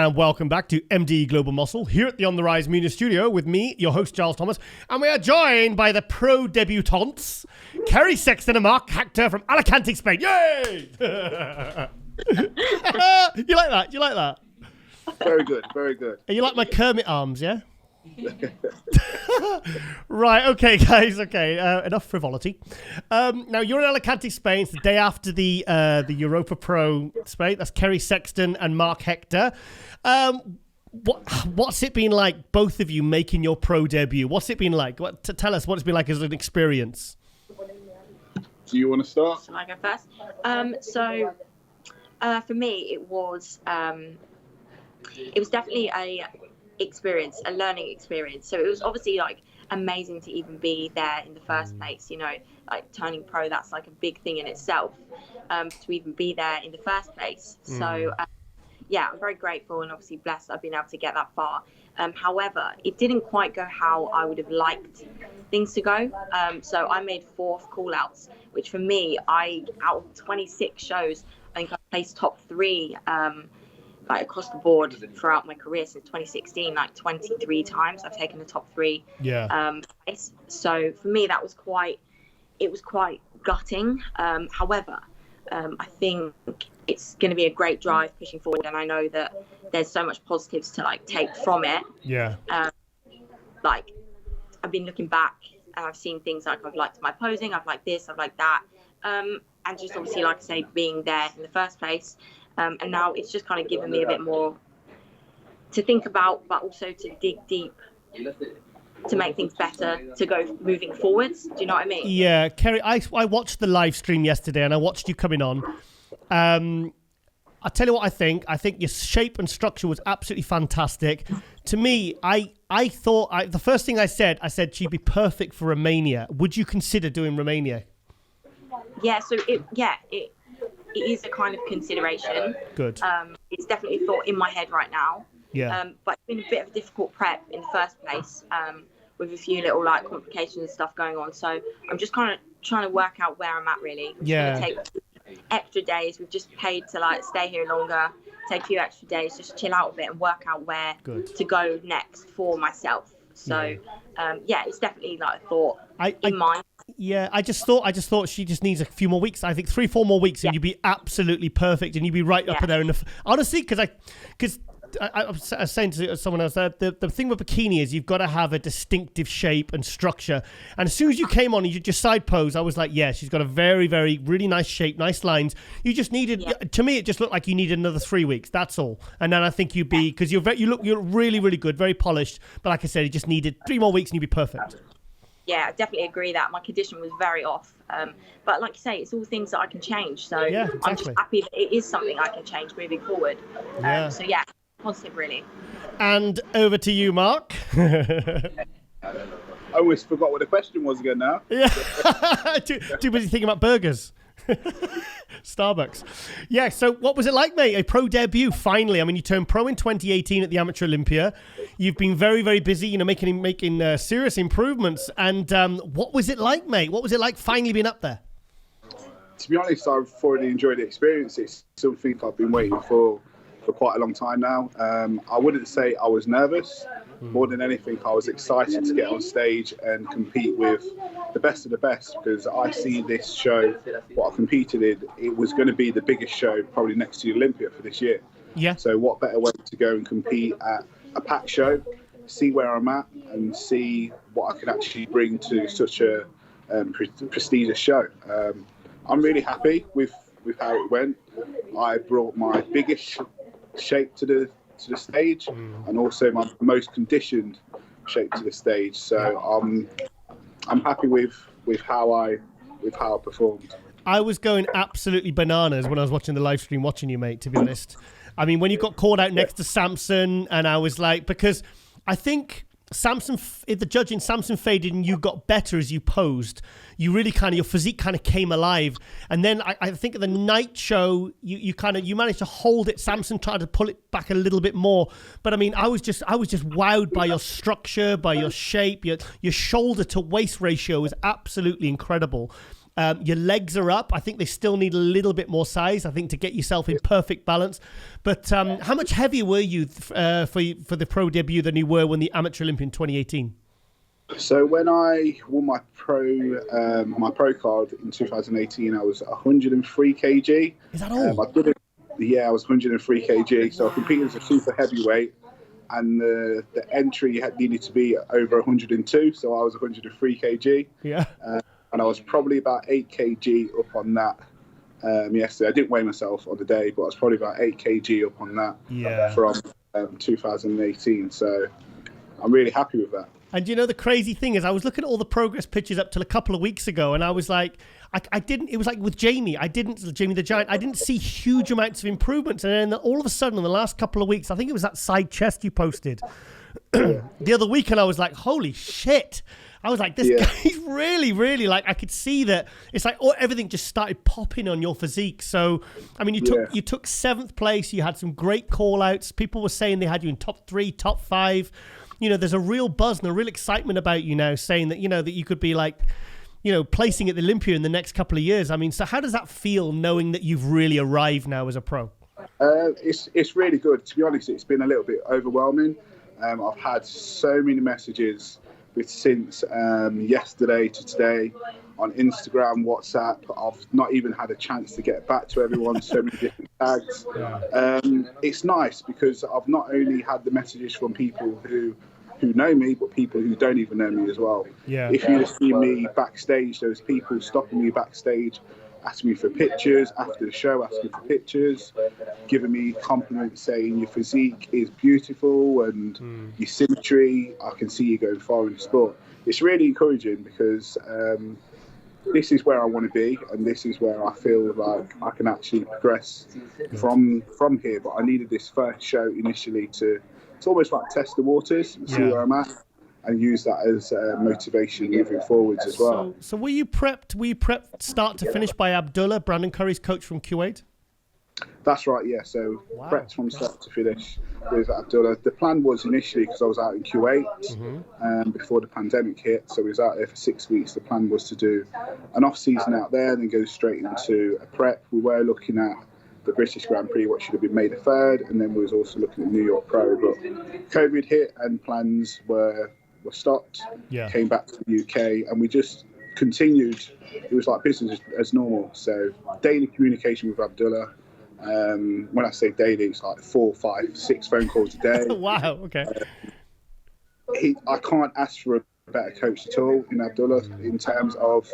and welcome back to MD Global Muscle here at the On the RiZe Media studio with me, your host, Giles Thomas, and we are joined by the pro debutantes, Kerry Sexton and Marc Hector from Alicante, Spain. Yay! You like that? You like that? Very good, very good. And you like my Kermit arms, yeah? Right, okay, guys, okay. Enough frivolity. Now, you're in Alicante, Spain. It's the day after the Europa Pro Spain. That's Kerry Sexton and Marc Hector. What's it been like, both of you, making your pro debut? What's it been like? Tell us what it's been like as an experience. Do you want to start? Shall I go first? For me, it was definitely a learning experience. So it was obviously like amazing to even be there in the first place, you know, like turning pro, that's like a big thing in itself, to even be there in the first place. So yeah, I'm very grateful and obviously blessed I've been able to get that far. However, it didn't quite go how I would have liked things to go. So I made 4 call outs, which for me, out of 26 shows, I think I placed top 3 like across the board throughout my career since 2016, like 23 times I've taken the top 3 place. So for me, that was quite gutting. However, I think it's going to be a great drive pushing forward, and I know that there's so much positives to like take from it. Yeah. Like I've been looking back and I've seen things like I've liked my posing, I've liked this, I've liked that, and just obviously, like I say, being there in the first place. And now it's just kind of given me a bit more to think about, but also to dig deep to make things better, to go moving forwards. Do you know what I mean? Yeah, Kerry, I watched the live stream yesterday and I watched you coming on. I'll tell you what I think. I think your shape and structure was absolutely fantastic. To me, I thought, the first thing I said she'd be perfect for Romania. Would you consider doing Romania? Yeah, so it is a kind of consideration. Good. It's definitely a thought in my head right now. Yeah. But it's been a bit of a difficult prep in the first place, with a few little like complications and stuff going on. So I'm just kind of trying to work out where I'm at really. Yeah. Take extra days. We've just paid to like stay here longer, take a few extra days, just chill out a bit and work out where to go next for myself. So yeah, it's definitely like a thought in mind. Yeah, I just thought she just needs a few more weeks. I think 3-4 more weeks, and you'd be absolutely perfect, and you'd be right up there. Honestly, because I was saying to someone else that the thing with bikini is you've got to have a distinctive shape and structure. And as soon as you came on and you just side pose, I was like, yeah, she's got a very, very, really nice shape, nice lines. You just needed, to me, it just looked like you needed another 3 weeks. That's all. And then I think you'd be, because you're really, really good, very polished. But like I said, you just needed 3 more weeks and you'd be perfect. Yeah, I definitely agree that my condition was very off. But like you say, it's all things that I can change. So yeah, exactly. I'm just happy that it is something I can change moving forward. So yeah, positive really. And over to you, Marc. I always forgot what the question was again now. Yeah, too busy thinking about burgers. Starbucks. Yeah, so what was it like, mate? A pro debut, finally. I mean, you turned pro in 2018 at the Amateur Olympia. You've been very, very busy, making serious improvements. And what was it like, mate? What was it like finally being up there? To be honest, I've thoroughly enjoyed the experience. It's something I've been waiting for quite a long time now. I wouldn't say I was nervous. More than anything, I was excited to get on stage and compete with the best of the best, because I see this show, what I competed in, it was going to be the biggest show probably next to Olympia for this year. Yeah. So what better way to go and compete at a packed show, see where I'm at and see what I can actually bring to such a prestigious show. I'm really happy with how it went. I brought my biggest shape to the stage and also my most conditioned shape to the stage. So I'm happy with how I performed. I was going absolutely bananas when I was watching the live stream, watching you, mate, to be honest. I mean, when you got called out next to Samson, and I was like, because I think the judging, Samson faded and you got better as you posed. You really your physique kind of came alive. And then I think at the night show, you managed to hold it. Samson tried to pull it back a little bit more. But I mean, I was just wowed by your structure, by your shape. Your shoulder to waist ratio was absolutely incredible. Your legs are up. I think they still need a little bit more size, I think, to get yourself in perfect balance. But how much heavier were you for the pro debut than you were when the Amateur Olympia in 2018? So when I won my pro card in 2018, I was 103 kg. Is that all? I was 103 kg. So I competed as a super heavyweight, and the entry needed to be over 102. So I was 103 kg. Yeah. And I was probably about 8 kg up on that yesterday. I didn't weigh myself on the day, but I was probably about 8 kg up on that from 2018. So I'm really happy with that. And you know, the crazy thing is, I was looking at all the progress pictures up till a couple of weeks ago, and I was like, I didn't, it was like with Jamie the Giant, I didn't see huge amounts of improvements. And then all of a sudden, in the last couple of weeks, I think it was that side chest you posted the other week, and I was like, holy shit. I was like, this guy's really, really, like, I could see that it's like everything just started popping on your physique. So, I mean, you took 7th place. You had some great call outs. People were saying they had you in top 3, top 5. You know, there's a real buzz and a real excitement about you now, saying that, you know, that you could be like, you know, placing at the Olympia in the next couple of years. I mean, so how does that feel, knowing that you've really arrived now as a pro? It's really good. To be honest, it's been a little bit overwhelming. I've had so many messages since yesterday to today on Instagram, WhatsApp. I've not even had a chance to get back to everyone. So many different tags. It's nice because I've not only had the messages from people who know me, but people who don't even know me as well. If you see me backstage, there's people stopping me backstage, asking me for pictures after the show, asking for pictures, giving me compliments, saying your physique is beautiful and your symmetry, I can see you going far in the sport. It's really encouraging because this is where I want to be, and this is where I feel like I can actually progress from here. But I needed this first show initially to almost like test the waters and see where I'm at, and use that as motivation moving forwards as well. So were you prepped? Were you prepped start to finish by Abdullah, Brandon Curry's coach from Kuwait? That's right, yeah. So prepped from start to finish with Abdullah. The plan was initially, because I was out in Kuwait before the pandemic hit, so we was out there for 6 weeks. The plan was to do an off-season out there, then go straight into a prep. We were looking at the British Grand Prix, what should have been May the 3rd, and then we was also looking at New York Pro. But COVID hit and plans were stopped. Came back to the UK, and we just continued. It was like business as normal. So daily communication with Abdullah. When I say daily, it's like 4, 5, 6 phone calls a day. Wow. Okay. I can't ask for a better coach at all in Abdullah, in terms of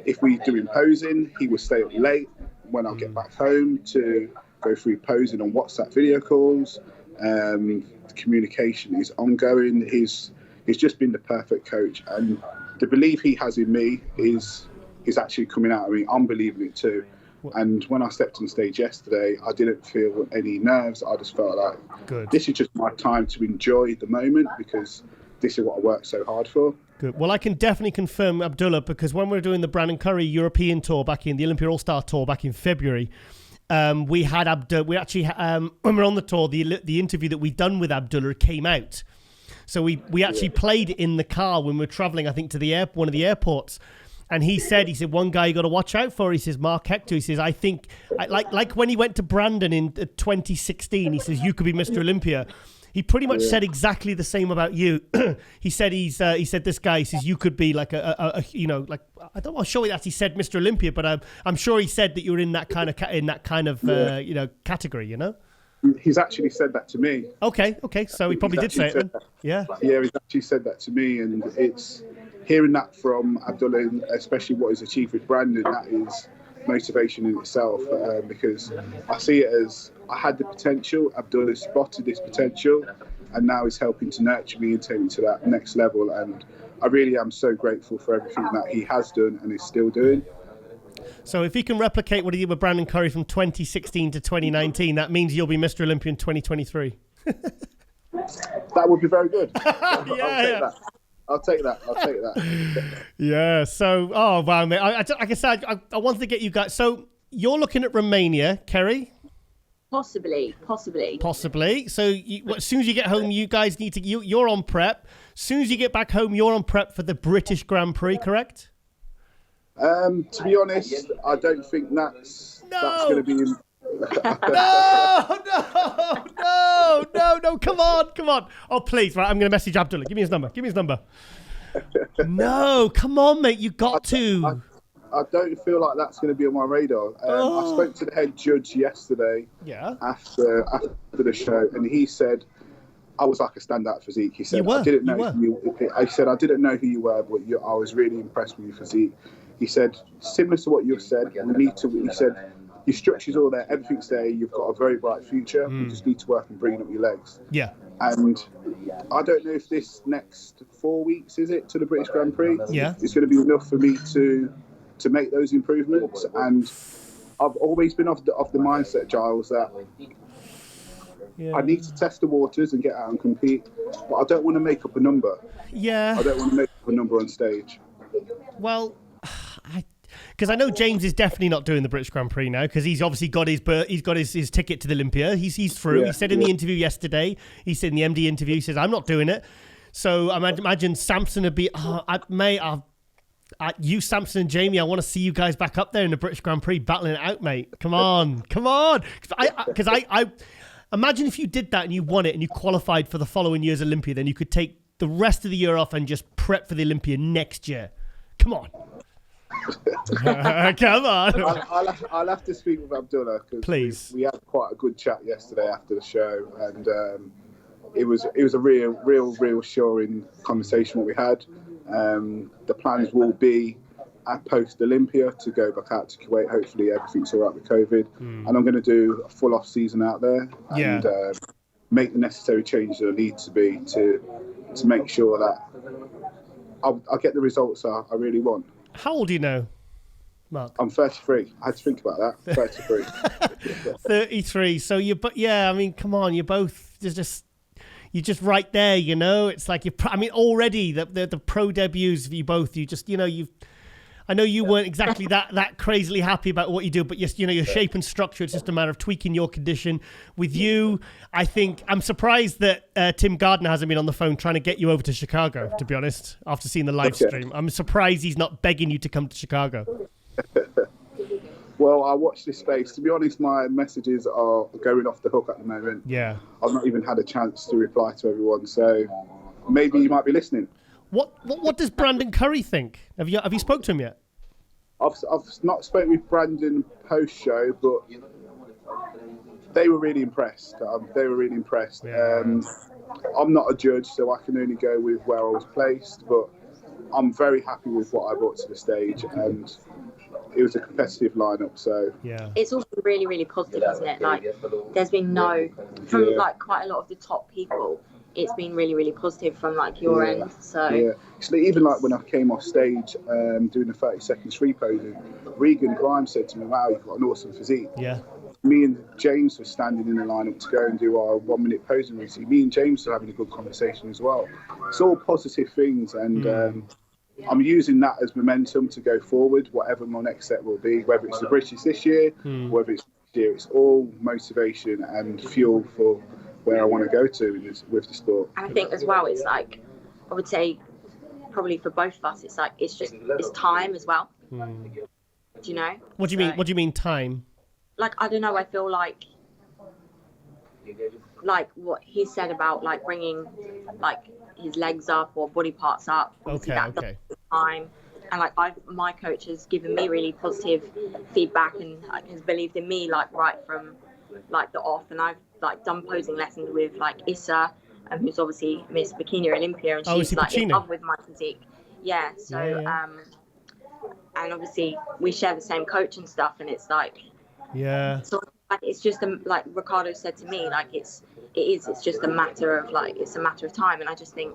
if we do posing, he will stay up late when I'll get back home to go through posing on WhatsApp video calls. The communication is ongoing. He's just been the perfect coach, and the belief he has in me is actually coming out of me. I'm believing it too. And when I stepped on stage yesterday, I didn't feel any nerves. I just felt like this is just my time to enjoy the moment, because this is what I worked so hard for. Good. Well, I can definitely confirm, Abdullah, because when we were doing the Brandon Curry European tour back in the Olympia All-Star tour back in February, we had Abdullah. We actually, when we were on the tour, the interview that we'd done with Abdullah came out. So we actually played it in the car when we were traveling, I think, to one of the airports. And he said, one guy you got to watch out for. He says, Marc Hector. He says, I think, like when he went to Brandon in 2016, he says, you could be Mr. Olympia. He pretty much said exactly the same about you. He said this guy, he says, you could be like I don't want to show it that he said Mr. Olympia, but I'm sure he said that you were in that kind of category, you know? He's actually said that to me. Okay. So he probably did say it then. Yeah, he's actually said that to me, and it's hearing that from Abdullah, especially what he's achieved with Brandon, that is motivation in itself, because I see it as I had the potential, Abdullah spotted this potential, and now he's helping to nurture me and take me to that next level, and I really am so grateful for everything that he has done and is still doing. So if he can replicate what he did with Brandon Curry from 2016 to 2019, that means you'll be Mr. Olympia in 2023. That would be very good. I'll take that. Yeah. So, oh wow, mate. Like I said, I wanted to get you guys. So you're looking at Romania, Kerry? Possibly. So as soon as you get home, you guys need to. You're on prep. As soon as you get back home, you're on prep for the British Grand Prix, correct? To be honest, I don't think that's going to be. No! Come on! Oh, please! Right, I'm going to message Abdullah. Give me his number. No, come on, mate! You got to. I don't feel like that's going to be on my radar. I spoke to the head judge yesterday. Yeah. After the show, and he said I was like a standout physique. He said I didn't know who you. I said I didn't know who you were, but I was really impressed with your physique. He said similar to what you said. He said your structure's all there, everything's there. You've got a very bright future. You just need to work on bringing up your legs. Yeah. And I don't know if this next 4 weeks to the British Grand Prix. Yeah. It's going to be enough for me to make those improvements. And I've always been of the mindset, Giles, that I need to test the waters and get out and compete, but I don't want to make up a number. Yeah. I don't want to make up a number on stage. Well, because I know James is definitely not doing the British Grand Prix now, because he's obviously got his ticket to the Olympia. He's through. He said in the interview yesterday, he said in the MD interview, he says, I'm not doing it. So I imagine Samson would be, you, Samson and Jamie, I want to see you guys back up there in the British Grand Prix battling it out, mate. Come on. Because I imagine if you did that and you won it and you qualified for the following year's Olympia, then you could take the rest of the year off and just prep for the Olympia next year. Come on. Come on. I'll have to speak with Abdullah, because we had quite a good chat yesterday after the show, and it was a real reassuring conversation what we had. The plans will be at post Olympia to go back out to Kuwait. Hopefully everything's all right with COVID, and I'm going to do a full off season out there and make the necessary changes that I need to be to make sure that I'll get the results I really want. How old are you now, Mark? I'm 33. I had to think about that. 33. 33. So I mean, come on, you're just right there, you know. It's like already the pro debuts of you both. I know you weren't exactly that crazily happy about what you do, but your shape and structure. It's just a matter of tweaking your condition. With you, I think I'm surprised that Tim Gardner hasn't been on the phone trying to get you over to Chicago. To be honest, after seeing the live stream, I'm surprised he's not begging you to come to Chicago. Well, I watched this space. To be honest, my messages are going off the hook at the moment. Yeah, I've not even had a chance to reply to everyone, so maybe you might be listening. What does Brandon Curry think? Have you spoke to him yet? I've not spoken with Brandon post show, but they were really impressed. Yeah. I'm not a judge, so I can only go with where I was placed, but I'm very happy with what I brought to the stage, and it was a competitive lineup. So yeah, it's also really, really positive, isn't it? Like, there's been like quite a lot of the top people. It's been really, really positive from like your end. So even like when I came off stage doing the 30 seconds free posing, Regan Grimes said to me, "Wow, you've got an awesome physique." Yeah. Me and James were standing in the lineup to go and do our 1 minute posing routine. Me and James were having a good conversation as well. It's all positive things, and I'm using that as momentum to go forward, whatever my next step will be, whether it's the British this year, whether it's next year. It's all motivation and fuel for where I want to go to with the sport. And I think as well, it's like, I would say probably for both of us, it's like, it's time as well. Do you know? What do you mean time? Like, I don't know, I feel like what he said about like bringing like his legs up or body parts up. Okay. Time. And like my coach has given me really positive feedback and has believed in me like right from like the off, and I've like done posing lessons with like Issa, who's obviously Miss Bikini Olympia, and she's like in love with my physique. Yeah. So and obviously we share the same coach and stuff, and it's like so like, it's just like Ricardo said to me, like it's just a matter of like, it's a matter of time, and I just think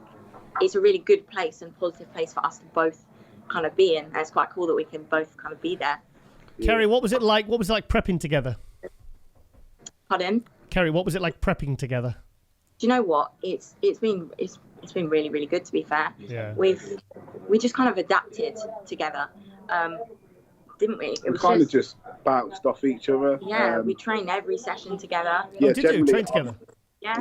it's a really good place and positive place for us to both kind of be in, and it's quite cool that we can both kind of be there. Kerry, what was it like prepping together? Pardon? Kerry, what was it like prepping together? Do you know what? It's been really, really good, to be fair. Yeah. We just kind of adapted together, didn't we? We kind of just bounced off each other. Yeah, we train every session together. Yeah, did you train together?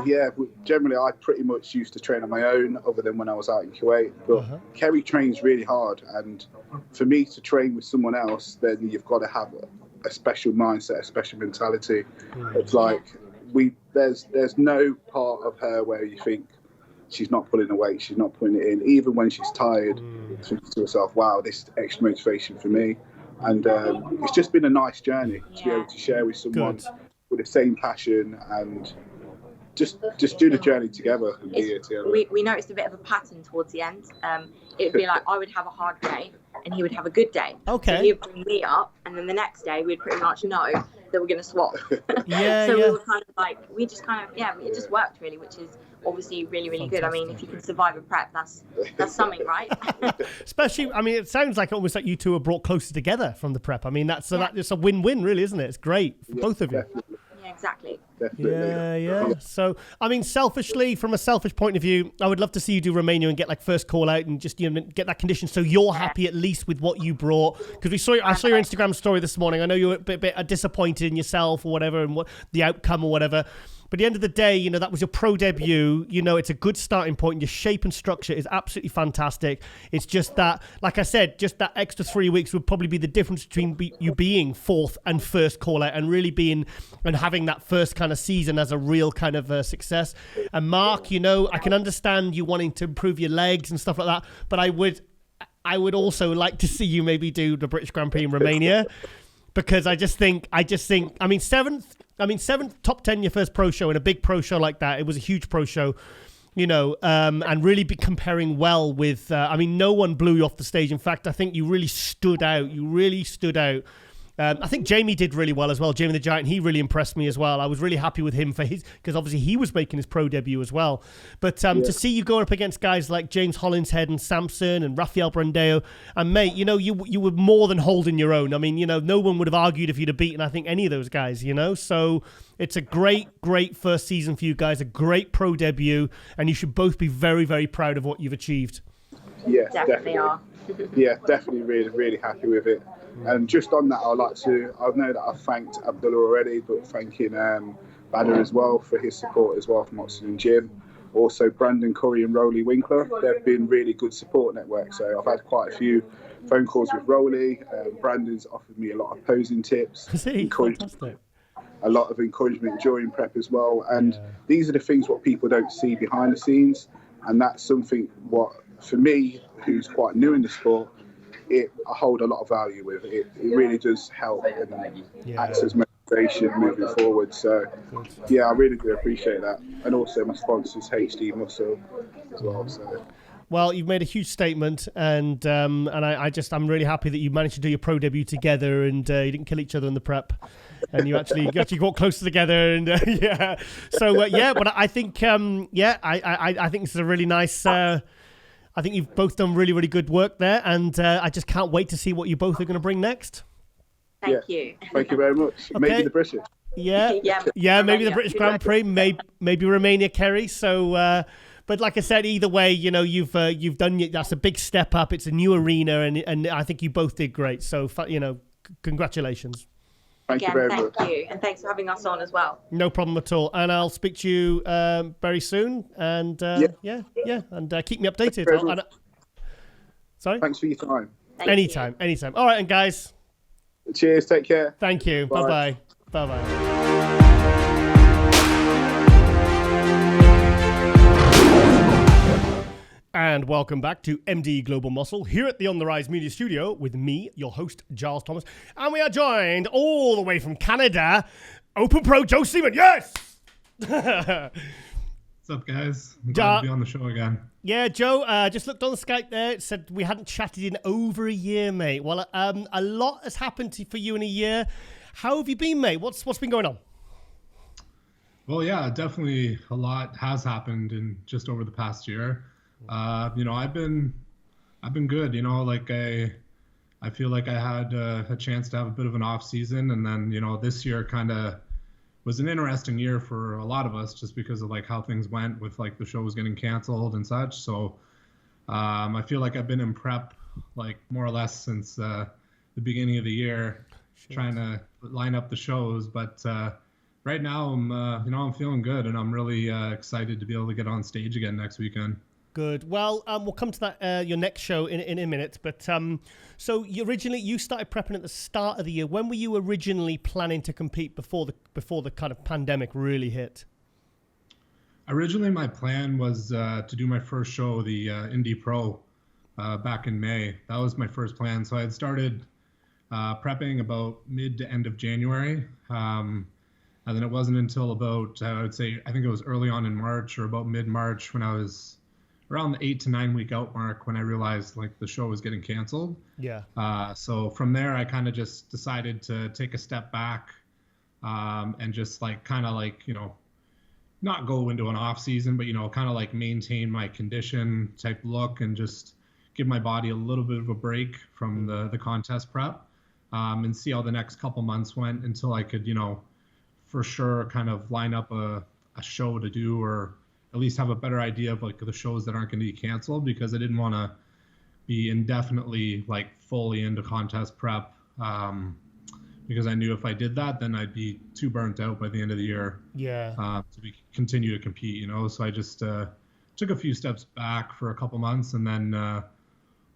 Yeah, generally I pretty much used to train on my own, other than when I was out in Kuwait. But Kerry trains really hard, and for me to train with someone else, then you've got to have a special mindset, a special mentality. It's like there's no part of her where you think she's not pulling the weight, she's not putting it in, even when she's tired. Thinking to herself, wow, this is extra motivation for me. And it's just been a nice journey to be able to share with someone with the same passion, and just do the journey together and be here together. We noticed a bit of a pattern towards the end. It would be like I would have a hard day and he would have a good day. Okay. So he would bring me up, and then the next day we'd pretty much know that we're going to swap. Yeah. So we were kind of like, it just worked really, which is obviously really, really good. I mean, if you can survive a prep, that's something, right? Especially, I mean, it sounds like almost like you two are brought closer together from the prep. I mean, that's a win-win, really, isn't it? It's great for both of you. Definitely. Yeah, exactly. Definitely. Yeah. So, I mean, selfishly, from a selfish point of view, I would love to see you do Romania and get like first call out and just get that condition, so you're happy at least with what you brought. Because I saw your Instagram story this morning. I know you were a bit disappointed in yourself or whatever, and what the outcome or whatever. But at the end of the day, that was your pro debut. It's a good starting point. Your shape and structure is absolutely fantastic. It's just that, like I said, just that extra 3 weeks would probably be the difference between you being fourth and first call out, and really being and having that first kind of season as a real kind of success. And Mark, I can understand you wanting to improve your legs and stuff like that, but I would also like to see you maybe do the British Grand Prix in Romania, because I think, seventh, top 10, your first pro show, and a big pro show like that. It was a huge pro show, and really be comparing well with, no one blew you off the stage. In fact, I think you really stood out. I think Jamie did really well as well. Jamie the Giant, he really impressed me as well. I was really happy with him because obviously he was making his pro debut as well. But to see you going up against guys like James Hollinshead and Samson and Rafael Brandeo, and mate, you were more than holding your own. I mean, no one would have argued if you'd have beaten, I think, any of those guys, So it's a great first season for you guys, a great pro debut, and you should both be very, very proud of what you've achieved. Yes, definitely are. Yeah, definitely really, really happy with it. And just on that, I know that I've thanked Abdullah already, but thanking Banner as well for his support as well from Oxygen Gym. Also, Brandon Curry and Rowley Winkler, they've been really good support networks. So I've had quite a few phone calls with Rowley. Brandon's offered me a lot of posing tips, a lot of encouragement during prep as well. And these are the things what people don't see behind the scenes. And that's something what, for me, who's quite new in the sport, I hold a lot of value with. It really does help and acts as motivation moving forward. So, I really do appreciate that. And also my sponsors, HD Muscle, as well. So. Well, you've made a huge statement, and I'm really happy that you managed to do your pro debut together, and you didn't kill each other in the prep, and you actually got closer together, and So but I think I think this is a really nice. I think you've both done really, really good work there, and I just can't wait to see what you both are going to bring next. Thank you. Thank you very much. Okay. Maybe the British. Maybe the British Grand Prix, maybe Romania, Kerry. So, but like I said, either way, you've done. That's a big step up. It's a new arena, and I think you both did great. So, congratulations. Thank you very much. Thank you, and thanks for having us on as well. No problem at all. And I'll speak to you very soon. And and keep me updated. Sorry. Thanks for your time. Anytime. All right, and guys. Cheers. Take care. Thank you. Bye bye. And welcome back to MD Global Muscle here at the On the RiZe Media Studio with me, your host, Giles Thomas. And we are joined all the way from Canada, Open Pro Joe Seeman. Yes! What's up, guys? I'm glad to be on the show again. Yeah, Joe, just looked on the Skype there. It said we hadn't chatted in over a year, mate. Well, a lot has happened for you in a year. How have you been, mate? What's been going on? Well, yeah, definitely a lot has happened in just over the past year. I've been good. I feel like I had a chance to have a bit of an off season, and then this year kind of was an interesting year for a lot of us, just because of how things went with the shows getting canceled and such. So I feel like I've been in prep more or less since the beginning of the year, trying to line up the shows. But right now I'm feeling good, and I'm really excited to be able to get on stage again next weekend. Good. Well, we'll come to that your next show in a minute. But so you started prepping at the start of the year. When were you originally planning to compete before the kind of pandemic really hit? Originally, my plan was to do my first show, the Indie Pro, back in May. That was my first plan. So I had started prepping about mid to end of January. And then it wasn't until about, I would say, I think it was early on in March or about mid-March when I was around the 8 to 9 week out mark when I realized like the show was getting canceled. Yeah. So from there, I kind of just decided to take a step back and just like kind of like, not go into an off season, but, kind of like maintain my condition type look and just give my body a little bit of a break from the contest prep and see how the next couple months went until I could, for sure kind of line up a show to do, or at least have a better idea of like the shows that aren't going to be canceled, because I didn't want to be indefinitely like fully into contest prep because I knew if I did that, then I'd be too burnt out by the end of the year. Yeah. To continue to compete, So I just took a few steps back for a couple months, and then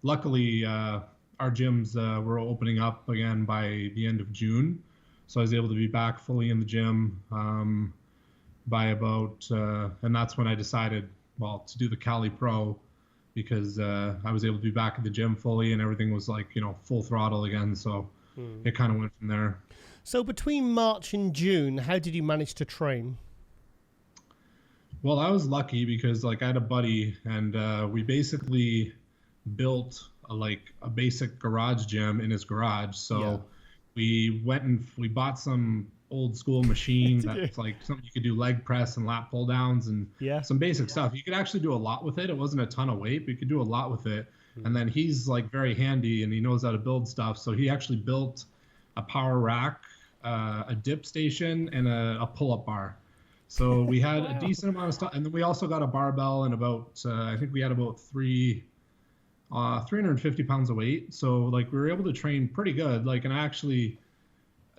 luckily our gyms were opening up again by the end of June, so I was able to be back fully in the gym by about, and that's when I decided, to do the Cali Pro, because I was able to be back at the gym fully and everything was like, full throttle again. So it kind of went from there. So between March and June, how did you manage to train? Well, I was lucky because like I had a buddy, and we basically built a basic garage gym in his garage. So we went and we bought some old school machine that's like something you could do leg press and lat pull downs and some basic stuff. You could actually do a lot with it. It wasn't a ton of weight, but you could do a lot with it. And then he's like very handy and he knows how to build stuff. So he actually built a power rack, a dip station, and a pull-up bar. So we had a decent amount of stuff. And then we also got a barbell and about, I think we had about 350 pounds of weight. So like we were able to train pretty good. Like, and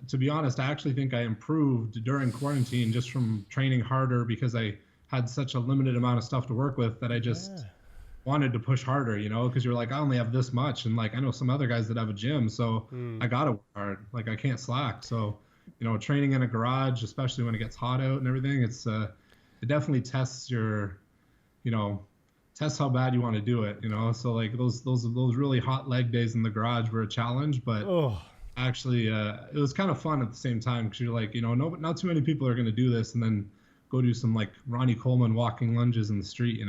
to be honest, I actually think I improved during quarantine just from training harder because I had such a limited amount of stuff to work with that I just wanted to push harder, because you're like, I only have this much. And like, I know some other guys that have a gym, so I got to work hard. Like I can't slack. So, training in a garage, especially when it gets hot out and everything, it definitely tests your, tests how bad you want to do it, So like those really hot leg days in the garage were a challenge, but actually it was kind of fun at the same time because you're like, not too many people are going to do this and then go do some like Ronnie Coleman walking lunges in the street,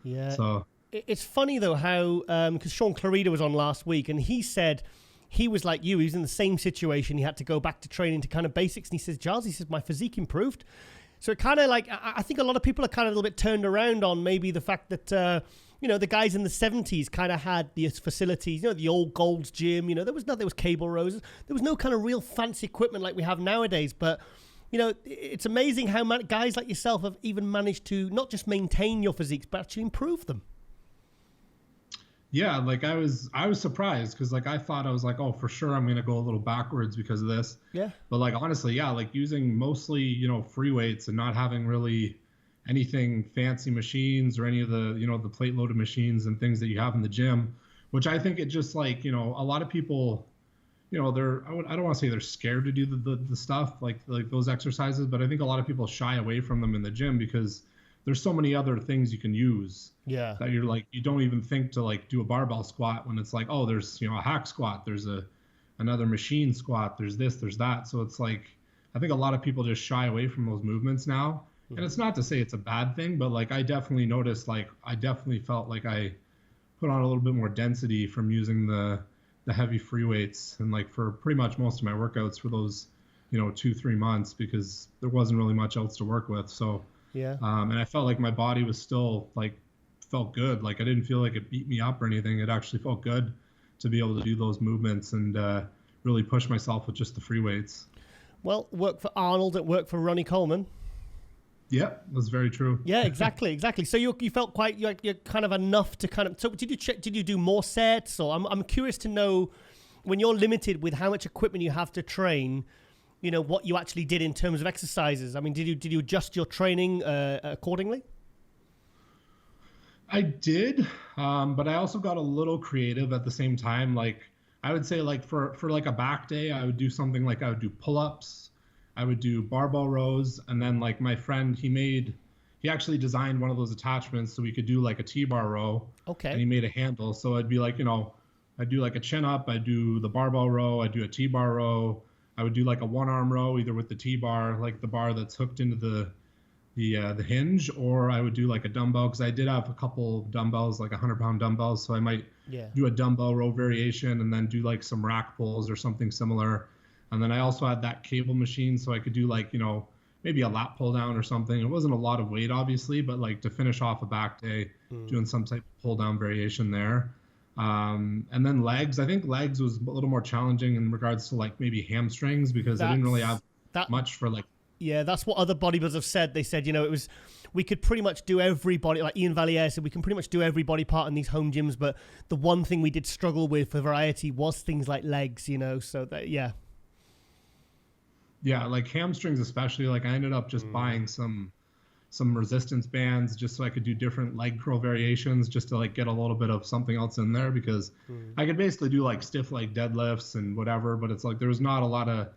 Yeah. So it's funny though how because Sean Clarida was on last week and he said he was like you. He was in the same situation. He had to go back to training to kind of basics. And he says, Giles, my physique improved. So it kind of like, I think a lot of people are kind of a little bit turned around on maybe the fact that, the guys in the 70s kind of had the facilities, the old Gold's Gym, there was cable rows. There was no kind of real fancy equipment like we have nowadays. But, it's amazing how guys like yourself have even managed to not just maintain your physiques, but actually improve them. Yeah, like I was surprised because like I thought I was like, oh, for sure I'm gonna go a little backwards because of this. Yeah. But like honestly, yeah, like using mostly free weights and not having really anything fancy machines or any of the the plate loaded machines and things that you have in the gym, which I think it just like a lot of people, I don't want to say they're scared to do the stuff like those exercises, but I think a lot of people shy away from them in the gym because there's so many other things you can use that you're like, you don't even think to like do a barbell squat when it's like, oh, there's, a hack squat, there's another machine squat, there's this, there's that. So it's like, I think a lot of people just shy away from those movements now. Mm-hmm. And it's not to say it's a bad thing, but like, I definitely noticed, like, I definitely felt like I put on a little bit more density from using the heavy free weights and like for pretty much most of my workouts for those, 2-3 months because there wasn't really much else to work with. So, and I felt like my body was still felt good. Like I didn't feel like it beat me up or anything. It actually felt good to be able to do those movements and really push myself with just the free weights. Well, it worked for Arnold. It worked for Ronnie Coleman. Yeah, that's very true. Yeah, exactly. So you felt quite you're kind of enough to kind of. So did you do more sets? Or I'm curious to know when you're limited with how much equipment you have to train. you know, what you actually did in terms of exercises? I mean, did you adjust your training accordingly? I did, but I also got a little creative at the same time. Like I would say, like for like a back day, I would do something like I would do pull-ups, I would do barbell rows, and then like my friend, he actually designed one of those attachments so we could do like a T-bar row. Okay. And he made a handle, so I'd be like, you know, I'd do like a chin up, I'd do the barbell row, I'd do a T-bar row, I would do like a one-arm row, either with the T-bar, like the bar that's hooked into the hinge, or I would do like a dumbbell, because I did have a couple dumbbells, like 100-pound dumbbells, so I might do a dumbbell row variation and then do like some rack pulls or something similar. And then I also had that cable machine, so I could do like, you know, maybe a lat pull down or something. It wasn't a lot of weight, obviously, but like to finish off a back day, doing some type of pull down variation there. And then legs, I think legs was a little more challenging in regards to like maybe hamstrings, because I didn't really have much for like. Yeah, that's what other bodybuilders have said. They said, you know, we could pretty much do every body, like Ian Valliere said, we can pretty much do every body part in these home gyms, but the one thing we did struggle with for variety was things like legs, you know, so that, yeah. Yeah, like hamstrings especially, like I ended up just buying some resistance bands just so I could do different leg curl variations, just to like get a little bit of something else in there, because I could basically do like stiff leg deadlifts and whatever, but it's like there was not a lot of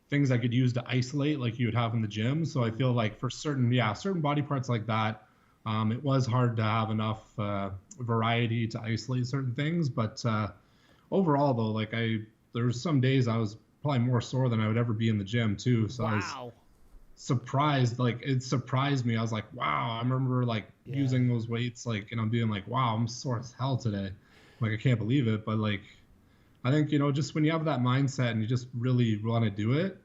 things I could use to isolate like you would have in the gym. So I feel like for certain body parts like that, it was hard to have enough variety to isolate certain things. But overall though, like there was some days I was probably more sore than I would ever be in the gym too. So I was surprised, like it surprised me. I was like, wow, I remember like using those weights, like, and I'm being like, wow, I'm sore as hell today. Like, I can't believe it. But like, I think, you know, just when you have that mindset and you just really want to do it,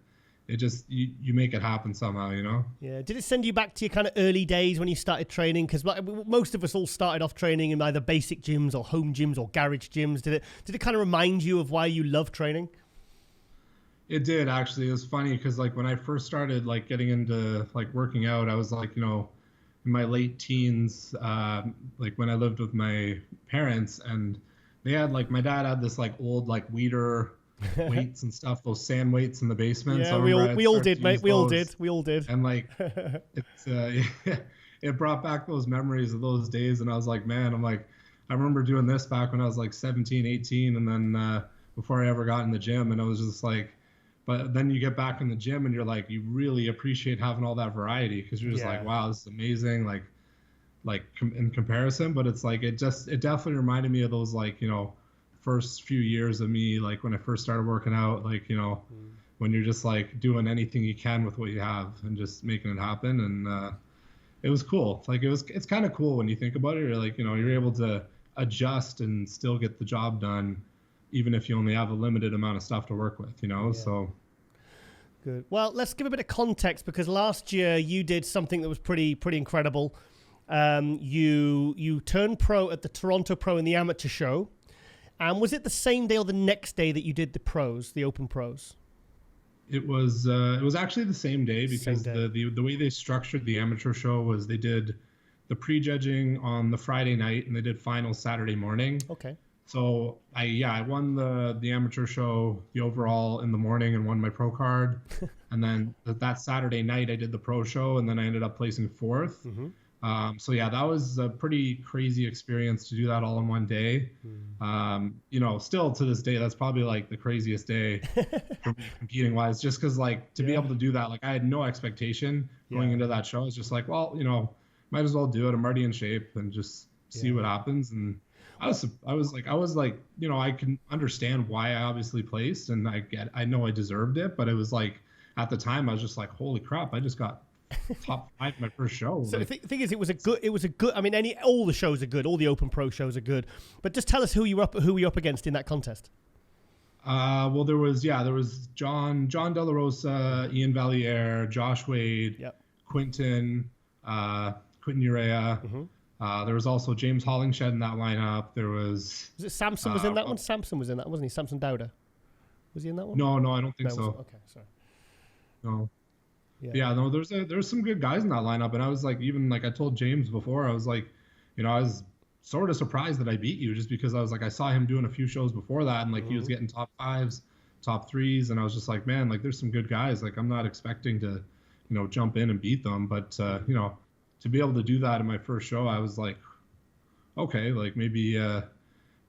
it just, you make it happen somehow, you know? Yeah. Did it send you back to your kind of early days when you started training? Because most of us all started off training in either basic gyms or home gyms or garage gyms. Did it kind of remind you of why you love training? It did, actually. It was funny because like when I first started like getting into like working out, I was like, you know, in my late teens, like when I lived with my parents, and they had like, my dad had this like old like weeder weights and stuff, those sand weights in the basement. Yeah, so we all did, mate. We all did. And like, it brought back those memories of those days. And I was like, man, I'm like, I remember doing this back when I was like 17, 18. And then before I ever got in the gym, and I was just like, but then you get back in the gym and you're like, you really appreciate having all that variety, because you're just like, wow, this is amazing. Like in comparison, but it's like, it definitely reminded me of those, like, you know, first few years of me, like when I first started working out, like, you know, when you're just like doing anything you can with what you have and just making it happen. And it was cool. Like it's kind of cool when you think about it. You're like, you know, you're able to adjust and still get the job done, even if you only have a limited amount of stuff to work with, you know? So. Good. Well, let's give a bit of context, because last year you did something that was pretty incredible. You turned pro at the Toronto Pro in the amateur show. And was it the same day or the next day that you did the pros, the open pros? It was actually the same day, because the way they structured the amateur show was they did the prejudging on the Friday night and they did finals Saturday morning. Okay. So I won the amateur show, the overall, in the morning, and won my pro card. And then that Saturday night I did the pro show, and then I ended up placing fourth. So yeah, that was a pretty crazy experience to do that all in one day. You know, still to this day, that's probably like the craziest day for me competing wise, just because like to be able to do that, like I had no expectation going into that show. It's just like, well, you know, might as well do it. I'm already in shape and just see what happens. And I was like, you know, I can understand why I obviously placed, and I know I deserved it, but it was like, at the time I was just like, holy crap, I just got top 5 my first show. So like, the thing is, it was a good. I mean, all the shows are good. All the open pro shows are good. But just tell us who you were up against in that contest. Well, there was John De La Rosa, Ian Valliere, Josh Wade, Quentin Urea. There was also James Hollingshed in that lineup. There was it Samson was in that one? Samson was in that, wasn't he? Samson Dowda. Was he in that one? No, I don't think so. Okay, sorry. No. No, there's some good guys in that lineup, and I was like, even like I told James before, I was like, you know, I was sort of surprised that I beat you, just because I was like, I saw him doing a few shows before that, and like he was getting top 5s, top threes, and I was just like, man, like there's some good guys. Like I'm not expecting to, jump in and beat them, but to be able to do that in my first show, I was like, okay, like maybe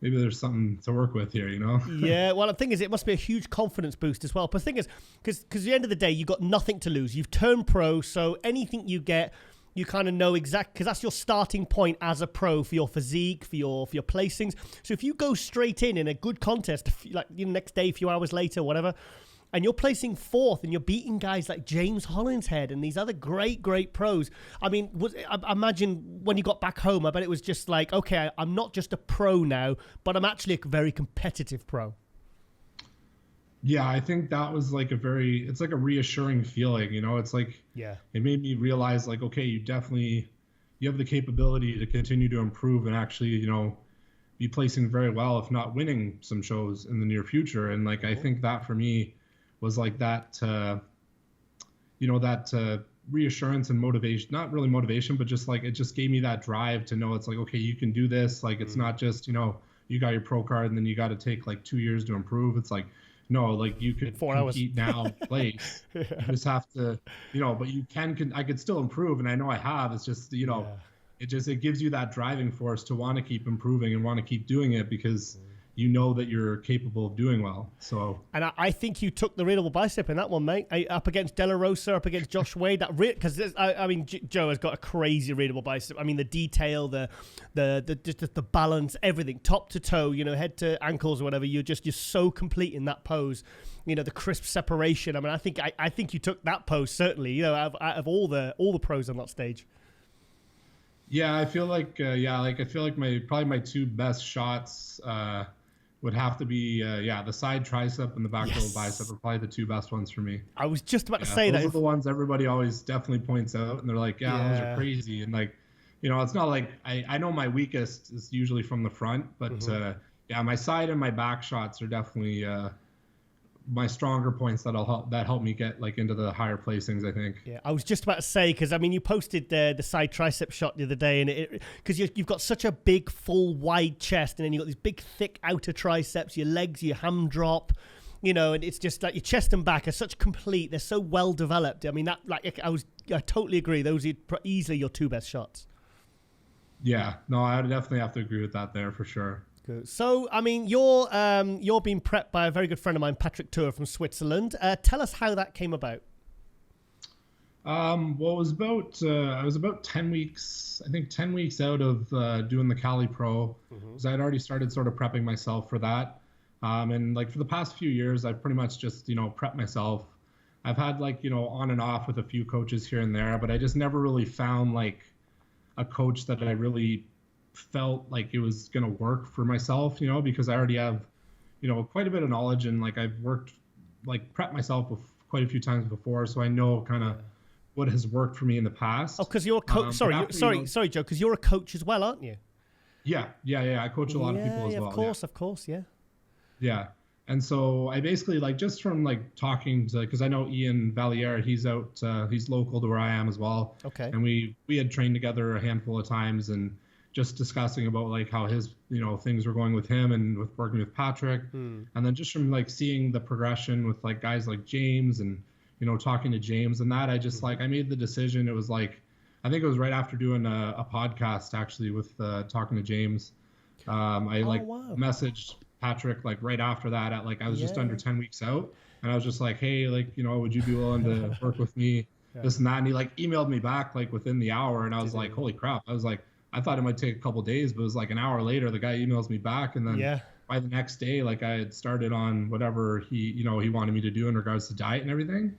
there's something to work with here, Yeah, well, the thing is, it must be a huge confidence boost as well. But the thing is, because at the end of the day, you've got nothing to lose. You've turned pro, so anything you get, you kind of know exactly, because that's your starting point as a pro for your physique, for your placings. So if you go straight in a good contest, like next day, a few hours later, whatever, and you're placing fourth and you're beating guys like James Hollinshead and these other great pros. I mean, I imagine when you got back home, I bet it was just like, okay, I'm not just a pro now, but I'm actually a very competitive pro. Yeah, I think that was like it's like a reassuring feeling, It's like, yeah, it made me realize like, okay, you have the capability to continue to improve and actually, be placing very well, if not winning some shows in the near future. And like, I think that for me was like that, reassurance and motivation, not really motivation, but just like, it just gave me that drive to know it's like, okay, you can do this. Like, it's not just, you got your pro card and then you got to take like 2 years to improve. It's like, no, like you could 4 hours. compete now, place. You just have to, but you I could still improve. And I know I have, it's just, it gives you that driving force to want to keep improving and want to keep doing it because you know that you're capable of doing well. So, and I think you took the readable bicep in that one, mate. Up against De La Rosa, up against Josh Wade. Because I mean, Joe has got a crazy readable bicep. I mean, the detail, the balance, everything, top to toe, head to ankles or whatever. You're so complete in that pose. The crisp separation. I mean, I think you took that pose certainly. Out of all the pros on that stage. Yeah, I feel like my two best shots would have to be the side tricep and the back little bicep are probably the two best ones for me. I was just about to say those are the ones everybody always definitely points out, and they're like, those are crazy. And like, it's not like I know my weakest is usually from the front, but my side and my back shots are definitely my stronger points that help me get like into the higher placings, I think. Yeah, I was just about to say, because I mean, you posted the side tricep shot the other day, and because you've got such a big, full, wide chest, and then you've got these big, thick outer triceps, your legs, your ham drop, and it's just like your chest and back are such complete. They're so well developed. I mean, I totally agree. Those are easily your two best shots. Yeah, no, I would definitely have to agree with that there for sure. Good. So, I mean, you're being prepped by a very good friend of mine, Patrick Tour from Switzerland. Tell us how that came about. Well, it was I was about 10 weeks, I think 10 weeks out of doing the Cali Pro, because I had already started sort of prepping myself for that. And like for the past few years, I've pretty much just, prepped myself. I've had like, on and off with a few coaches here and there, but I just never really found like a coach that I really felt like it was going to work for myself, because I already have, quite a bit of knowledge, and like I've worked, like prepped myself quite a few times before. So I know kind of what has worked for me in the past. Oh, because you're a coach. Sorry, Joe, because you're a coach as well, aren't you? Yeah. I coach a lot of people as well. Of course. Yeah. And so I basically like, just from like talking to, because I know Ian Valliere, he's local to where I am as well. Okay. And we had trained together a handful of times, and just discussing about like how his, things were going with him and with working with Patrick. And then just from like seeing the progression with like guys like James and, talking to James and that, I just like, I made the decision. It was like, I think it was right after doing a podcast actually with talking to James. Messaged Patrick like right after that at like, I was just under 10 weeks out, and I was just like, hey, like, would you be willing to work with me, this and that? And he like emailed me back like within the hour, and I was like, holy crap. I was like, I thought it might take a couple of days, but it was like an hour later, the guy emails me back. And then by the next day, like I had started on whatever he wanted me to do in regards to diet and everything.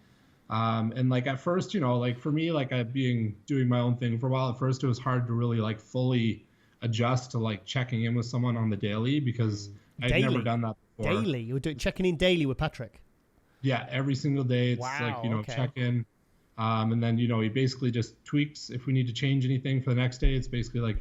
And like at first, like for me, like doing my own thing for a while, at first it was hard to really like fully adjust to like checking in with someone on the daily, because I'd never done that before. Daily? You were checking in daily with Patrick? Yeah, every single day. It's check in. And then, he basically just tweaks if we need to change anything for the next day. It's basically like,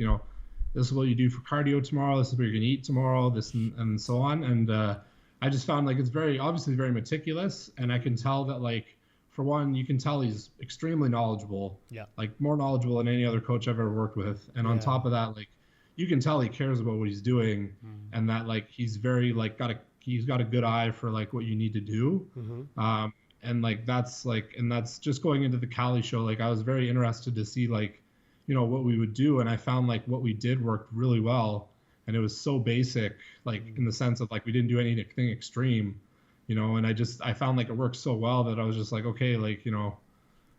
this is what you do for cardio tomorrow. This is what you're going to eat tomorrow, this and so on. And I just found like it's obviously very meticulous. And I can tell that, like, for one, you can tell he's extremely knowledgeable. Yeah. Like more knowledgeable than any other coach I've ever worked with. And on top of that, like, you can tell he cares about what he's doing, and that like he's very like he's got a good eye for like what you need to do. And like that's just going into the Cali show, like I was very interested to see like, you know, what we would do, and I found like what we did worked really well, and it was so basic, like in the sense of like we didn't do anything extreme, you know, and I found like it worked so well that I was just like, okay, like, you know,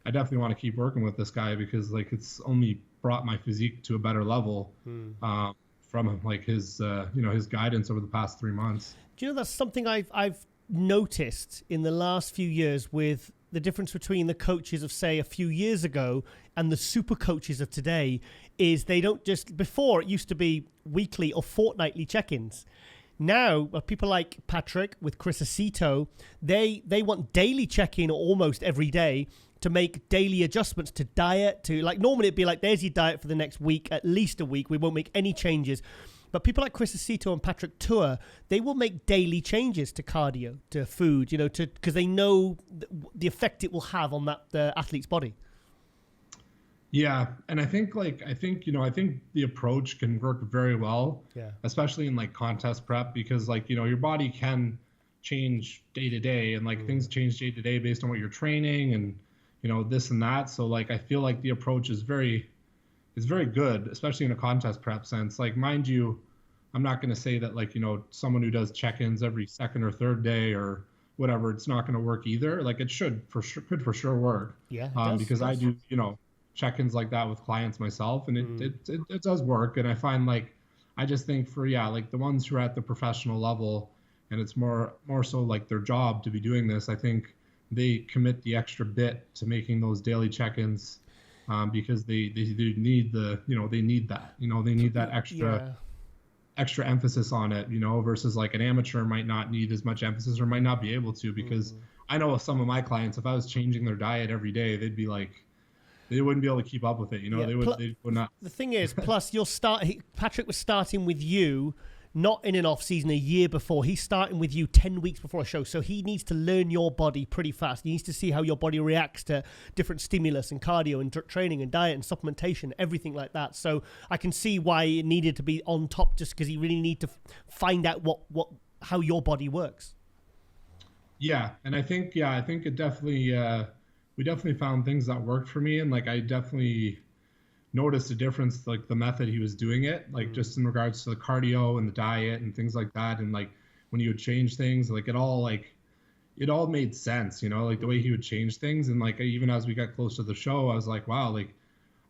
I definitely want to keep working with this guy because like it's only brought my physique to a better level from like his you know, his guidance over the past 3 months. Do you know that's something I've noticed in the last few years with the difference between the coaches of say a few years ago and the super coaches of today is they don't just, before it used to be weekly or fortnightly check-ins. Now people like Patrick with Chris Aceto, they want daily check-in almost every day to make daily adjustments to diet, to like normally it'd be like there's your diet for the next week, at least a week, we won't make any changes. But people like Chris Aceto and Patrick Tour, they will make daily changes to cardio, to food, you know, because they know the effect it will have on the athlete's body. Yeah, and I think the approach can work very well, especially in like contest prep, because like, you know, your body can change day to day, and like things change day to day based on what you're training and, you know, this and that. So like I feel like the approach is very good, especially in a contest prep sense. Like, mind you, I'm not going to say that like, you know, someone who does check-ins every second or third day or whatever, it's not going to work either. Like it could for sure work. Yeah. Because I do, you know, check-ins like that with clients myself, and it does work. And I find like, I just think for, like the ones who are at the professional level and it's more so like their job to be doing this, I think they commit the extra bit to making those daily check-ins. Because they need they need that extra emphasis on it, you know, versus like an amateur might not need as much emphasis or might not be able to, because I know with some of my clients, if I was changing their diet every day, they'd be like, they wouldn't be able to keep up with it, you know. They would not. The thing is, plus Patrick was starting with you not in an off season a year before. He's starting with you 10 weeks before a show. So he needs to learn your body pretty fast. He needs to see how your body reacts to different stimulus and cardio and training and diet and supplementation, everything like that. So I can see why it needed to be on top, just because he really need to find out how your body works. Yeah. And I think it definitely, we definitely found things that worked for me. And like, I definitely noticed a difference, like the method he was doing it, like just in regards to the cardio and the diet and things like that. And like when he would change things, like it all made sense, you know, like the way he would change things. And like, even as we got close to the show, I was like, wow, like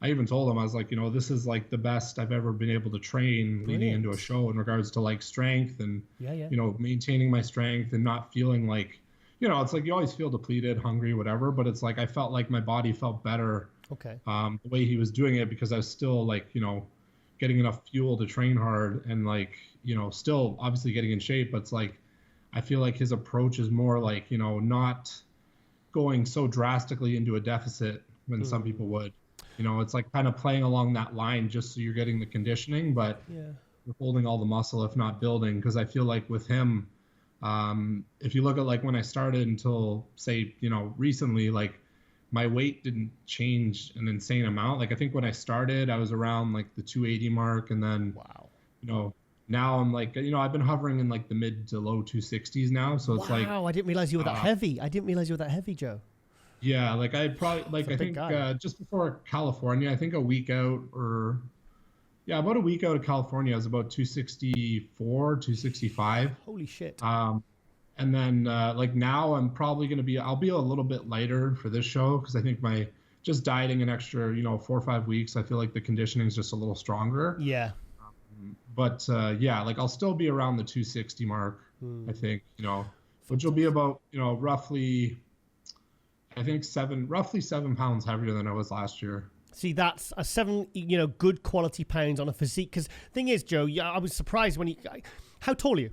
I even told him, I was like, you know, this is like the best I've ever been able to train leading into a show in regards to like strength and, you know, maintaining my strength and not feeling like, you know, it's like you always feel depleted, hungry, whatever, but it's like I felt like my body felt better the way he was doing it, because I was still like, you know, getting enough fuel to train hard and like, you know, still obviously getting in shape. But it's like I feel like his approach is more like, you know, not going so drastically into a deficit when some people would, you know, it's like kind of playing along that line just so you're getting the conditioning, but you're holding all the muscle, if not building. Because I feel like with him, if you look at like when I started until say, you know, recently, like my weight didn't change an insane amount. Like I think when I started, I was around like the 280 mark, and then you know, now I'm like, you know, I've been hovering in like the mid to low 260s now. So it's like, I didn't realize you were that heavy. I didn't realize you were that heavy, Joe. Yeah, like I probably like I think just before California, I think a week out or about a week out of California, I was about 264, 265. Holy shit. And then like now I'm probably going to I'll be a little bit lighter for this show, because I think my just dieting an extra, you know, 4 or 5 weeks, I feel like the conditioning is just a little stronger. Yeah. But like I'll still be around the 260 mark, I think, you know, which will be about, you know, roughly, I think roughly 7 pounds heavier than I was last year. See, that's a 7, you know, good quality pounds on a physique. Because thing is, Joe, I was surprised when how tall are you?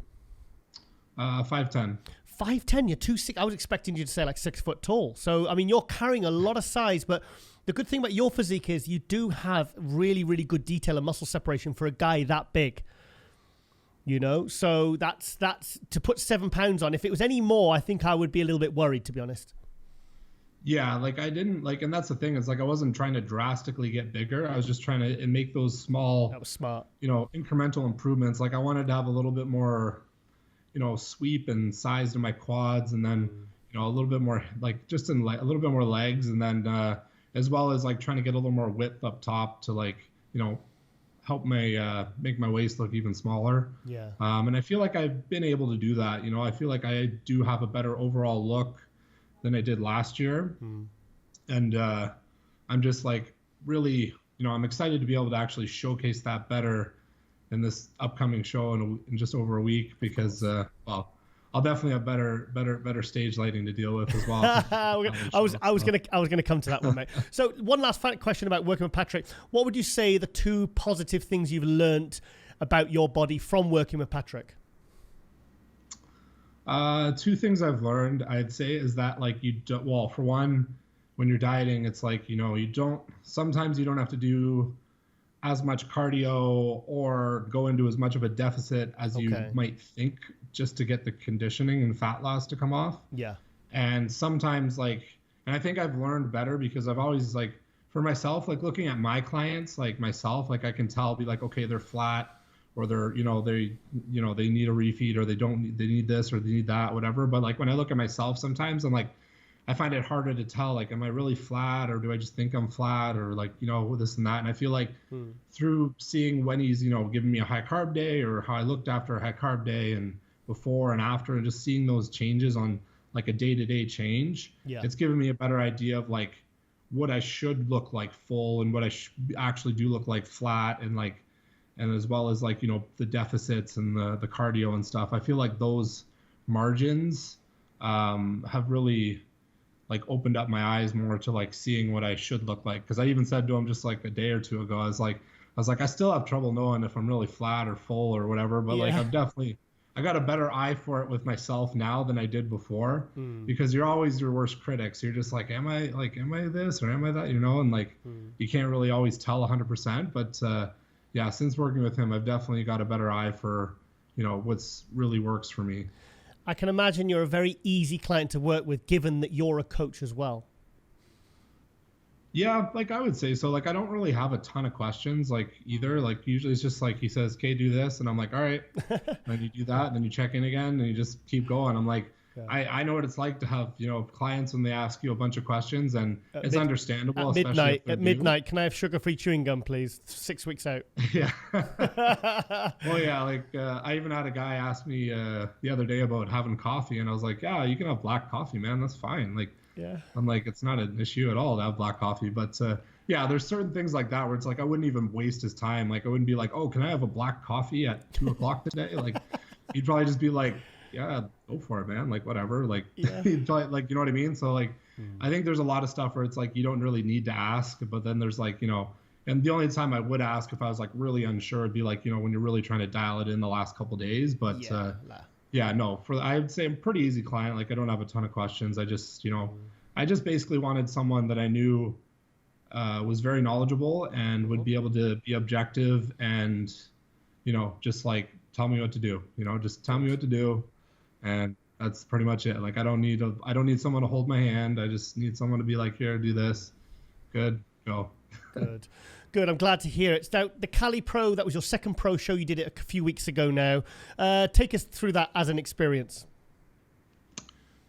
5'10". 5'10", you're 2'6". I was expecting you to say like 6 foot tall. So, I mean, you're carrying a lot of size, but the good thing about your physique is you do have really, really good detail and muscle separation for a guy that big. You know, so that's to put 7 pounds on. If it was any more, I think I would be a little bit worried, to be honest. Yeah, like I didn't like, and that's the thing, is like I wasn't trying to drastically get bigger. I was just trying to make those small, that was smart, you know, incremental improvements. Like I wanted to have a little bit more, sweep and size to my quads, and then a little bit more like just in a little bit more legs, and then as well as like trying to get a little more width up top to like help my make my waist look even smaller. Yeah. And I feel like I've been able to do that. I feel like I do have a better overall look than I did last year. And I'm just like really, I'm excited to be able to actually showcase that better in this upcoming show in just over a week, because I'll definitely have better stage lighting to deal with as well. I was gonna come to that one, mate. So one last question about working with Patrick. What would you say the 2 positive things you've learnt about your body from working with Patrick? 2 things I've learned, I'd say, is that like for one, when you're dieting, it's like sometimes you don't have to do as much cardio or go into as much of a deficit as you might think, just to get the conditioning and fat loss to come off. Yeah. And sometimes and I think I've learned better, because I've always for myself, looking at my clients, I can tell, be like, okay, they're flat, or they're, they need a refeed, or they need this, or they need that, whatever. But when I look at myself, sometimes I'm like, I find it harder to tell, am I really flat, or do I just think I'm flat, or this and that. And I feel like through seeing when he's, giving me a high carb day, or how I looked after a high carb day and before and after, and just seeing those changes on a day-to-day change, it's given me a better idea of what I should look like full, and what I actually do look like flat, and as well as the deficits and the cardio and stuff. I feel like those margins have really opened up my eyes more to seeing what I should look like. Because I even said to him just a day or 2 ago, I was like, I still have trouble knowing if I'm really flat or full or whatever, but I got a better eye for it with myself now than I did before, because you're always your worst critic. So you're just am I this, or am I that, and you can't really always tell 100%. But since working with him, I've definitely got a better eye for, what's really works for me. I can imagine you're a very easy client to work with, given that you're a coach as well. Yeah, I would say so. I don't really have a ton of questions, either. Usually it's just he says, "Okay, do this," and I'm like, "All right." And you do that, and then you check in again, and you just keep going. I'm like, I know what it's like to have clients when they ask you a bunch of questions, and it's understandable. At midnight, can I have sugar-free chewing gum, please? 6 weeks out. Yeah. Well, yeah. I even had a guy ask me the other day about having coffee, and I was like, "Yeah, you can have black coffee, man. That's fine." Yeah. I'm like, it's not an issue at all to have black coffee. But there's certain things like that where it's I wouldn't even waste his time. I wouldn't be like, "Oh, can I have a black coffee at 2:00 today?" He'd probably just be like, "Yeah, go for it, man. Whatever." He'd probably, you know what I mean? So I think there's a lot of stuff where it's you don't really need to ask, but then there's and the only time I would ask if I was really unsure, it'd be when you're really trying to dial it in the last couple of days. But I would say I'm a pretty easy client. I don't have a ton of questions. I just, I just basically wanted someone that I knew was very knowledgeable and would be able to be objective and, just tell me what to do. Just tell me what to do, and that's pretty much it. I don't need someone to hold my hand. I just need someone to be here, do this. Good, go. Good. I'm glad to hear it. Now, the Cali Pro, that was your second pro show. You did it a few weeks ago now. Take us through that as an experience.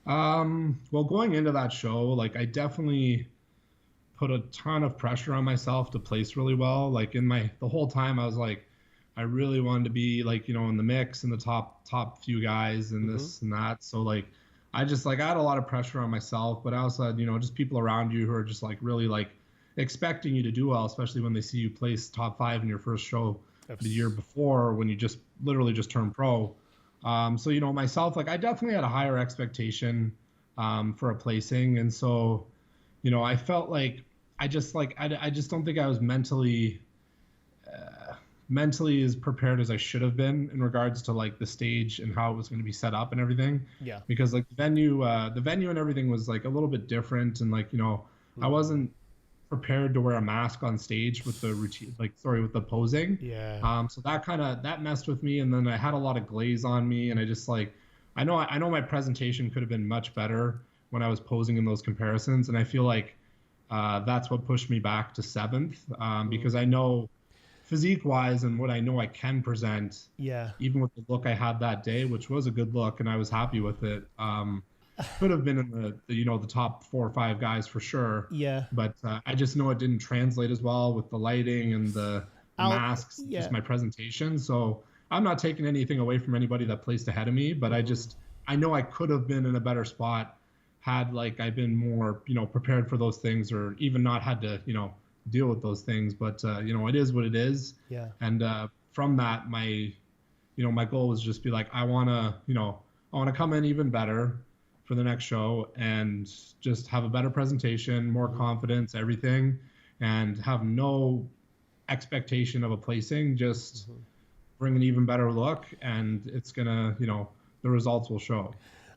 Well, going into that show, I definitely put a ton of pressure on myself to place really well. The whole time I was I really wanted to be in the mix, in the top few guys and this and that. So I had a lot of pressure on myself, but I also had, just people around you who are just really expecting you to do well, especially when they see you place top 5 in your first show the year before, when you just literally just turned pro. So, myself, I definitely had a higher expectation for a placing. And so, I felt I just don't think I was mentally as prepared as I should have been in regards to the stage and how it was going to be set up and everything. Yeah. Because the venue and everything was a little bit different. And I wasn't prepared to wear a mask on stage with the routine, with the posing. Yeah. So that messed with me. And then I had a lot of glaze on me, and I just I know my presentation could have been much better when I was posing in those comparisons. And I feel that's what pushed me back to 7th, because I know physique wise and what I know I can present, even with the look I had that day, which was a good look and I was happy with it, could have been in the top 4 or 5 guys for sure. But I just know it didn't translate as well with the lighting and the masks, just my presentation. So I'm not taking anything away from anybody that placed ahead of me, but I know I could have been in a better spot had like I been more, prepared for those things, or even not had to, deal with those things. But it is what it is. And from that, my goal was just be like, I want to come in even better for the next show and just have a better presentation, more confidence, everything, and have no expectation of a placing, just bring an even better look, and it's gonna, the results will show.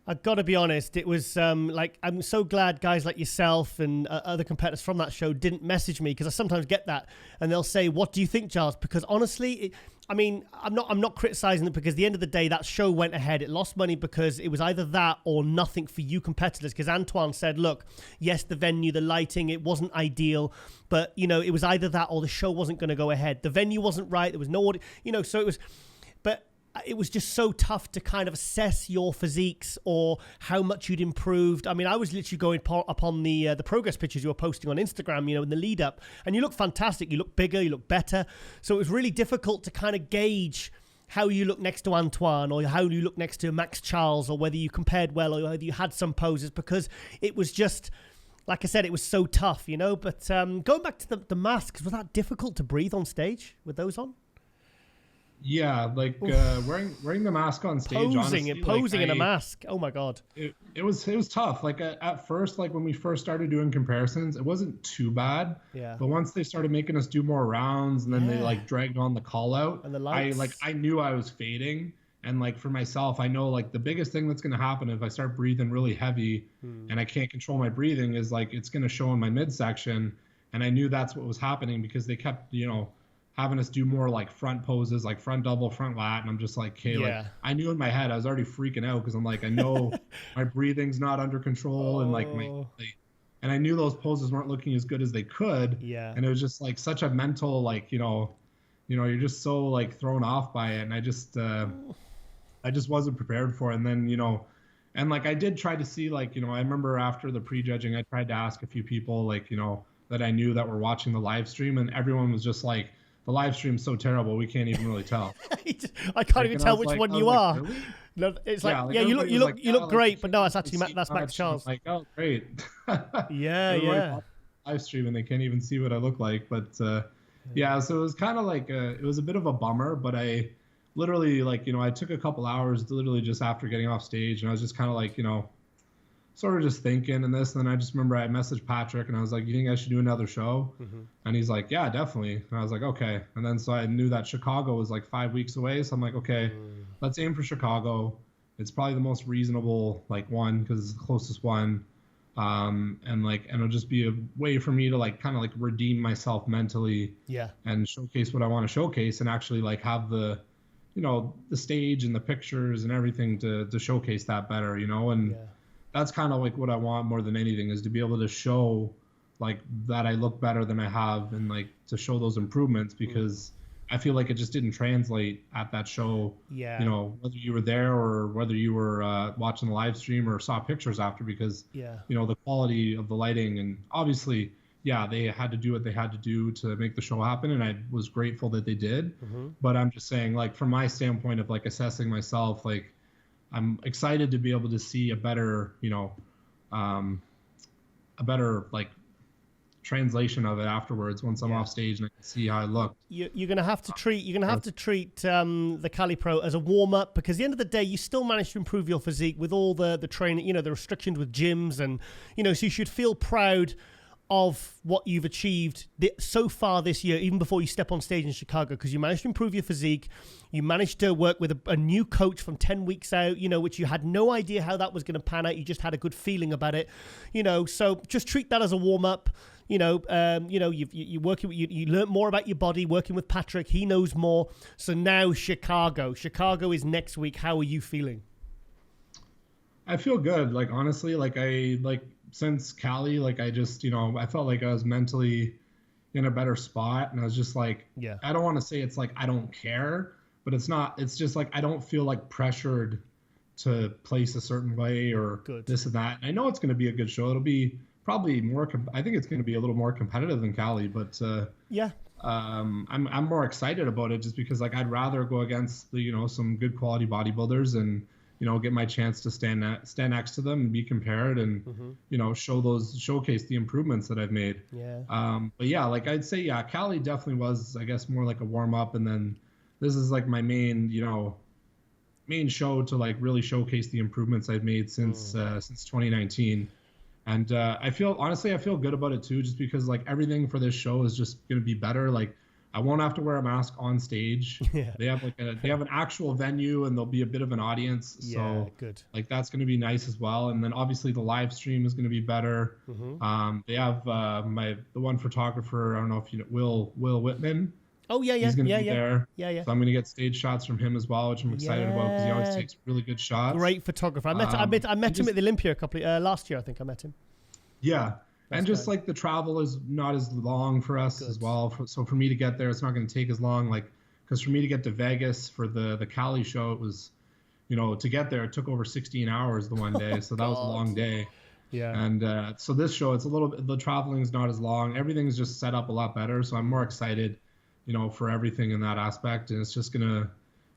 I've got to be honest, it was I'm so glad guys like yourself and other competitors from that show didn't message me, because I sometimes get that and they'll say, what do you think, Giles? Because honestly, I'm not criticizing it, because at the end of the day, that show went ahead. It lost money because it was either that or nothing for you competitors. Because Antoine said, look, yes, the venue, the lighting, it wasn't ideal, but it was either that or the show wasn't going to go ahead. The venue wasn't right. There was no audio, so it was, but it was just so tough to kind of assess your physiques or how much you'd improved. I mean, I was literally going upon the progress pictures you were posting on Instagram, in the lead up, and you look fantastic. You look bigger, you look better. So it was really difficult to kind of gauge how you look next to Antoine, or how you look next to Max Charles, or whether you compared well, or whether you had some poses, because it was just, like I said, it was so tough, But going back to the masks, was that difficult to breathe on stage with those on? Yeah, like wearing the mask on stage, posing in a mask. Oh my god, it was tough. Like at first, like when we first started doing comparisons, it wasn't too bad. But once they started making us do more rounds, and then they like dragged on the call out, and the lights. I knew I was fading. And like for myself, I know like the biggest thing that's gonna happen if I start breathing really heavy and I can't control my breathing is like it's gonna show in my midsection. And I knew that's what was happening, because they kept having us do more like front poses, like front double, front lat, and I'm just like, okay, like I knew in my head I was already freaking out, because I'm like, I know my breathing's not under control, and like and I knew those poses weren't looking as good as they could, and it was just like such a mental, like you're just so like thrown off by it, and I just wasn't prepared for it. And then and like I did try to see, like I remember after the prejudging, I tried to ask a few people like that I knew that were watching the live stream, and everyone was just like, the live stream's so terrible, we can't even really tell. I can't even tell which one you are. Really? No, it's like, you look great, but no, it's actually that's Max Charles. Like, oh, great. Yeah. Live stream, and they can't even see what I look like. But so it was kind of like it was a bit of a bummer. But I literally I took a couple hours literally just after getting off stage, and I was just kind of like sort of just thinking and this, and then I just remember I messaged Patrick and I was like, you think I should do another show? And he's like, yeah, definitely. And I was like, okay. And then so I knew that Chicago was like 5 weeks away, so I'm like, okay, let's aim for Chicago. It's probably the most reasonable one, because it's the closest one, and it'll just be a way for me to like kind of like redeem myself mentally, and showcase what I want to showcase, and actually like have the the stage and the pictures and everything to showcase that better, and that's kind of like what I want more than anything, is to be able to show like that I look better than I have, and like to show those improvements, because I feel like it just didn't translate at that show. Whether you were there or whether you were watching the live stream or saw pictures after, because the quality of the lighting, and obviously they had to do what they had to do to make the show happen, and I was grateful that they did. But I'm just saying, like from my standpoint of like assessing myself, like I'm excited to be able to see a better, like translation of it afterwards once I'm off stage and I can see how I look. You're gonna have to treat the Cali Pro as a warm up, because at the end of the day, you still managed to improve your physique with all the training, the restrictions with gyms, and so you should feel proud of what you've achieved so far this year, even before you step on stage in Chicago, because you managed to improve your physique. You managed to work with a new coach from 10 weeks out, which you had no idea how that was going to pan out. You just had a good feeling about it, so just treat that as a warm up. You working, you learn more about your body working with Patrick. He knows more. So now Chicago is next week. How are you feeling? I feel good. Like, honestly, since Cali, I just, I felt like I was mentally, in a better spot. And I was just like, Yeah. I don't want to say it's like I don't care, but it's not. It's just like I don't feel like pressured to place a certain way or this and that. And I know it's going to be a good show. It'll be probably more. I think it's going to be a little more competitive than Cali, but yeah. I'm more excited about it just because like I'd rather go against the some good quality bodybuilders and get my chance to stand next to them and be compared and showcase the improvements that I've made. Yeah. But yeah, like I'd say Cali definitely was I guess more like a warm up, and then this is like my main show to like really showcase the improvements I've made since 2019. And I feel good about it too, just because like everything for this show is just going to be better. Like I won't have to wear a mask on stage. Yeah. They have an actual venue and there'll be a bit of an audience. Yeah, so good. Like that's going to be nice as well. And then obviously the live stream is going to be better. Mm-hmm. They have the one photographer, I don't know if you know, Will Whitman. Oh yeah, He's going to be there. Yeah. So I'm going to get stage shots from him as well, which I'm excited about because he always takes really good shots. Great photographer. I met him at the Olympia last year. I think I met him. Yeah. And just like the travel is not as long for us as well. So for me to get there, it's not going to take as long. Like, because for me to get to Vegas for the Cali show, it was, to get there, it took over 16 hours the one day. So that was a long day. Yeah. And so this show, it's a little bit, the traveling is not as long. Everything's just set up a lot better. So I'm more excited, for everything in that aspect. And it's just going to,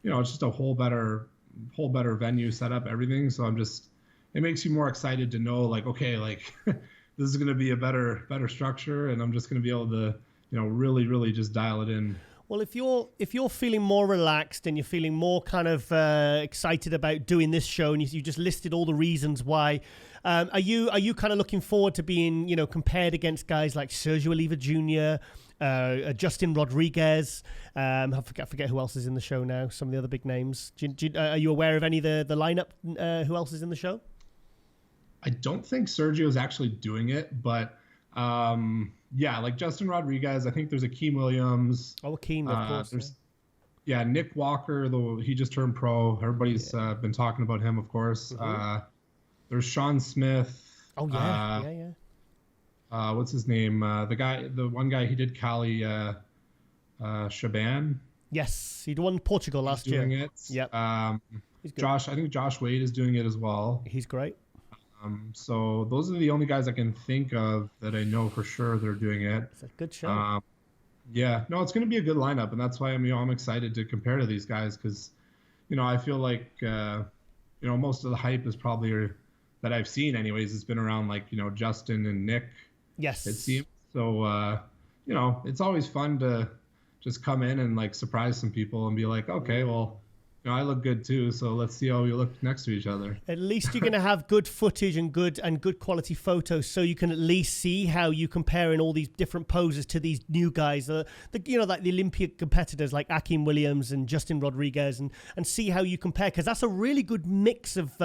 it's just a whole better venue set up, everything. So it makes you more excited to know like, okay, like this is going to be a better structure, and I'm just going to be able to, really, really just dial it in. Well, if you're feeling more relaxed and you're feeling more kind of excited about doing this show, and you just listed all the reasons why, are you kind of looking forward to being compared against guys like Sergio Oliva Jr., Justin Rodriguez? I forget who else is in the show now. Some of the other big names. Are you aware of any of the lineup? Who else is in the show? I don't think Sergio is actually doing it, but like Justin Rodriguez. I think there's Akeem Williams. Oh, Akeem, of course. There's Nick Walker, though he just turned pro. Everybody's been talking about him, of course. Mm-hmm. There's Sean Smith. Oh yeah, what's his name? The one guy he did Cali, Shaban. Yes, he won Portugal last year. Doing it. Yep. Josh, I think Josh Wade is doing it as well. He's great. So those are the only guys I can think of that I know for sure they're doing it. It's a good show. No, it's going to be a good lineup, and that's why I'm excited to compare to these guys because, I feel like most of the hype is probably that I've seen anyways. It's been around like Justin and Nick. Yes. It seems so. It's always fun to just come in and like surprise some people and be like, okay, well. I look good too, so let's see how we look next to each other. At least you're going to have good footage and good quality photos, so you can at least see how you compare in all these different poses to these new guys, like the Olympia competitors like Akeem Williams and Justin Rodriguez, and see how you compare, because that's a really good mix of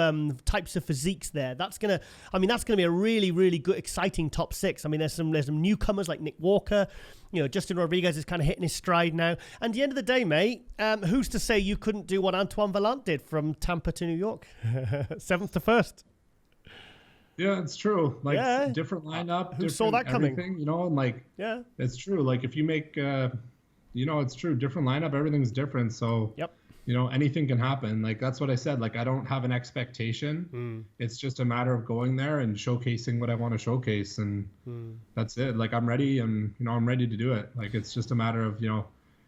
types of physiques there. That's gonna be a really, really good, exciting top six. I mean, there's some newcomers like Nick Walker. Justin Rodriguez is kind of hitting his stride now. And at the end of the day, mate, who's to say you couldn't do what Antoine Vaillant did from Tampa to New York? 7th to 1st. Yeah, it's true. Like, different lineup. Who saw that coming? It's true. Like, if you make, it's true. Different lineup, everything's different. So, yep. Anything can happen. Like, that's what I said. Like, I don't have an expectation. It's just a matter of going there and showcasing what I want to showcase. And that's it. Like, I'm ready, and, I'm ready to do it. Like, it's just a matter of,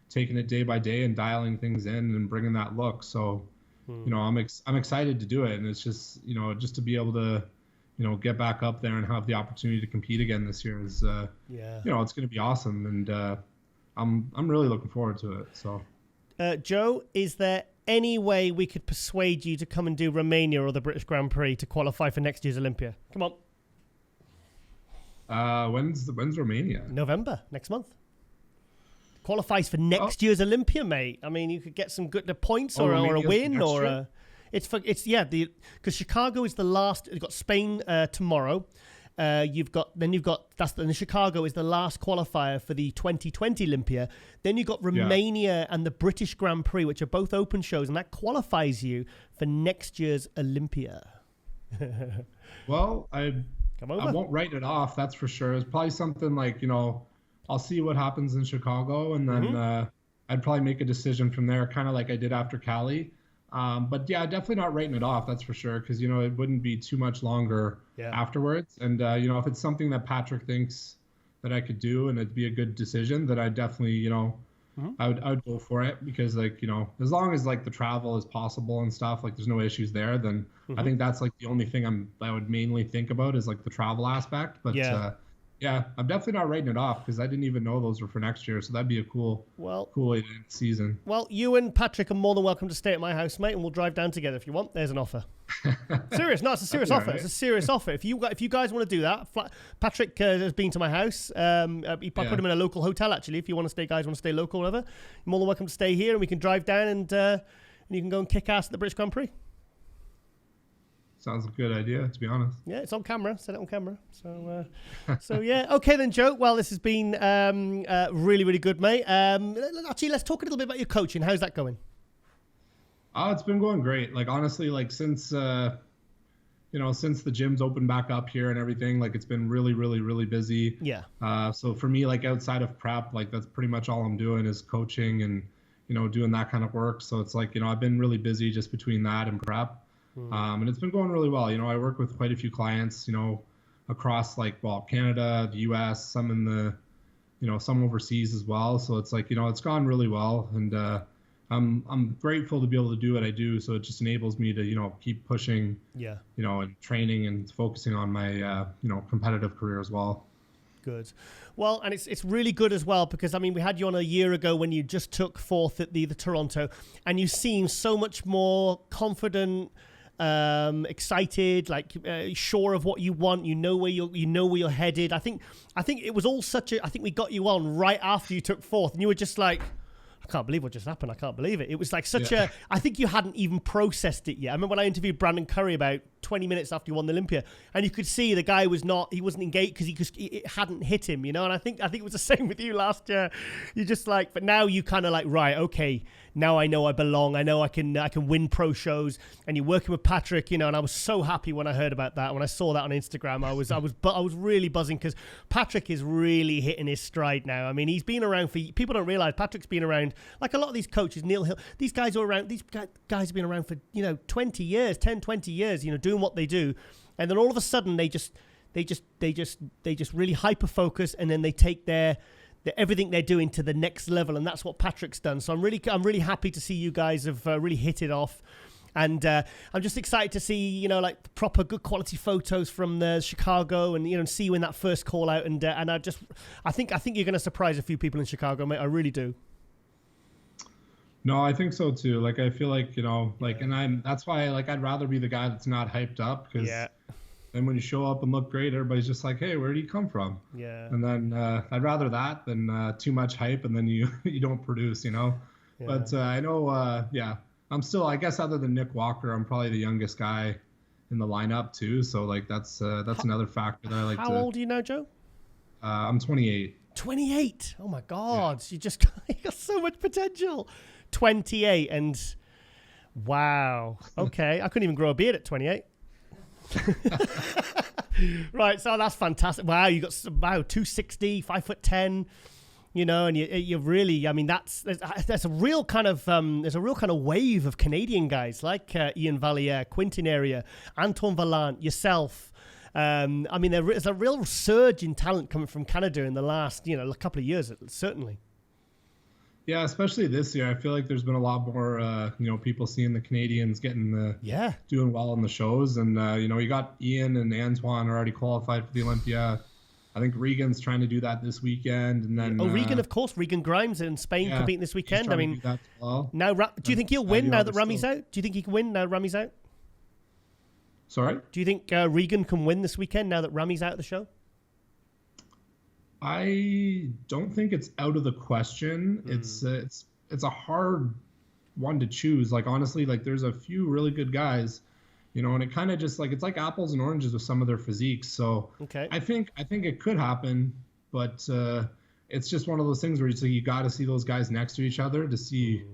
taking it day by day and dialing things in and bringing that look. So, I'm excited to do it. And it's just, just to be able to, get back up there and have the opportunity to compete again this year is, it's going to be awesome. And I'm really looking forward to it. So. Joe, is there any way we could persuade you to come and do Romania or the British Grand Prix to qualify for next year's Olympia? Come on. When's Romania? November, next month. Qualifies for next year's Olympia, mate. I mean, you could get some good points or a win or because Chicago is the last. You've got Spain tomorrow. Chicago is the last qualifier for the 2020 Olympia. Then you've got Romania and the British Grand Prix, which are both open shows, and that qualifies you for next year's Olympia. Well, I won't write it off, that's for sure. It's probably something like, I'll see what happens in Chicago, and then I'd probably make a decision from there, kind of like I did after Cali. But yeah, definitely not writing it off, that's for sure, because, you know, it wouldn't be too much longer afterwards. And, you know, if it's something that Patrick thinks that I could do and it'd be a good decision, then I definitely, you know, I would go for it, because, like, you know, as long as like the travel is possible and stuff, like there's no issues there, then I think that's like the only thing I would mainly think about is like the travel aspect. But yeah, I'm definitely not writing it off, because I didn't even know those were for next year. So that'd be a cool way to end the season. Well, you and Patrick are more than welcome to stay at my house, mate, and we'll drive down together if you want. There's an offer. Serious? No, it's a serious offer. Right. It's a serious offer. If you guys want to do that, Patrick has been to my house. He put him in a local hotel, actually. If you want to stay, guys want to stay local, whatever, you're more than welcome to stay here, and we can drive down and you can go and kick ass at the British Grand Prix. Sounds a good idea, to be honest. Yeah, it's on camera. Set it on camera. So yeah. Okay then, Joe. Well, this has been really, really good, mate. Actually, let's talk a little bit about your coaching. How's that going? It's been going great. Like, honestly, like since the gym's opened back up here and everything, like it's been really, really, really busy. Yeah. So for me, like outside of prep, like that's pretty much all I'm doing is coaching and, you know, doing that kind of work. So it's like, you know, I've been really busy just between that and prep. And it's been going really well. You know, I work with quite a few clients, you know, across like, well, Canada, the US, some in the, you know, some overseas as well. So it's like, you know, it's gone really well. And I'm grateful to be able to do what I do. So it just enables me to, you know, keep pushing, you know, and training and focusing on my, you know, competitive career as well. Good. Well, and it's really good as well, because, I mean, we had you on a year ago when you just took fourth at the Toronto, and you seem so much more confident, excited, like sure of what you want. You know where you're headed. I think it was all I think we got you on right after you took fourth, and you were just like, I can't believe what just happened. I can't believe it. It was like such I think you hadn't even processed it yet. I remember when I interviewed Brandon Curry about 20 minutes after he won the Olympia, and you could see the guy he wasn't engaged because it hadn't hit him, you know. And I think it was the same with you last year. You just like, but now you kind of like, right, okay, now I know I belong. I know I can win pro shows. And you're working with Patrick, you know. And I was so happy when I heard about that. When I saw that on Instagram, I was really buzzing, because Patrick is really hitting his stride now. I mean, he's been around people don't realize Patrick's been around, like a lot of these coaches, Neil Hill, these guys are around. These guys have been around for, you know, 20 years, 10, 20 years, you know, doing what they do. And then all of a sudden they just really hyper focus, and then they take their everything they're doing to the next level, and that's what Patrick's done. So I'm really happy to see you guys have really hit it off, and I'm just excited to see, you know, like proper good quality photos from the Chicago, and, you know, see you in that first call out, and I think you're going to surprise a few people in Chicago, mate. I really do. No, I think so too. Like, I feel like, you know, like, and that's why, like, I'd rather be the guy that's not hyped up, because then when you show up and look great, everybody's just like, hey, where do you come from? Yeah. And then I'd rather that than too much hype, and then you don't produce, you know. Yeah. But I know, I'm still, I guess, other than Nick Walker, I'm probably the youngest guy in the lineup too. So like that's another factor that I like. How old are you now, Joe? I'm 28. 28. Oh my God, you got so much potential. 28, and wow. Okay, I couldn't even grow a beard at 28. Right, so that's fantastic. Wow, you got 260, 5'10", you know, and you really, I mean, there's a real kind of wave of Canadian guys like Ian Valliere, Quintin Area, Anton Vallant, yourself. I mean, there's a real surge in talent coming from Canada in the last, you know, a couple of years, certainly. Yeah, especially this year. I feel like there's been a lot more, you know, people seeing the Canadians getting doing well in the shows. And, you know, you got Ian and Antoine already qualified for the Olympia. I think Regan's trying to do that this weekend. And then Regan, of course, Regan Grimes in Spain competing this weekend. I mean, now, do you think he'll win now that Rami's out? Do you think he can win now Rami's out? Sorry? Do you think Regan can win this weekend now that Rami's out of the show? I don't think it's out of the question. It's a hard one to choose. Like, honestly, like there's a few really good guys, you know, and it kind of just like, it's like apples and oranges with some of their physiques. So I think it could happen, but it's just one of those things where it's like, you got to see those guys next to each other to see,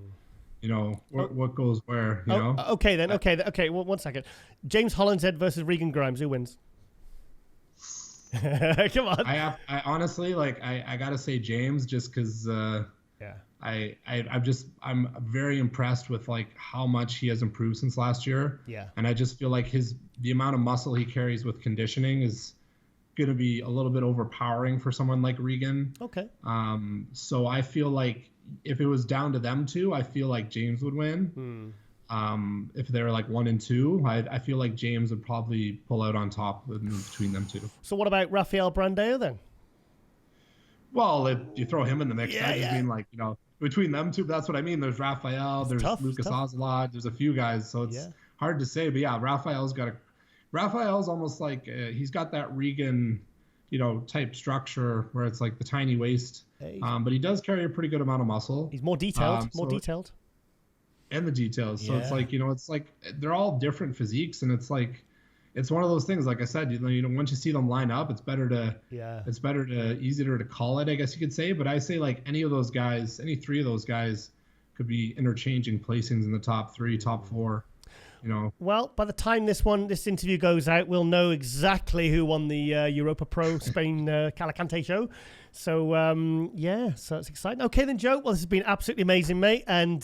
you know, what goes where, you know? Okay, then. Okay. Well, 1 second. James Hollinshead versus Regan Grimes. Who wins? Come on. I honestly, like, I gotta say James, just because I'm very impressed with like how much he has improved since last year. Yeah. And I just feel like the amount of muscle he carries with conditioning is going to be a little bit overpowering for someone like Regan. Okay. So I feel like if it was down to them two, I feel like James would win. If they're like 1 and 2, I feel like James would probably pull out on top between them two. So what about Rafael Brandao then? Well, if you throw him in the mix, I just mean like, you know, between them two, that's what I mean. There's Rafael, there's Lucas Ocelot, there's a few guys, so it's hard to say. But yeah, Rafael's almost like he's got that Regan, you know, type structure where it's like the tiny waist, but he does carry a pretty good amount of muscle. He's more detailed, detailed. And the details. So it's like, you know, it's like they're all different physiques, and it's like it's one of those things. Like I said, you know, once you see them line up, it's better to easier to call it, I guess you could say. But I say like any three of those guys could be interchanging placings in the top 3, top 4. You know. Well, by the time this interview goes out, we'll know exactly who won the Europa Pro Spain Alicante show. So so it's exciting. Okay then, Joe. Well, this has been absolutely amazing, mate. And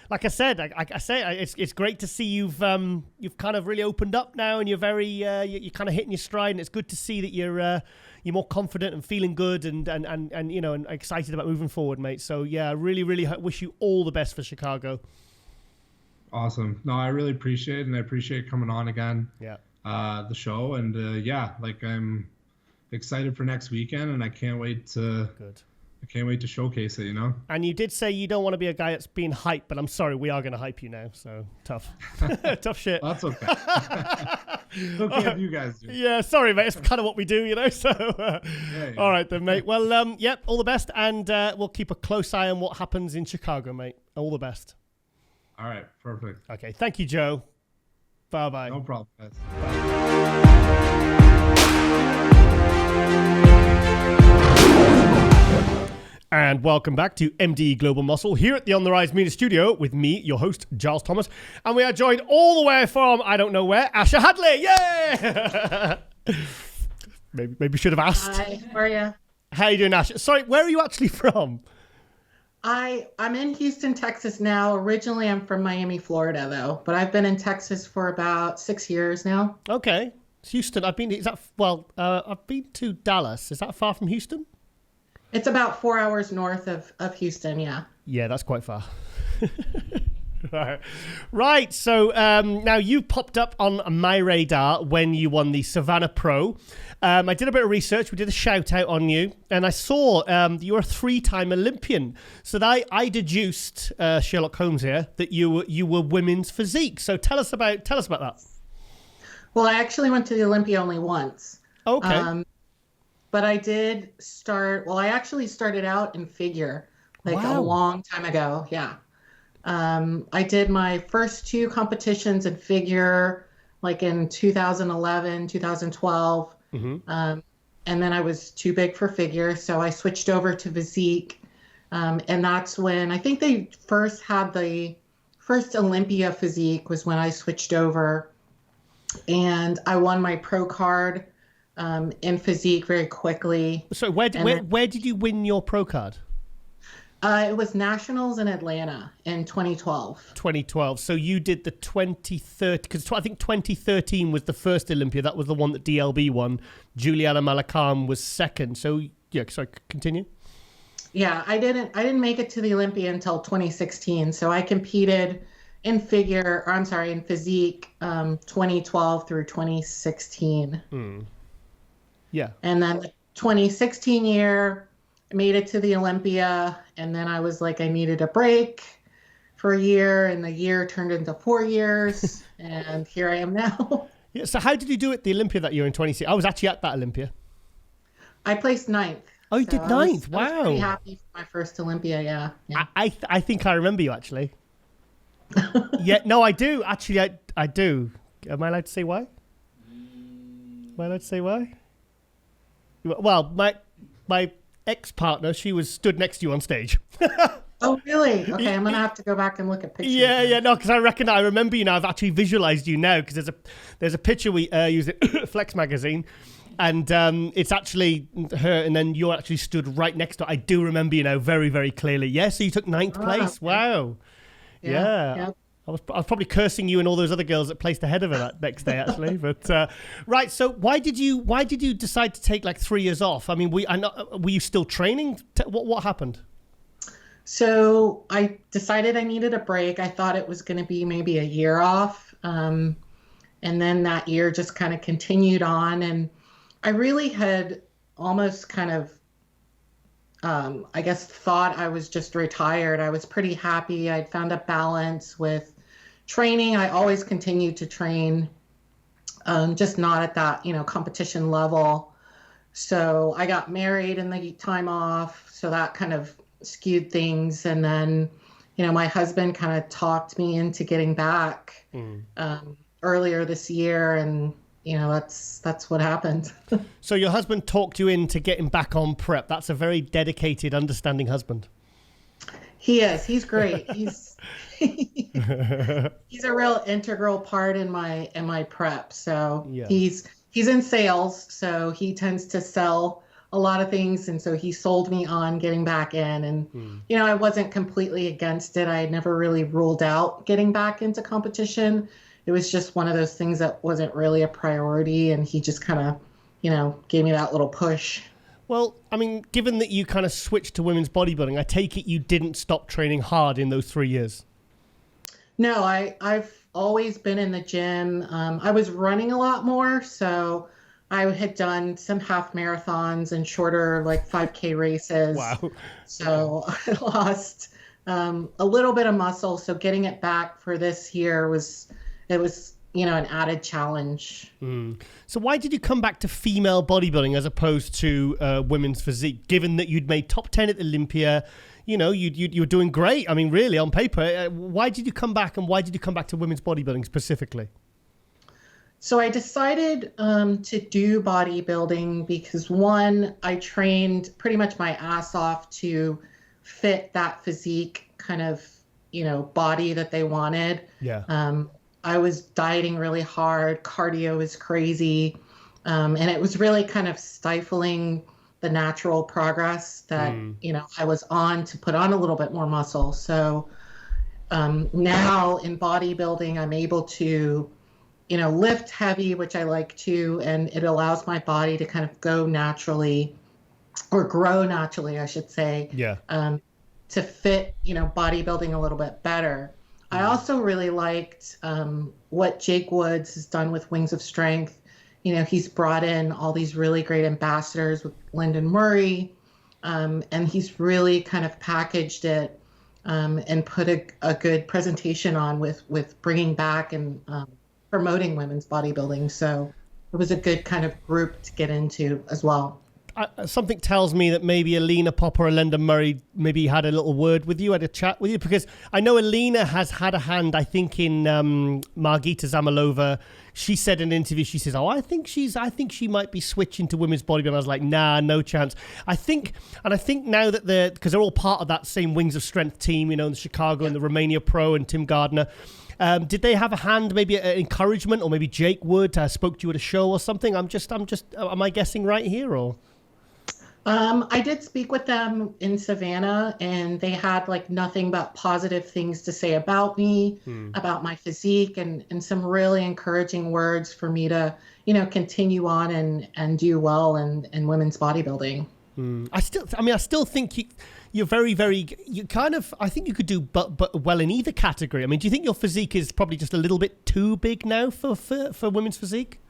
like I said, it's great to see you've kind of really opened up now, and you're very you're kind of hitting your stride. And it's good to see that you're more confident and feeling good, and you know, and excited about moving forward, mate. So yeah, I really wish you all the best for Chicago. Awesome. No, I really appreciate it, and I appreciate coming on again. Yeah. The show, and like I'm excited for next weekend, and I can't wait to showcase it, you know. And you did say you don't want to be a guy that's being hyped, but I'm sorry, we are going to hype you now. So tough, tough shit. That's okay. Okay, if you guys do. Yeah, sorry, mate. It's kind of what we do, you know. So, all right then, mate. Well, all the best, and we'll keep a close eye on what happens in Chicago, mate. All the best. All right, perfect. Okay, thank you, Joe. Bye-bye. No problem, guys. And welcome back to MDE Global Muscle here at the On the RiZe Media studio with me, your host, Giles Thomas. And we are joined all the way from, I don't know where, Asha Hadley. Yay! maybe should have asked. Hi, how are you? How you doing, Asha? Sorry, where are you actually from? I'm in Houston, Texas now. Originally, I'm from Miami, Florida, though. But I've been in Texas for about 6 years now. Okay. It's Houston. I've been to Dallas. Is that far from Houston? It's about 4 hours north of Houston, yeah. Yeah, that's quite far. Right. So now you popped up on my radar when you won the Savannah Pro. I did a bit of research. We did a shout out on you, and I saw you were a 3-time Olympian. So that I deduced, Sherlock Holmes here, that you were women's physique. So tell us about that. Well, I actually went to the Olympia only once. Okay. But I did start. Well, I actually started out in figure a long time ago. Yeah. I did my first 2 competitions in figure like in 2011, 2012. And then I was too big for figure, so I switched over to physique. And that's when I think they first had the first Olympia physique was when I switched over. And I won my pro card in physique very quickly. So where did you win your pro card? It was Nationals in Atlanta in 2012. 2012. So you did the 2013, because I think 2013 was the first Olympia. That was the one that DLB won. Juliana Malakam was second. So yeah, sorry, continue. Yeah, I didn't make it to the Olympia until 2016. So I competed in physique 2012 through 2016. Yeah. And then the 2016 year, I made it to the Olympia, and then I was like, I needed a break for a year, and the year turned into 4 years, and here I am now. Yeah. So how did you do at the Olympia that year in 2016? I was actually at that Olympia. I placed 9th. Oh, you did 9th? Wow. I was pretty happy for my first Olympia, yeah. I think I remember you, actually. Yeah, no, I do. Actually, I do. Am I allowed to say why? Well, my ex-partner, she was stood next to you on stage. Oh, really? Okay, I'm going to have to go back and look at pictures. Yeah, no, because I remember you now. I've actually visualized you now, because there's a picture we used at Flex Magazine, and it's actually her, and then you're actually stood right next to her. I do remember, very, very clearly. Yeah, so you took ninth place. Wow. Yeah. I was probably cursing you and all those other girls that placed ahead of her that next day, actually. But right, so why did you decide to take like 3 years off? I mean, were you still training? What happened? So I decided I needed a break. I thought it was going to be maybe a year off, and then that year just kind of continued on. And I really had almost kind of, I guess, thought I was just retired. I was pretty happy. I'd found a balance with training. I always continued to train, just not at that, competition level. So I got married in the time off. So that kind of skewed things. And then, my husband kind of talked me into getting back earlier this year. And, that's what happened. So your husband talked you into getting back on prep. That's a very dedicated, understanding husband. He is. He's great. He's he's a real integral part in my prep. So he's in sales, so he tends to sell a lot of things, and so he sold me on getting back in. And I wasn't completely against it. I had never really ruled out getting back into competition. It was just one of those things that wasn't really a priority, and he just kind of, gave me that little push. Well, I mean, given that you kind of switched to women's bodybuilding, I take it you didn't stop training hard in those 3 years. No, I've always been in the gym. I was running a lot more, so I had done some half marathons and shorter, like 5K races. Wow. So I lost a little bit of muscle. So getting it back for this year was an added challenge. So why did you come back to female bodybuilding as opposed to women's physique, given that you'd made top 10 at Olympia? You were doing great. I mean, really, on paper. Why did you come back, and why did you come back to women's bodybuilding specifically? So I decided to do bodybuilding because, one, I trained pretty much my ass off to fit that physique kind of, body that they wanted. Yeah. I was dieting really hard. Cardio was crazy. And it was really kind of stifling the natural progress that, I was on to put on a little bit more muscle. So now in bodybuilding, I'm able to, lift heavy, which I like to, and it allows my body to kind of go naturally, or grow naturally, I should say, to fit, bodybuilding a little bit better. I also really liked what Jake Woods has done with Wings of Strength. He's brought in all these really great ambassadors with Lyndon Murray, and he's really kind of packaged it and put a good presentation on with bringing back and promoting women's bodybuilding. So it was a good kind of group to get into as well. Something tells me that maybe Alina Popper or Lyndon Murray maybe had a little word with you, had a chat with you, because I know Alina has had a hand, I think, in Margita Zamalova. She said in an interview, she says, I think she might be switching to women's bodybuilding. I was like, nah, no chance. I think now that because they're all part of that same Wings of Strength team, in Chicago and the Romania Pro and Tim Gardner. Did they have a hand, maybe encouragement, or maybe Jake Wood spoke to you at a show or something? Am I guessing right here, or? I did speak with them in Savannah, and they had nothing but positive things to say about me, about my physique, and some really encouraging words for me to, continue on and do well in women's bodybuilding. I still think you're very, very, I think you could do but well in either category. I mean, do you think your physique is probably just a little bit too big now for women's physique?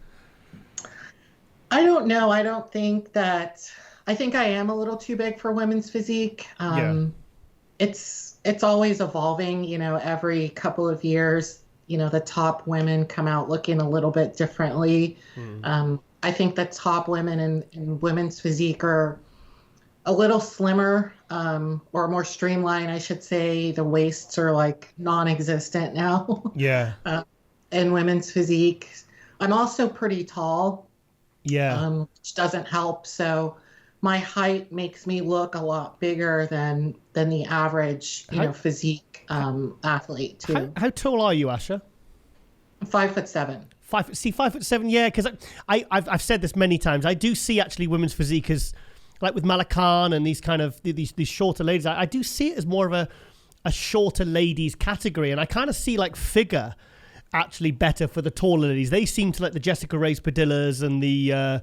I don't know. I think I am a little too big for women's physique. It's always evolving, every couple of years, the top women come out looking a little bit differently. I think the top women in women's physique are a little slimmer, or more streamlined, I should say. The waists are non-existent now. Yeah. In women's physique. I'm also pretty tall. Yeah. Which doesn't help. So my height makes me look a lot bigger than the average, physique athlete too. How tall are you, Asha? 5'7". 5'7", yeah, because I've said this many times. I do see actually women's physique as, like with Malacan and these kind of these shorter ladies. I do see it as more of a shorter ladies category, and I kind of see like figure actually better for the taller ladies. They seem to like the Jessica Ray's Padillas and the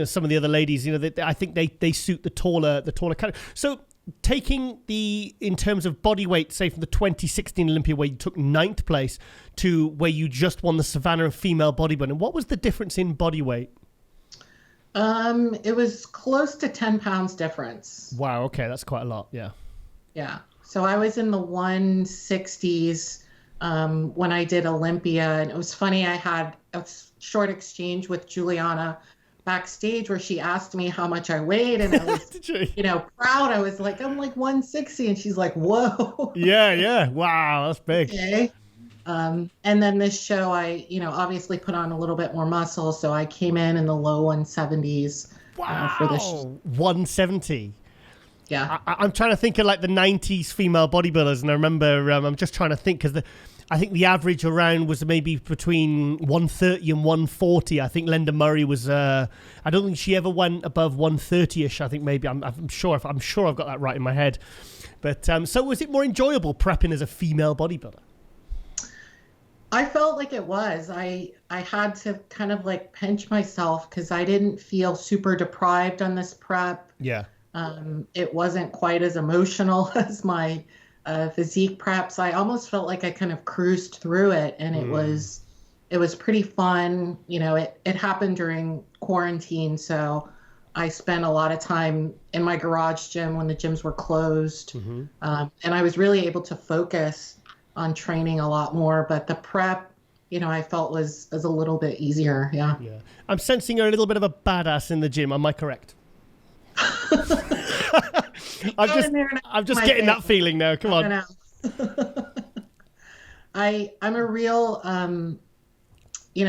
some of the other ladies. I think they suit the taller category. So taking in terms of body weight, say from the 2016 Olympia where you took 9th place to where you just won the Savannah and female bodybuilding, what was the difference in body weight? It was close to 10 pounds difference. Wow. Okay. That's quite a lot. Yeah. Yeah. So I was in the 160s when I did Olympia, and it was funny. I had a short exchange with Juliana backstage where she asked me how much I weighed, and I was, proud. I was like, I'm like 160, and she's like, whoa. Yeah. Wow, that's big. Okay. And then this show, I, obviously put on a little bit more muscle, so I came in the low 170s. Wow. For the show. 170. Yeah. I'm trying to think of like the 90s female bodybuilders, and I remember I'm just trying to think because I think the average around was maybe between 130 and 140. I think Linda Murray was. I don't think she ever went above 130ish. I think maybe I'm sure I've got that right in my head. But so was it more enjoyable prepping as a female bodybuilder? I felt like it was. I had to kind of like pinch myself because I didn't feel super deprived on this prep. Yeah. It wasn't quite as emotional as my physique preps. I almost felt like I kind of cruised through it, and it was pretty fun. It happened during quarantine, so I spent a lot of time in my garage gym when the gyms were closed, and I was really able to focus on training a lot more. But the prep, I felt was a little bit easier. Yeah. I'm sensing you're a little bit of a badass in the gym. Am I correct? I'm just getting that feeling now. Come on. I'm a real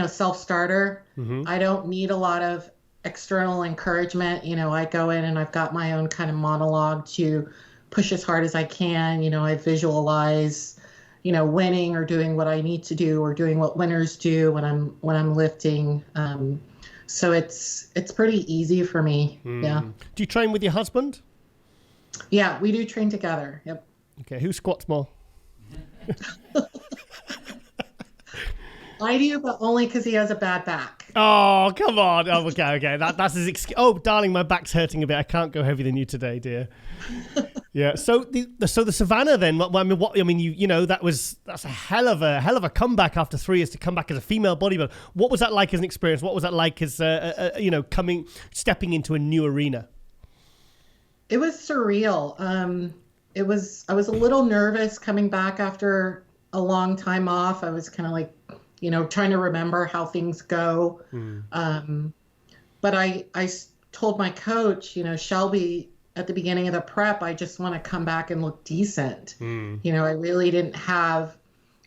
self-starter. I don't need a lot of external encouragement. I go in and I've got my own kind of monologue to push as hard as I can. I visualize winning or doing what I need to do or doing what winners do when I'm lifting. So it's pretty easy for me. Yeah. Do you train with your husband? Yeah, we do train together. Yep. Okay, who squats more? I do, but only because he has a bad back. Oh, come on. Oh, okay. That's his excuse. Oh, darling, my back's hurting a bit. I can't go heavier than you today, dear. Yeah. So the Savannah then. That's a hell of a comeback after 3 years to come back as a female bodybuilder. What was that like as an experience? What was that like as stepping into a new arena? It was surreal. I was a little nervous coming back after a long time off. I was kind of like, trying to remember how things go. But I told my coach, Shelby, at the beginning of the prep, I just want to come back and look decent. I really didn't have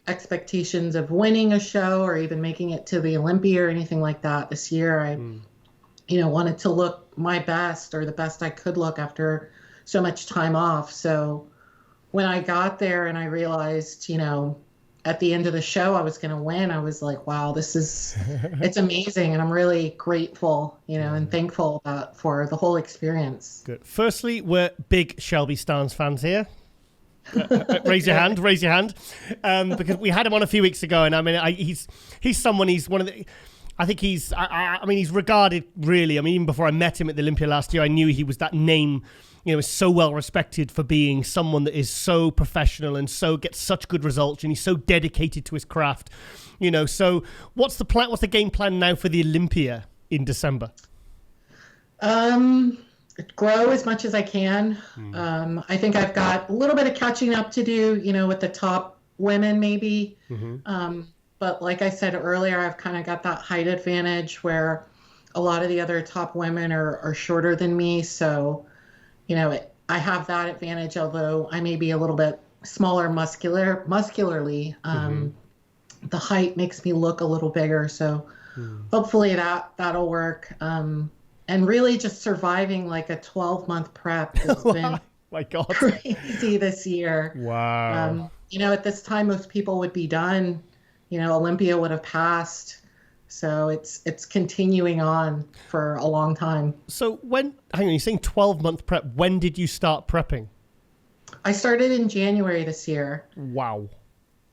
expectations of winning a show or even making it to the Olympia or anything like that this year. I wanted to look my best or the best I could look after so much time off. So when I got there and I realized, at the end of the show, I was going to win, I was like, wow, it's amazing. And I'm really grateful, and thankful for the whole experience. Good. Firstly, we're big Shelby Starnes fans here. Raise your hand. Because we had him on a few weeks ago. And I mean, he's one of the, I think he's regarded really. I mean, even before I met him at the Olympia last year, I knew he was that name. Is so well respected for being someone that is so professional and so gets such good results, and he's so dedicated to his craft. So what's the plan? What's the game plan now for the Olympia in December? Grow as much as I can. I think I've got a little bit of catching up to do, with the top women maybe. But like I said earlier, I've kind of got that height advantage where a lot of the other top women are shorter than me. So, I have that advantage, although I may be a little bit smaller muscularly. The height makes me look a little bigger. So hopefully that'll work. And really just surviving like a 12-month prep has been my God. Crazy this year. Wow. At this time, most people would be done. Olympia would have passed. So it's continuing on for a long time. So hang on, you're saying 12-month prep. When did you start prepping? I started in January this year. Wow.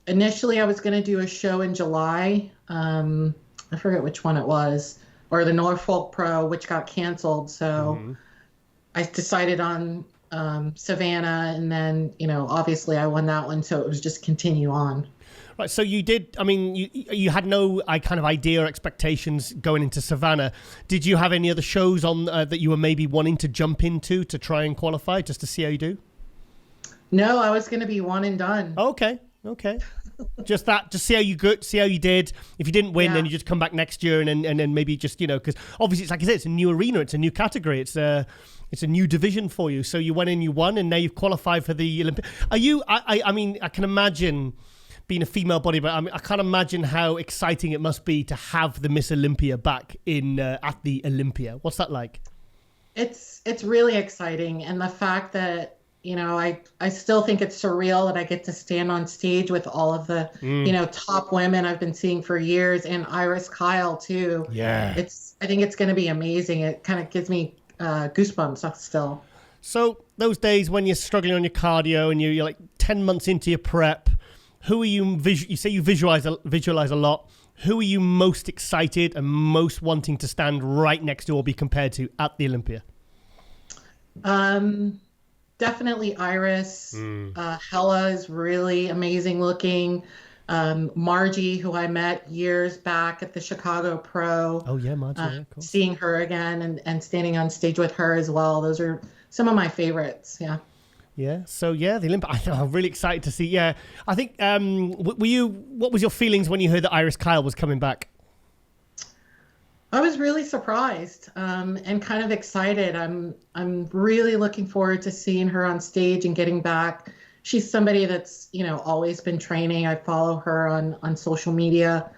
Initially, I was going to do a show in July. I forget which one it was, or the Norfolk Pro, which got canceled. So I decided on Savannah, and then, obviously I won that one. So it was just continue on. Right, so you did, you had no kind of idea or expectations going into Savannah. Did you have any other shows on that you were maybe wanting to jump into to try and qualify, just to see how you do? No, I was going to be one and done. Okay. Just see how you did. If you didn't win, then you just come back next year and then maybe just, because obviously it's like I said, it's a new arena, it's a new category, it's a new division for you. So you went in, you won, and now you've qualified for the Olympia. Are you, I can imagine being a female bodybuilder, I can't imagine how exciting it must be to have the Miss Olympia back in at the Olympia. What's that like? It's really exciting, and the fact that I still think it's surreal that I get to stand on stage with all of the top women I've been seeing for years, and Iris Kyle too. Yeah, I think it's going to be amazing. It kind of gives me goosebumps still. So those days when you're struggling on your cardio and you're like 10 months into your prep, who are you? You say you visualize a lot. Who are you most excited and most wanting to stand right next to or be compared to at the Olympia? Definitely Iris. Hella is really amazing looking. Margie, who I met years back at the Chicago Pro. Oh yeah, Margie. Cool. Seeing her again and standing on stage with her as well. Those are some of my favorites. Yeah. Yeah. So yeah, the Olympia. I'm really excited to see. Yeah, I think. What was your feelings when you heard that Iris Kyle was coming back? I was really surprised and kind of excited. I'm really looking forward to seeing her on stage and getting back. She's somebody that's always been training. I follow her on social media,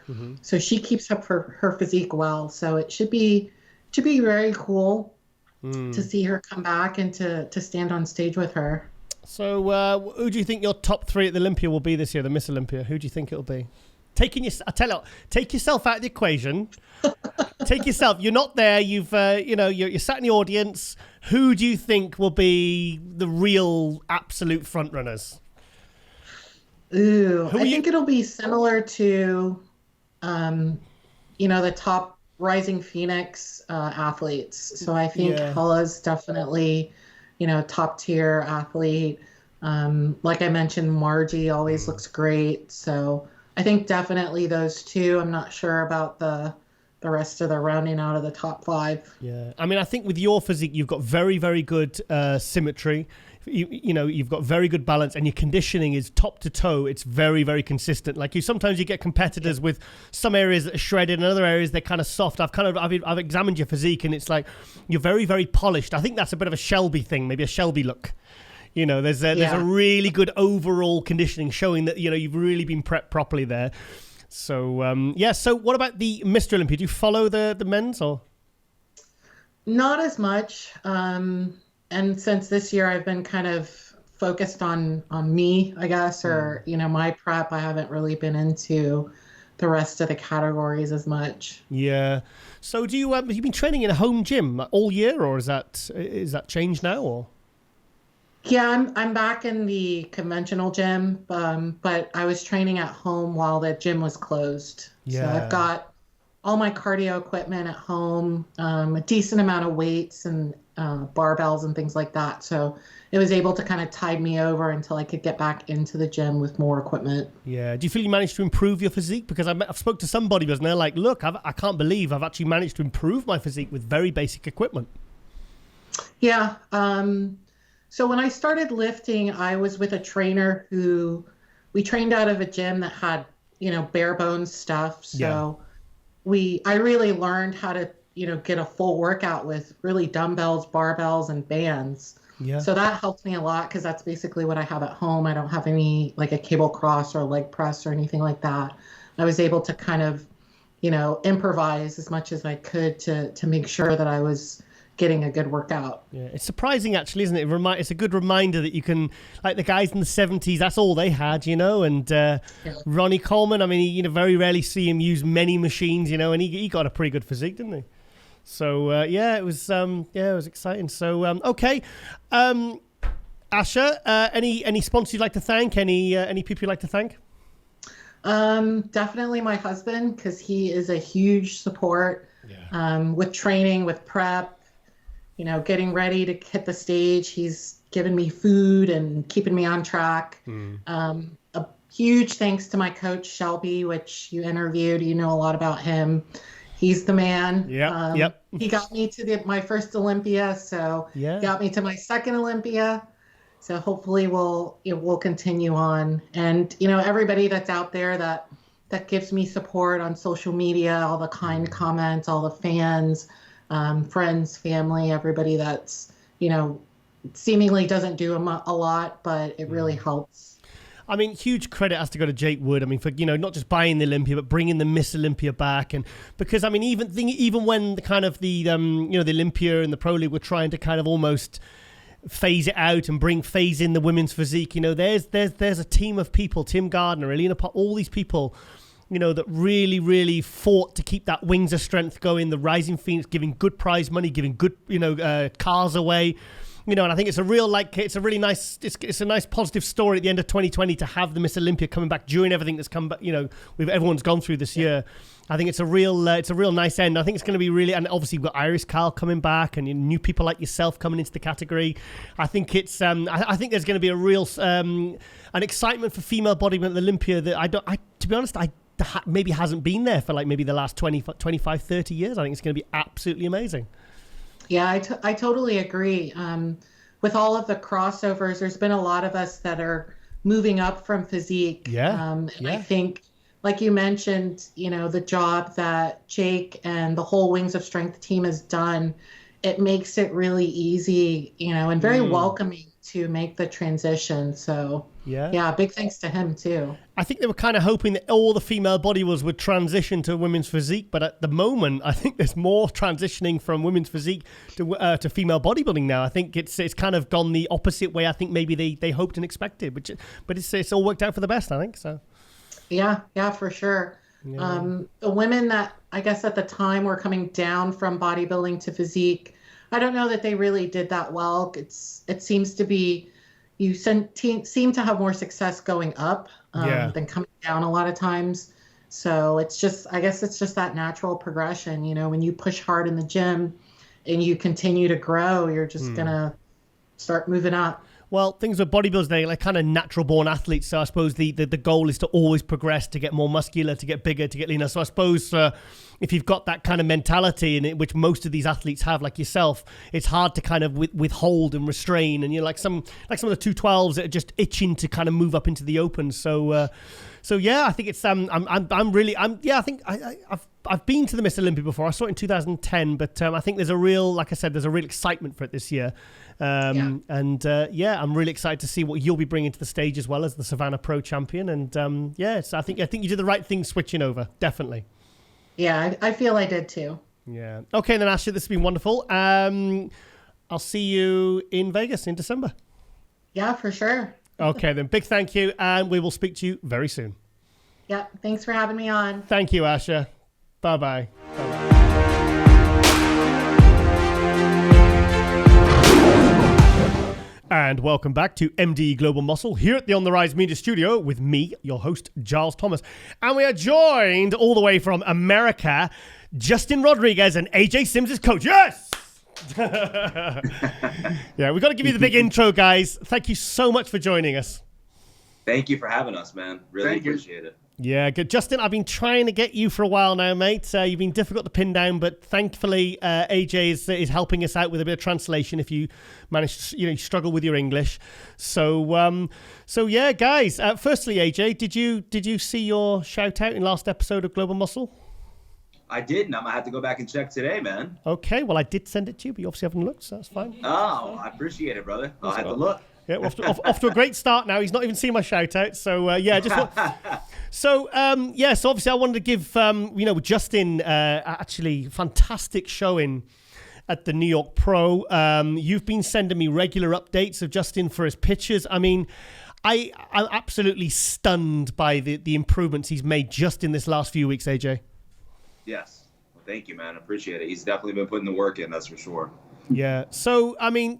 so she keeps up her physique well. So it should be very cool to see her come back and to stand on stage with her. So who do you think your top 3 at the Olympia will be this year, the Miss Olympia? Who do you think it'll be? Take yourself out of the equation. Take yourself. You're not there. You've you're sat in the audience. Who do you think will be the real absolute front runners? I think it'll be similar to the top Rising Phoenix athletes. So I think Hella's definitely, top tier athlete. Like I mentioned, Margie always looks great. So I think definitely those two. I'm not sure about the rest of the rounding out of the top 5. Yeah. I think with your physique, you've got very, very good symmetry. You've got very good balance, and your conditioning is top to toe. It's very, very consistent. Like sometimes you get competitors with some areas that are shredded and other areas they're kind of soft. I've examined your physique, and it's like you're very, very polished. I think that's a bit of a Shelby thing, maybe a Shelby look. There's a really good overall conditioning showing that you've really been prepped properly there. So So what about the Mr. Olympia? Do you follow the men's or? Not as much. And since this year I've been kind of focused on me, I guess, or, my prep, I haven't really been into the rest of the categories as much. Yeah. So do you, have you been training in a home gym all year, or is that changed now, or? Yeah, I'm back in the conventional gym, but I was training at home while the gym was closed. Yeah. So I've got all my cardio equipment at home, a decent amount of weights and barbells and things like that. So it was able to kind of tide me over until I could get back into the gym with more equipment. Yeah. Do you feel you managed to improve your physique? Because I've spoke to some bodybuilders and they're like, look, I can't believe I've actually managed to improve my physique with very basic equipment. Yeah. So when I started lifting, I was with a trainer we trained out of a gym that had, bare bones stuff. So I really learned how to, get a full workout with really dumbbells, barbells, and bands. Yeah. So that helped me a lot because that's basically what I have at home. I don't have any like a cable cross or leg press or anything like that. I was able to kind of, improvise as much as I could to make sure that I was, getting a good workout. Yeah, it's surprising actually, isn't it? It's a good reminder that you can, like the guys in the 70s, that's all they had, and Ronnie Coleman, I mean, you very rarely see him use many machines, and he got a pretty good physique, didn't he? So it was exciting. So okay, Asha, any sponsors you'd like to thank? Any people you'd like to thank? Definitely my husband, because he is a huge support with training, with prep, getting ready to hit the stage. He's given me food and keeping me on track. A huge thanks to my coach, Shelby, which you interviewed. You know a lot about him. He's the man. Yep. He got me to my first Olympia, so got me to my second Olympia. So hopefully we'll continue on. And, everybody that's out there that gives me support on social media, all the kind comments, all the fans, friends, family, everybody that's, seemingly doesn't do a lot, but it really helps. I mean, huge credit has to go to Jake Wood. I mean, for not just buying the Olympia, but bringing the Miss Olympia back, and because I mean, even when the kind of the the Olympia and the Pro League were trying to kind of almost phase it out and phase in the women's physique, there's a team of people, Tim Gardner, Alina Pop, all these people, that really, really fought to keep that Wings of Strength going. The Rising Phoenix giving good prize money, giving good, cars away. And I think it's a really nice, it's a nice positive story at the end of 2020 to have the Miss Olympia coming back during everything that's come back, everyone's gone through this year. I think it's a real nice end. I think it's going to be really, and obviously we've got Iris Carl coming back and new people like yourself coming into the category. I think it's, I think there's going to be a real, an excitement for female bodybuilding at Olympia that to be honest, maybe hasn't been there for like maybe the last 25, 30 years. I think it's going to be absolutely amazing. Yeah, I totally agree. With all of the crossovers, there's been a lot of us that are moving up from physique. I think, like you mentioned, the job that Jake and the whole Wings of Strength team has done, it makes it really easy, and very welcoming to make the transition. So big thanks to him too. I think they were kind of hoping that all the female bodybuilders would transition to women's physique, but at the moment, I think there's more transitioning from women's physique to female bodybuilding now. I think it's kind of gone the opposite way. I think maybe they hoped and expected, but it's all worked out for the best. I think so. Yeah, for sure. Yeah. The women that I guess at the time were coming down from bodybuilding to physique, I don't know that they really did that well. It seems to be you seem to have more success going up than coming down a lot of times. So I guess it's just that natural progression. When you push hard in the gym and you continue to grow, you're just gonna start moving up. Well, things with bodybuilders, they're like kind of natural born athletes. So I suppose the goal is to always progress, to get more muscular, to get bigger, to get leaner. So I suppose if you've got that kind of mentality in it, which most of these athletes have, like yourself, it's hard to kind of withhold and restrain. And like some of the 212s that are just itching to kind of move up into the open. So I think it's I think I've been to the Miss Olympia before. I saw it in 2010, but I think there's a real excitement for it this year. I'm really excited to see what you'll be bringing to the stage as well as the Savannah Pro champion. And so I think you did the right thing switching over, definitely. Yeah, I feel I did too. Yeah. Okay, then Asha, this has been wonderful. I'll see you in Vegas in December. Yeah, for sure. Okay, then big thank you, and we will speak to you very soon. Yeah, thanks for having me on. Thank you, Asha. Bye-bye. Bye-bye. And welcome back to MD Global Muscle here at the On the RiZe Media Studio with me, your host, Giles Thomas. And we are joined all the way from America, Justin Rodriguez and AJ Sims' coach. Yes! Yeah, we've got to give you the big intro, guys. Thank you so much for joining us. Thank you for having us, man. Really appreciate it. Yeah, good. Justin, I've been trying to get you for a while now, mate. You've been difficult to pin down, but thankfully AJ is helping us out with a bit of translation if you manage to, you struggle with your English. So yeah, guys. Firstly, AJ, did you see your shout out in last episode of Global Muscle? I did, and I'm gonna have to go back and check today, man. Okay, well I did send it to you, but you obviously haven't looked, so that's fine. Oh, I appreciate it, brother. I'll have to look. Yeah, we're off to a great start now. He's not even seen my shout out. So so obviously I wanted to give Justin actually fantastic showing at the New York Pro. You've been sending me regular updates of Justin for his pictures. I mean, I'm absolutely stunned by the improvements he's made just in this last few weeks, AJ. Yes. Well, thank you, man. I appreciate it. He's definitely been putting the work in, that's for sure. Yeah. So, I mean,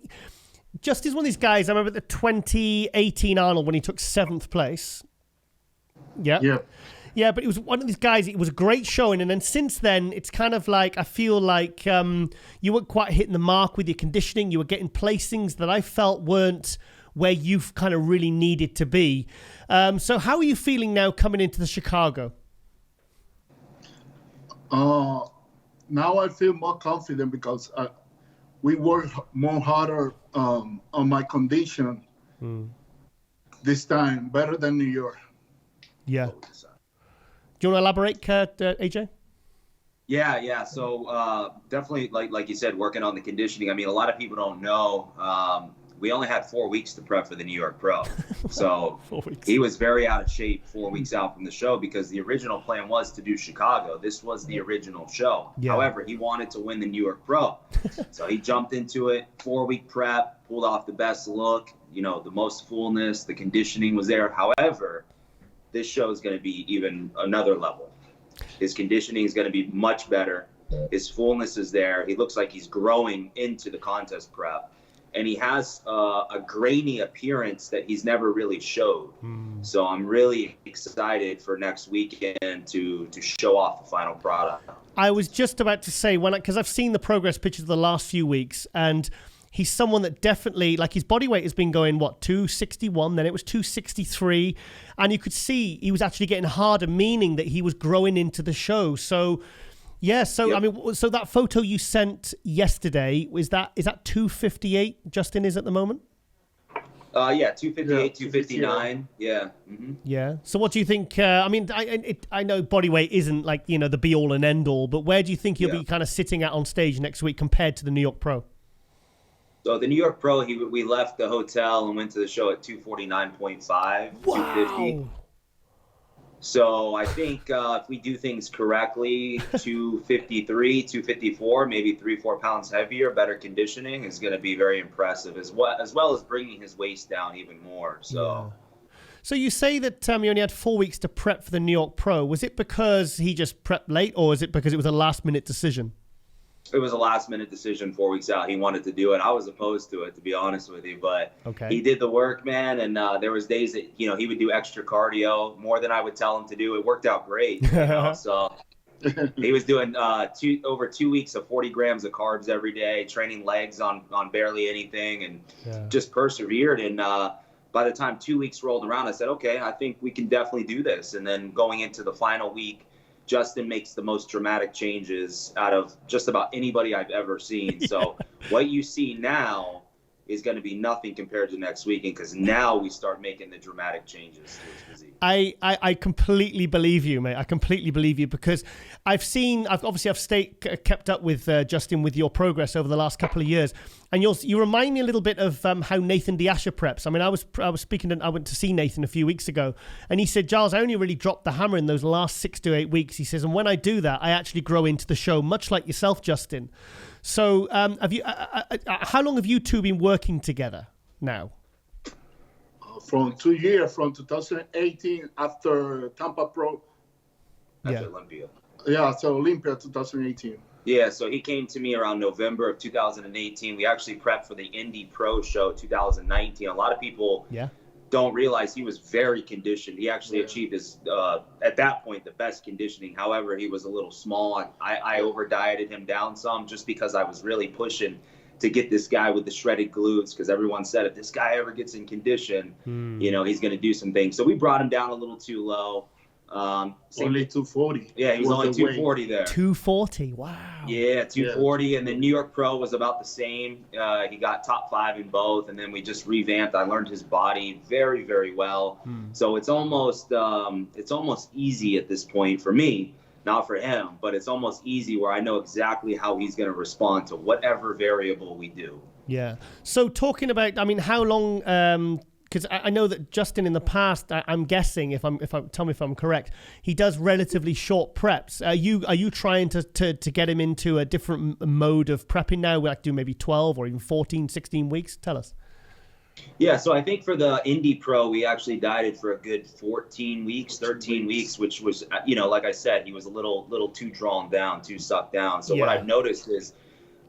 Justin's one of these guys. I remember the 2018 Arnold when he took 7th place. Yeah. Yeah. Yeah, but it was one of these guys. It was a great showing, and then since then, it's kind of like I feel like you weren't quite hitting the mark with your conditioning. You were getting placings that I felt weren't where you've kind of really needed to be. So, how are you feeling now coming into the Chicago? Now I feel more confident because we work more harder on my condition this time, better than New York. Yeah. Do you want to elaborate, AJ? Yeah. So definitely, like you said, working on the conditioning. I mean, a lot of people don't know. We only had 4 weeks to prep for the New York Pro. So 4 weeks. He was very out of shape 4 weeks out from the show because the original plan was to do Chicago. This was the original show. Yeah. However, he wanted to win the New York Pro. So he jumped into it, 4-week prep, pulled off the best look, the most fullness, the conditioning was there. However, this show is going to be even another level. His conditioning is going to be much better. His fullness is there. He looks like he's growing into the contest prep. And he has a grainy appearance that he's never really showed. So I'm really excited for next weekend to show off the final product. I was just about to say, because I've seen the progress pictures of the last few weeks, and he's someone that definitely, like his body weight has been going, 261, then it was 263. And you could see he was actually getting harder, meaning that he was growing into the show. So, yeah, so, yep. I mean, so that photo you sent yesterday, is that 258 Justin is at the moment? Yeah, 258, 259. Yeah. Mm-hmm. Yeah. So what do you think? I mean, I know body weight isn't like, the be all and end all, but where do you think you'll be kind of sitting at on stage next week compared to the New York Pro? So the New York Pro, we left the hotel and went to the show at 249.5, wow. 250. So I think if we do things correctly, 253, 254, maybe 3-4 pounds heavier, better conditioning is going to be very impressive, as well as bringing his waist down even more. So. Yeah. So you say that you only had 4 weeks to prep for the New York Pro. Was it because he just prepped late, or is it because it was a last-minute decision? It was a last-minute decision 4 weeks out. He wanted to do it. I was opposed to it, to be honest with you, but He did the work, man, and there was days that, he would do extra cardio, more than I would tell him to do. It worked out great, So he was doing over 2 weeks of 40 grams of carbs every day, training legs on barely anything, and just persevered. And by the time 2 weeks rolled around, I said, okay, I think we can definitely do this. And then going into the final week, Justin makes the most dramatic changes out of just about anybody I've ever seen. So what you see now is going to be nothing compared to next weekend, because now we start making the dramatic changes to his physique. I completely believe you, mate. I completely believe you, because I've kept up with Justin with your progress over the last couple of years, and you remind me a little bit of how Nathan DeAsha preps. I mean, I went to see Nathan a few weeks ago, and he said, Giles, I only really dropped the hammer in those last 6 to 8 weeks. He says, and when I do that, I actually grow into the show, much like yourself, Justin. So, how long have you two been working together now? From 2 years, from 2018 after Tampa Pro. After Olympia. Yeah, so Olympia 2018. Yeah, so he came to me around November of 2018. We actually prepped for the Indy Pro Show 2019. A lot of people don't realize he was very conditioned. He actually achieved his, at that point, the best conditioning. However, he was a little small. I over-dieted him down some just because I was really pushing to get this guy with the shredded glutes, because everyone said if this guy ever gets in condition, he's going to do some things. So we brought him down a little too low. Only 240. Yeah, he was only 240 there. 240, wow. Yeah, 240, yeah. And the New York Pro was about the same. He got top 5 in both, and then we just revamped. I learned his body very, very well. So it's almost easy at this point for me, not for him, but it's almost easy where I know exactly how he's going to respond to whatever variable we do. Yeah. So talking about, I mean, how long? because I know that Justin in the past, I'm guessing tell me if I'm correct, he does relatively short preps. Are you trying to get him into a different mode of prepping now? We like do maybe 12 or even 14, 16 weeks. Tell us. Yeah, so I think for the Indie Pro, we actually dieted for a good 14 weeks, 13 weeks, which was, like I said, he was a little too drawn down, too sucked down. So what I've noticed is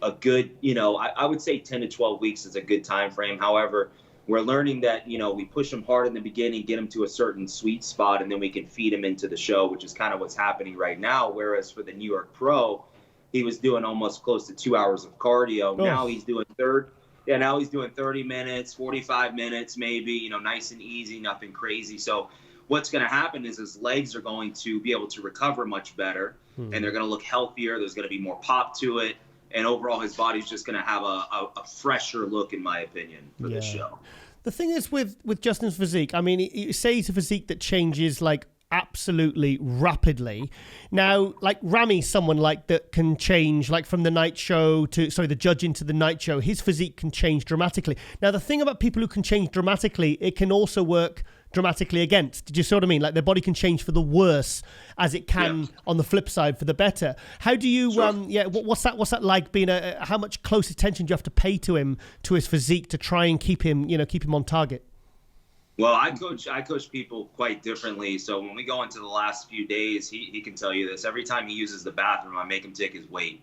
a good, I would say 10 to 12 weeks is a good time frame. However, we're learning that, we push him hard in the beginning, get him to a certain sweet spot, and then we can feed him into the show, which is kind of what's happening right now. Whereas for the New York Pro, he was doing almost close to 2 hours of cardio. Now he's doing 30 minutes, 45 minutes, maybe, nice and easy, nothing crazy. So what's going to happen is his legs are going to be able to recover much better, and they're going to look healthier. There's going to be more pop to it. And overall, his body's just going to have a fresher look, in my opinion, for this show. The thing is with Justin's physique, I mean, you say it's a physique that changes like absolutely rapidly. Now, like Rami's someone like that can change like from the night show the judging to the night show. His physique can change dramatically. Now, the thing about people who can change dramatically, it can also work dramatically against. Did you see what I mean? Like their body can change for the worse as it can on the flip side for the better. How do you what's that like being how much close attention do you have to pay to his physique to try and keep him on target? Well, I coach people quite differently. So when we go into the last few days, he can tell you this. Every time he uses the bathroom, I make him take his weight.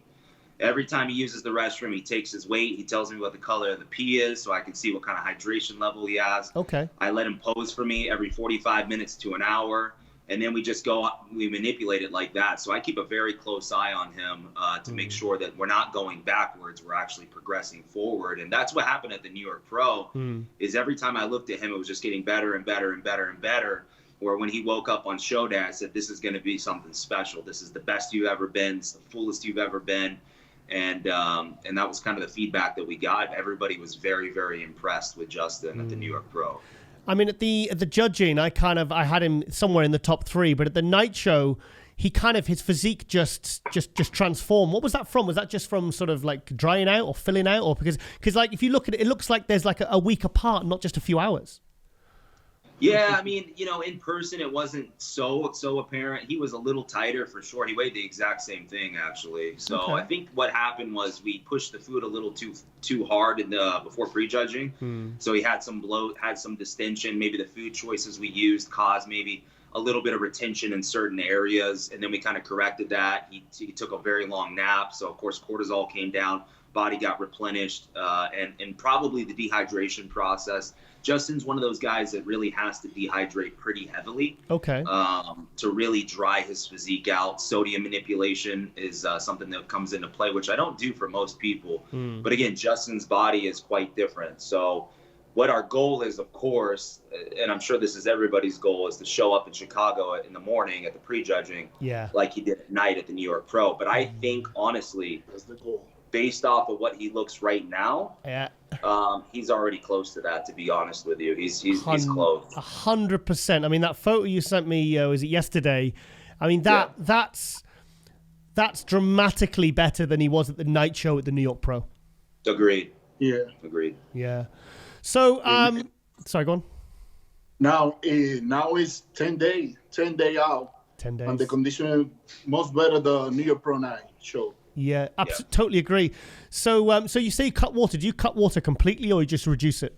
Every time he uses the restroom, he takes his weight. He tells me what the color of the pee is so I can see what kind of hydration level he has. Okay. I let him pose for me every 45 minutes to an hour. And then we manipulate it like that. So I keep a very close eye on him to make sure that we're not going backwards. We're actually progressing forward. And that's what happened at the New York Pro is every time I looked at him, it was just getting better and better and better and better. Or when he woke up on show day, I said, this is going to be something special. This is the best you've ever been. It's the fullest you've ever been. And that was kind of the feedback that we got. Everybody was very, very impressed with Justin at the New York Pro. I mean, at the judging, I had him somewhere in the top 3, but at the night show, his physique just transformed. What was that from? Was that just from sort of like drying out or filling out, or because like if you look at it, it looks like there's like a week apart, not just a few hours. Yeah, I mean, in person it wasn't so apparent. He was a little tighter for sure. He weighed the exact same thing actually. So okay. I think what happened was we pushed the food a little too hard before prejudging. So he had some bloat, had some distension. Maybe the food choices we used caused maybe a little bit of retention in certain areas, and then we kind of corrected that. He took a very long nap, so of course cortisol came down, body got replenished, and probably the dehydration process. Justin's one of those guys that really has to dehydrate pretty heavily. Okay. To really dry his physique out. Sodium manipulation is something that comes into play, which I don't do for most people. But again, Justin's body is quite different. So what our goal is, of course, and I'm sure this is everybody's goal, is to show up in Chicago in the morning at the prejudging, like he did at night at the New York Pro. But I think, honestly, that's the goal. Based off of what he looks right now, he's already close to that. To be honest with you, he's close. 100%. I mean, that photo you sent me, was it yesterday? I mean, that's dramatically better than he was at the night show at the New York Pro. Agreed. Yeah. Agreed. Yeah. So, sorry, go on. Now it's 10 days out. 10 days. And the condition much better the New York Pro night show. Yeah, totally agree. So, so you say you cut water. Do you cut water completely, or you just reduce it?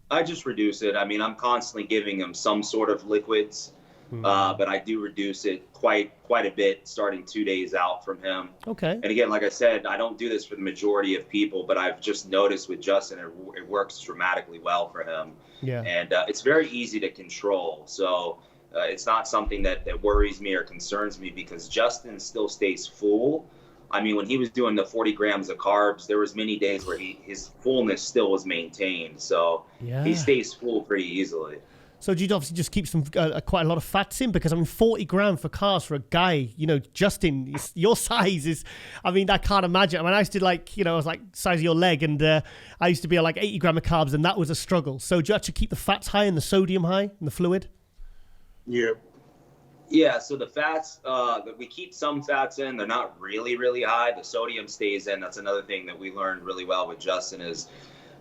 I just reduce it. I mean, I'm constantly giving him some sort of liquids, but I do reduce it quite a bit, starting 2 days out from him. Okay. And again, like I said, I don't do this for the majority of people, but I've just noticed with Justin, it works dramatically well for him. Yeah. And it's very easy to control. So it's not something that worries me or concerns me, because Justin still stays full. I mean, when he was doing the 40 grams of carbs, there was many days where his fullness still was maintained. So he stays full pretty easily. So do you obviously just keep some quite a lot of fats in? Because, I mean, 40 grams for carbs for a guy, Justin, your size is, I mean, I can't imagine. I mean, I used to I was like size of your leg, and I used to be like 80 grams of carbs, and that was a struggle. So do you actually keep the fats high and the sodium high and the fluid? Yeah. Yeah, so the fats, we keep some fats in. They're not really, really high. The sodium stays in. That's another thing that we learned really well with Justin is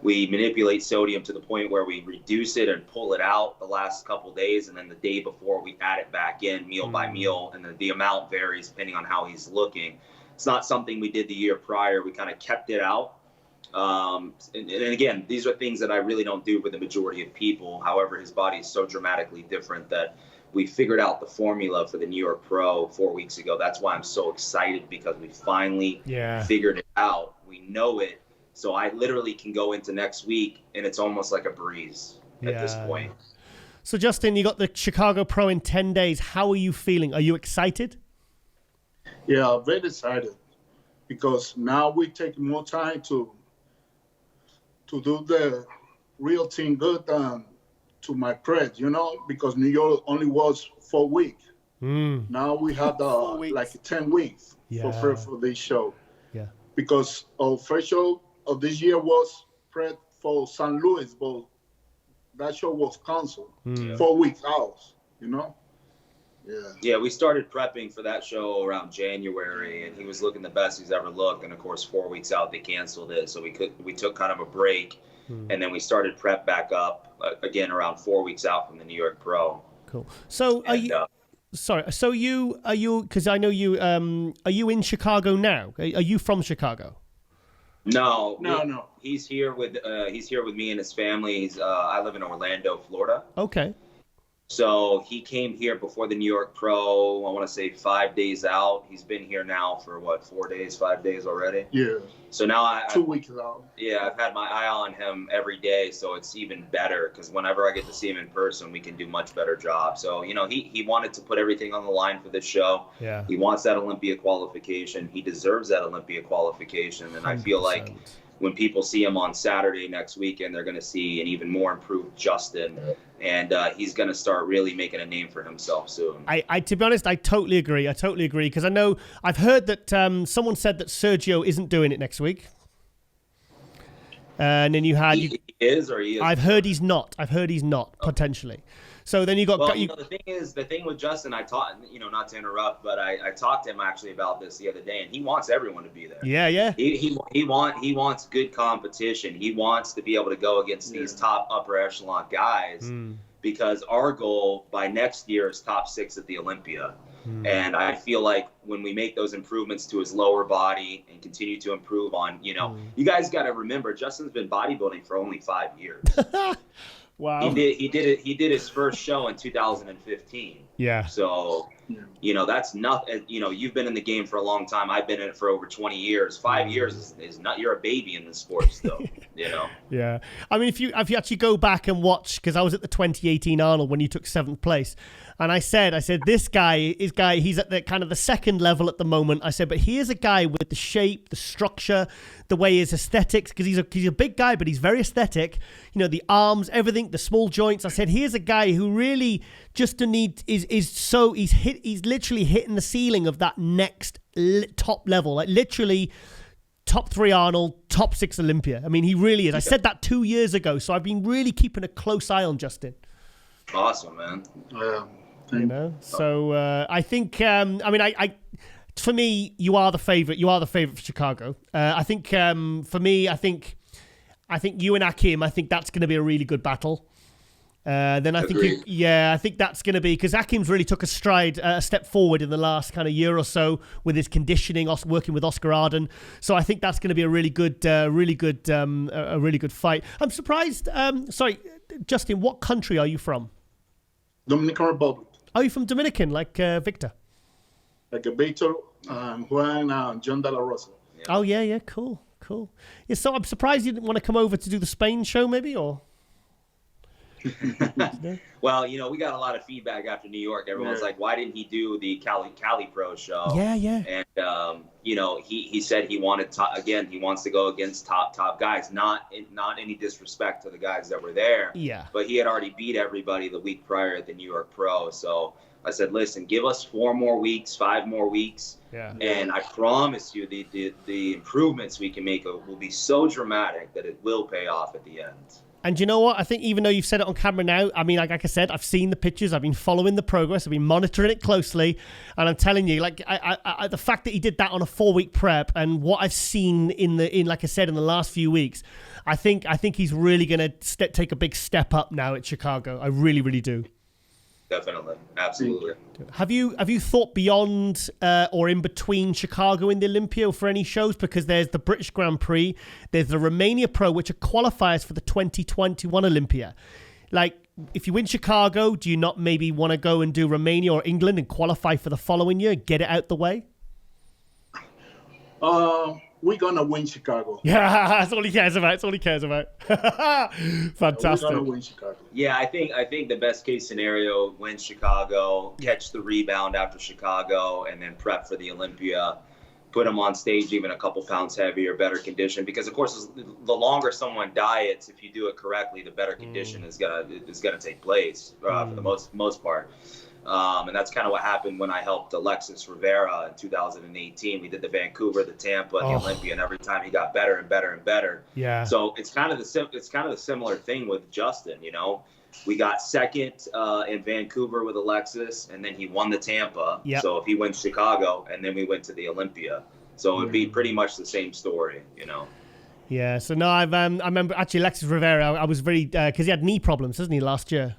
We manipulate sodium to the point where we reduce it and pull it out the last couple of days, and then the day before we add it back in meal by meal, and the amount varies depending on how he's looking. It's not something we did the year prior. We kind of kept it out. And again, these are things that I really don't do with the majority of people. However, his body is so dramatically different that we figured out the formula for the New York Pro 4 weeks ago. That's why I'm so excited, because we finally figured it out. We know it. So I literally can go into next week and it's almost like a breeze at this point. So Justin, you got the Chicago Pro in 10 days. How are you feeling? Are you excited? Yeah, very excited, because now we take more time to do the real thing good to my prep, because New York only was 4 weeks. Now we had like 10 weeks for this show. Yeah. Because our first show of this year was prep for St. Louis, but that show was canceled 4 weeks out, Yeah, we started prepping for that show around January, and he was looking the best he's ever looked. And of course, 4 weeks out, they canceled it. So we took kind of a break, and then we started prep back up again around 4 weeks out from the New York Pro. Cool. So are you? Sorry. So are you? Because I know you. Are you in Chicago now? Are you from Chicago? No. He's here with me and his family. I live in Orlando, Florida. Okay. So he came here before the New York Pro, I want to say 5 days out. He's been here now for 4 days, 5 days already? Yeah. So now 2 weeks out. Yeah, I've had my eye on him every day, so it's even better, because whenever I get to see him in person, we can do much better job. So, he wanted to put everything on the line for this show. Yeah. He wants that Olympia qualification. He deserves that Olympia qualification, and 100%. I feel like when people see him on Saturday next weekend, they're going to see an even more improved Justin, and he's going to start really making a name for himself soon. I to be honest, I totally agree. Because I know I've heard that someone said that Sergio isn't doing it next week. And then you had... He is. I've heard he's not. Potentially. So then you got... Well, the thing with Justin, I taught, not to interrupt, but I talked to him actually about this the other day, and he wants everyone to be there. Yeah. He wants good competition. He wants to be able to go against these top upper echelon guys, because our goal by next year is top 6 at the Olympia. And I feel like when we make those improvements to his lower body and continue to improve on, you guys got to remember, Justin's been bodybuilding for only 5 years. Wow. He did his first show in 2015. Yeah. So, that's nothing. You've been in the game for a long time. I've been in it for over 20 years. 5 years is not. You're a baby in the sport still. Yeah. I mean, if you actually go back and watch, because I was at the 2018 Arnold when you took 7th place, and I said this guy he's at the kind of the second level at the moment. I said, but here's a guy with the shape, the structure, the way his aesthetics, because he's a big guy, but he's very aesthetic. The arms, everything, the small joints. I said, here's a guy who really just he's literally hitting the ceiling of that next top level, like literally top 3 Arnold, top 6 Olympia. I mean, he really is. I said that 2 years ago, so I've been really keeping a close eye on Justin. Awesome, man. So I think for me, you are the favorite. You are the favorite for Chicago. I think for me, I think you and Akim, I think that's going to be a really good battle. Then I think I think that's going to be, because Akim's really took a step forward in the last kind of year or so with his conditioning, working with Oscar Arden. So I think that's going to be a really good fight. I'm surprised. Sorry, Justin, what country are you from? Dominican Republic. Are you from Dominican, like Victor? Like Victor, Juan, John De La Rosa. Yeah. Oh yeah, cool. Yeah, so I'm surprised you didn't want to come over to do the Spain show, maybe, or. Well, we got a lot of feedback after New York. Everyone's like, why didn't he do the Cali Pro show? Yeah. And he said he wanted he wants to go against top guys. Not any disrespect to the guys that were there. Yeah. But he had already beat everybody the week prior at the New York Pro. So I said, listen, give us 4 more weeks, 5 more weeks. Yeah. And I promise you the improvements we can make will be so dramatic that it will pay off at the end. And you know what? I think even though you've said it on camera now, I mean, like I said, I've seen the pictures. I've been following the progress. I've been monitoring it closely. And I'm telling you, like, I the fact that he did that on a 4-week prep and what I've seen in like I said, in the last few weeks, I think he's really going to take a big step up now at Chicago. I really, really do. Definitely. Absolutely. Have you thought beyond or in between Chicago and the Olympia for any shows? Because there's the British Grand Prix, there's the Romania Pro, which are qualifiers for the 2021 Olympia. Like, if you win Chicago, do you not maybe want to go and do Romania or England and qualify for the following year, get it out the way? We're gonna win Chicago. Yeah, that's all he cares about. That's all he cares about. Fantastic. We're gonna win Chicago. Yeah, I think the best case scenario, win Chicago, catch the rebound after Chicago, and then prep for the Olympia. Put them on stage even a couple pounds heavier, better condition. Because of course, the longer someone diets, if you do it correctly, the better condition is gonna take place for the most part. And that's kind of what happened when I helped Alexis Rivera in 2018. We did the Vancouver, the Tampa, and the Olympia, and every time he got better and better and better. Yeah. So it's kind of the similar thing with Justin. You know, we got second in Vancouver with Alexis, and then he won the Tampa. Yep. So if he wins Chicago, and then we went to the Olympia, so it'd be pretty much the same story. You know. Yeah. So no, I remember actually Alexis Rivera. I was very because he had knee problems, doesn't he, last year?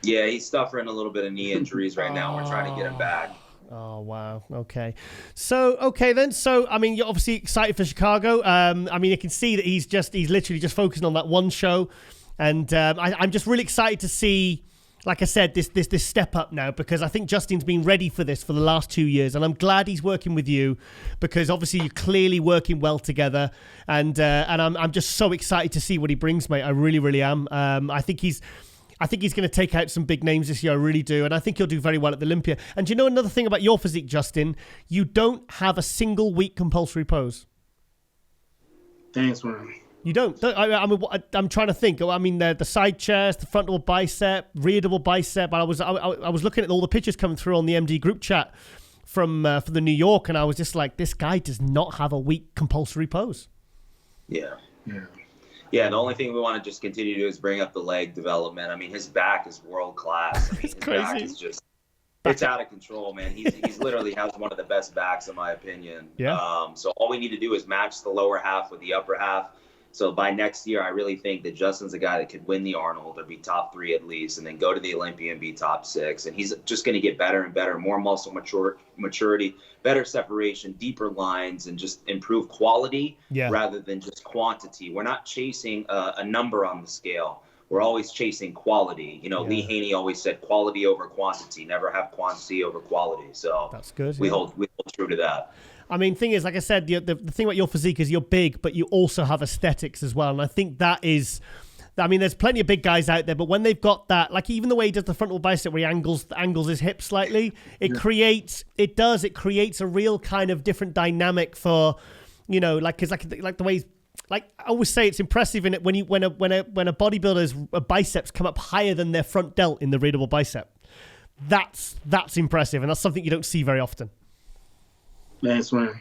Yeah, he's suffering a little bit of knee injuries right now. We're trying to get him back. Oh, wow. Okay. So, I mean, you're obviously excited for Chicago. I mean, you can see that he's literally just focusing on that one show. And I'm just really excited to see, like I said, this step up now, because I think Justin's been ready for this for the last 2 years. And I'm glad he's working with you, because obviously you're clearly working well together. And I'm just so excited to see what he brings, mate. I really, really am. I think he's going to take out some big names this year. I really do. And I think he'll do very well at the Olympia. And you know another thing about your physique, Justin? You don't have a single week compulsory pose. Thanks, man. You don't? I'm trying to think. I mean, the side chest, the front double bicep, rear double bicep. I was looking at all the pictures coming through on the MD group chat from the New York, and I was just like, this guy does not have a week compulsory pose. Yeah. Yeah, the only thing we want to just continue to do is bring up the leg development. I mean, his back is world class. I mean, his back is just, it's out of control, man. He's literally has one of the best backs, in my opinion. Yeah. So all we need to do is match the lower half with the upper half. So by next year, I really think that Justin's a guy that could win the Arnold or be top 3 at least, and then go to the Olympia and be top 6. And he's just going to get better and better, more muscle maturity, better separation, deeper lines, and just improve quality rather than just quantity. We're not chasing a number on the scale. We're always chasing quality. You know, Lee Haney always said quality over quantity, never have quantity over quality. So that's good. We hold true to that. I mean, thing is, like I said, the thing about your physique is you're big, but you also have aesthetics as well. And I think that is, I mean, there's plenty of big guys out there, but when they've got that, like even the way he does the frontal bicep where he angles his hips slightly, it creates a real kind of different dynamic for, you know, like, cause like the way, like I always say, it's impressive in it when a bodybuilder's biceps come up higher than their front delt in the rear double bicep. That's impressive. And that's something you don't see very often. Thanks, man.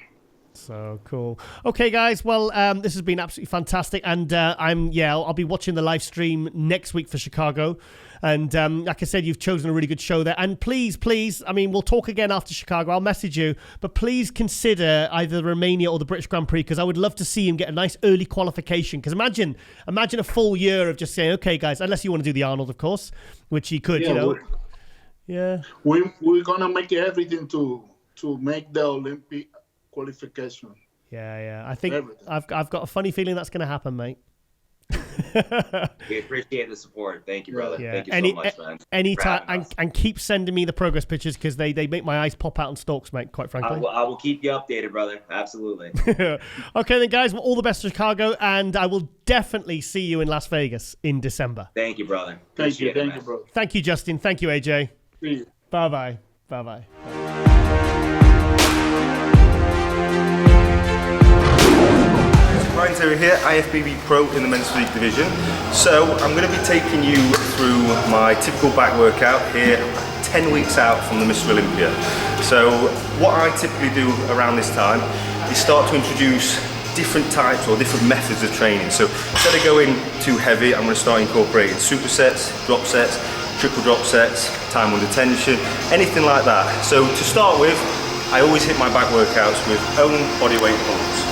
So cool. Okay, guys. Well, this has been absolutely fantastic, and I'll be watching the live stream next week for Chicago. And like I said, you've chosen a really good show there. And please, I mean, we'll talk again after Chicago. I'll message you, but please consider either Romania or the British Grand Prix, because I would love to see him get a nice early qualification. Because imagine a full year of just saying, okay, guys, unless you want to do the Arnold, of course, which he could, you know. We're gonna make everything to make the Olympic qualification. Yeah. I think I've got a funny feeling that's going to happen, mate. We appreciate the support. Thank you, brother. Yeah. Thank you so much, man. Anytime, and keep sending me the progress pictures, because they make my eyes pop out on stalks, mate, quite frankly. I will keep you updated, brother. Absolutely. Okay then, guys. Well, all the best to Chicago, and I will definitely see you in Las Vegas in December. Thank you, brother. Thank you, brother. Thank you, Justin. Thank you, AJ. See you. Bye-bye. Ryan Terry here, IFBB Pro in the men's physique division. So I'm going to be taking you through my typical back workout here 10 weeks out from the Mr. Olympia. So what I typically do around this time is start to introduce different types or different methods of training. So instead of going too heavy, I'm going to start incorporating supersets, drop sets, triple drop sets, time under tension, anything like that. So to start with, I always hit my back workouts with own bodyweight pulls.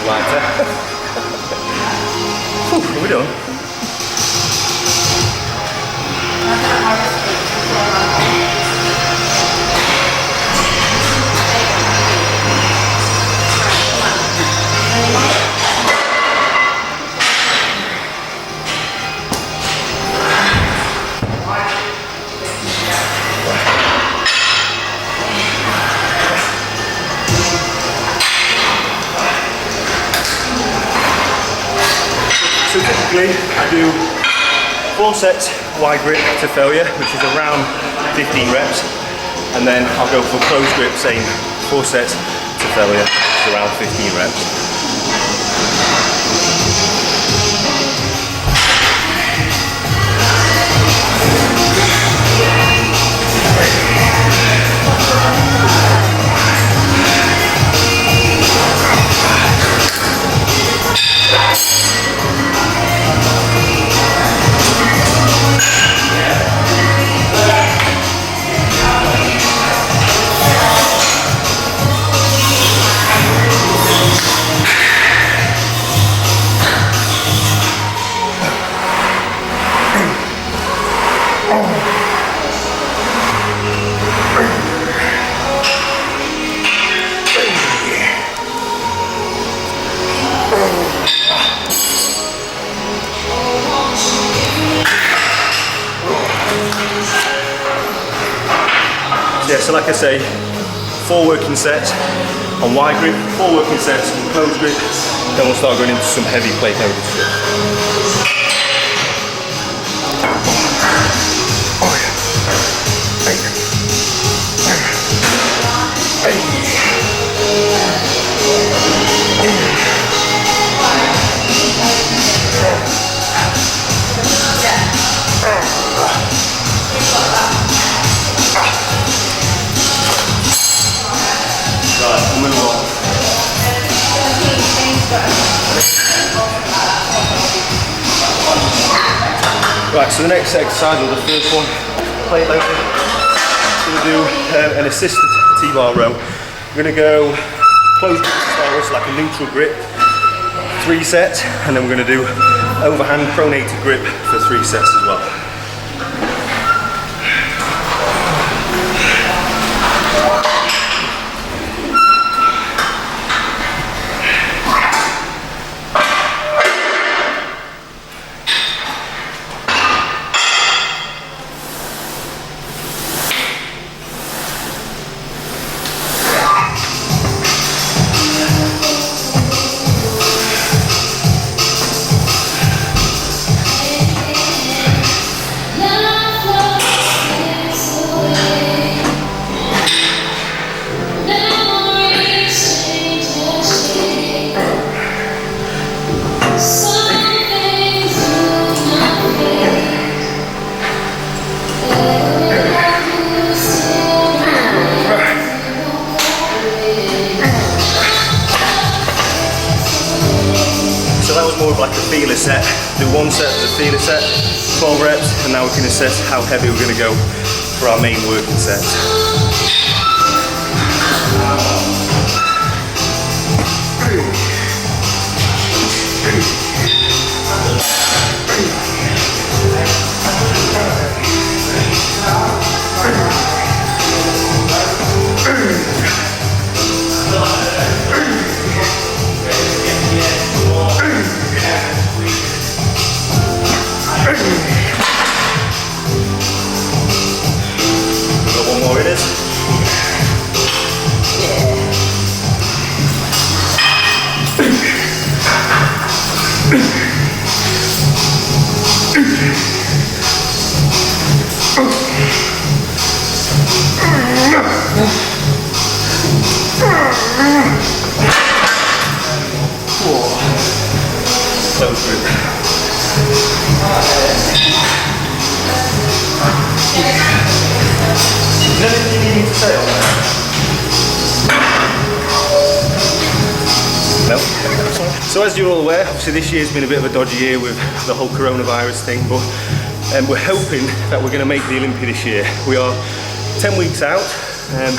lighter. Whew, are we done? So typically I do 4 sets wide grip to failure, which is around 15 reps, and then I'll go for closed grip, same 4 sets to failure, which is around 15 reps. Yeah, so like I say, 4 working sets on wide grip, 4 working sets on closed grip, then we'll start going into some heavy plate loaded stuff. Oh yeah. Right, so the next exercise, or the first one, plate loading, we're going to do an assisted T-bar row. We're going to go closed grip to start with, so like a neutral grip, 3 sets, and then we're going to do overhand pronated grip for 3 sets as well. Like a feeler set. Do 1 set as a feeler set, 12 reps, and now we can assess how heavy we're going to go for our main working sets. So as you're all aware, obviously this year's been a bit of a dodgy year with the whole coronavirus thing, but we're hoping that we're going to make the Olympia this year. We are 10 weeks out, and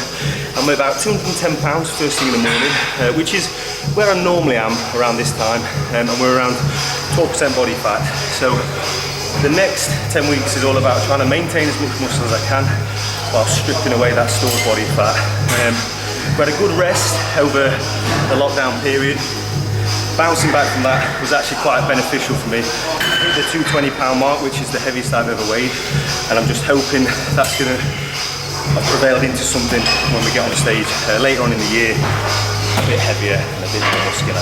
I'm about 210 pounds first thing in the morning, which is where I normally am around this time, and we're around 12% body fat. So the next 10 weeks is all about trying to maintain as much muscle as I can while stripping away that stored body fat. We had a good rest over the lockdown period. Bouncing back from that was actually quite beneficial for me. I hit the 220 pound mark, which is the heaviest I've ever weighed, and I'm just hoping that's going to prevail into something when we get on the stage later on in the year, a bit heavier and a bit more muscular.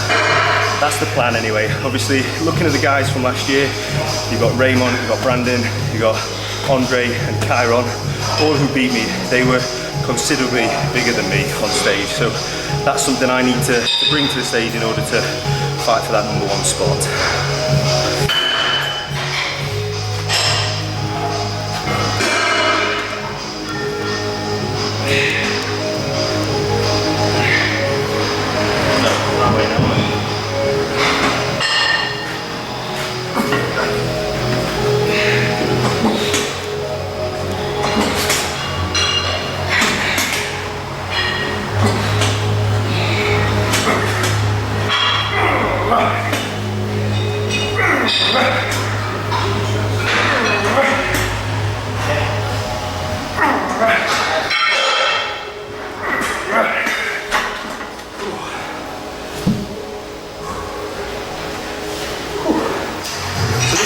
That's the plan anyway. Obviously, looking at the guys from last year, you've got Raymond, you've got Brandon, you've got Andre and Chiron, all who beat me. They were considerably bigger than me on stage, so that's something I need to bring to the stage in order to fight for that #1 spot.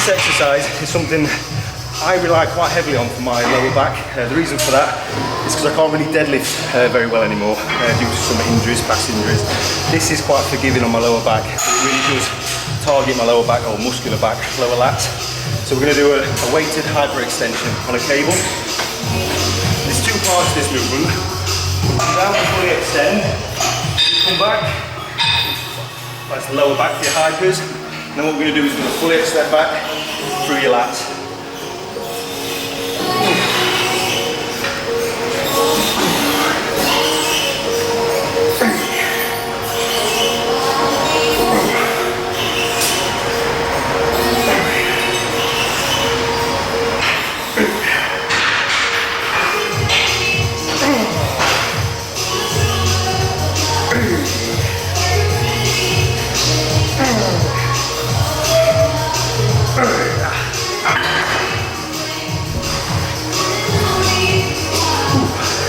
Exercise is something I rely quite heavily on for my lower back. The reason for that is because I can't really deadlift very well anymore due to some injuries, past injuries. This is quite forgiving on my lower back. It really does target my lower back or muscular back, lower lats. So we're going to do a weighted hyperextension on a cable. There's two parts to this movement. Down to fully extend, come back, that's the lower back for your hypers. And then what we're going to do is we're going to fully extend back through your lats.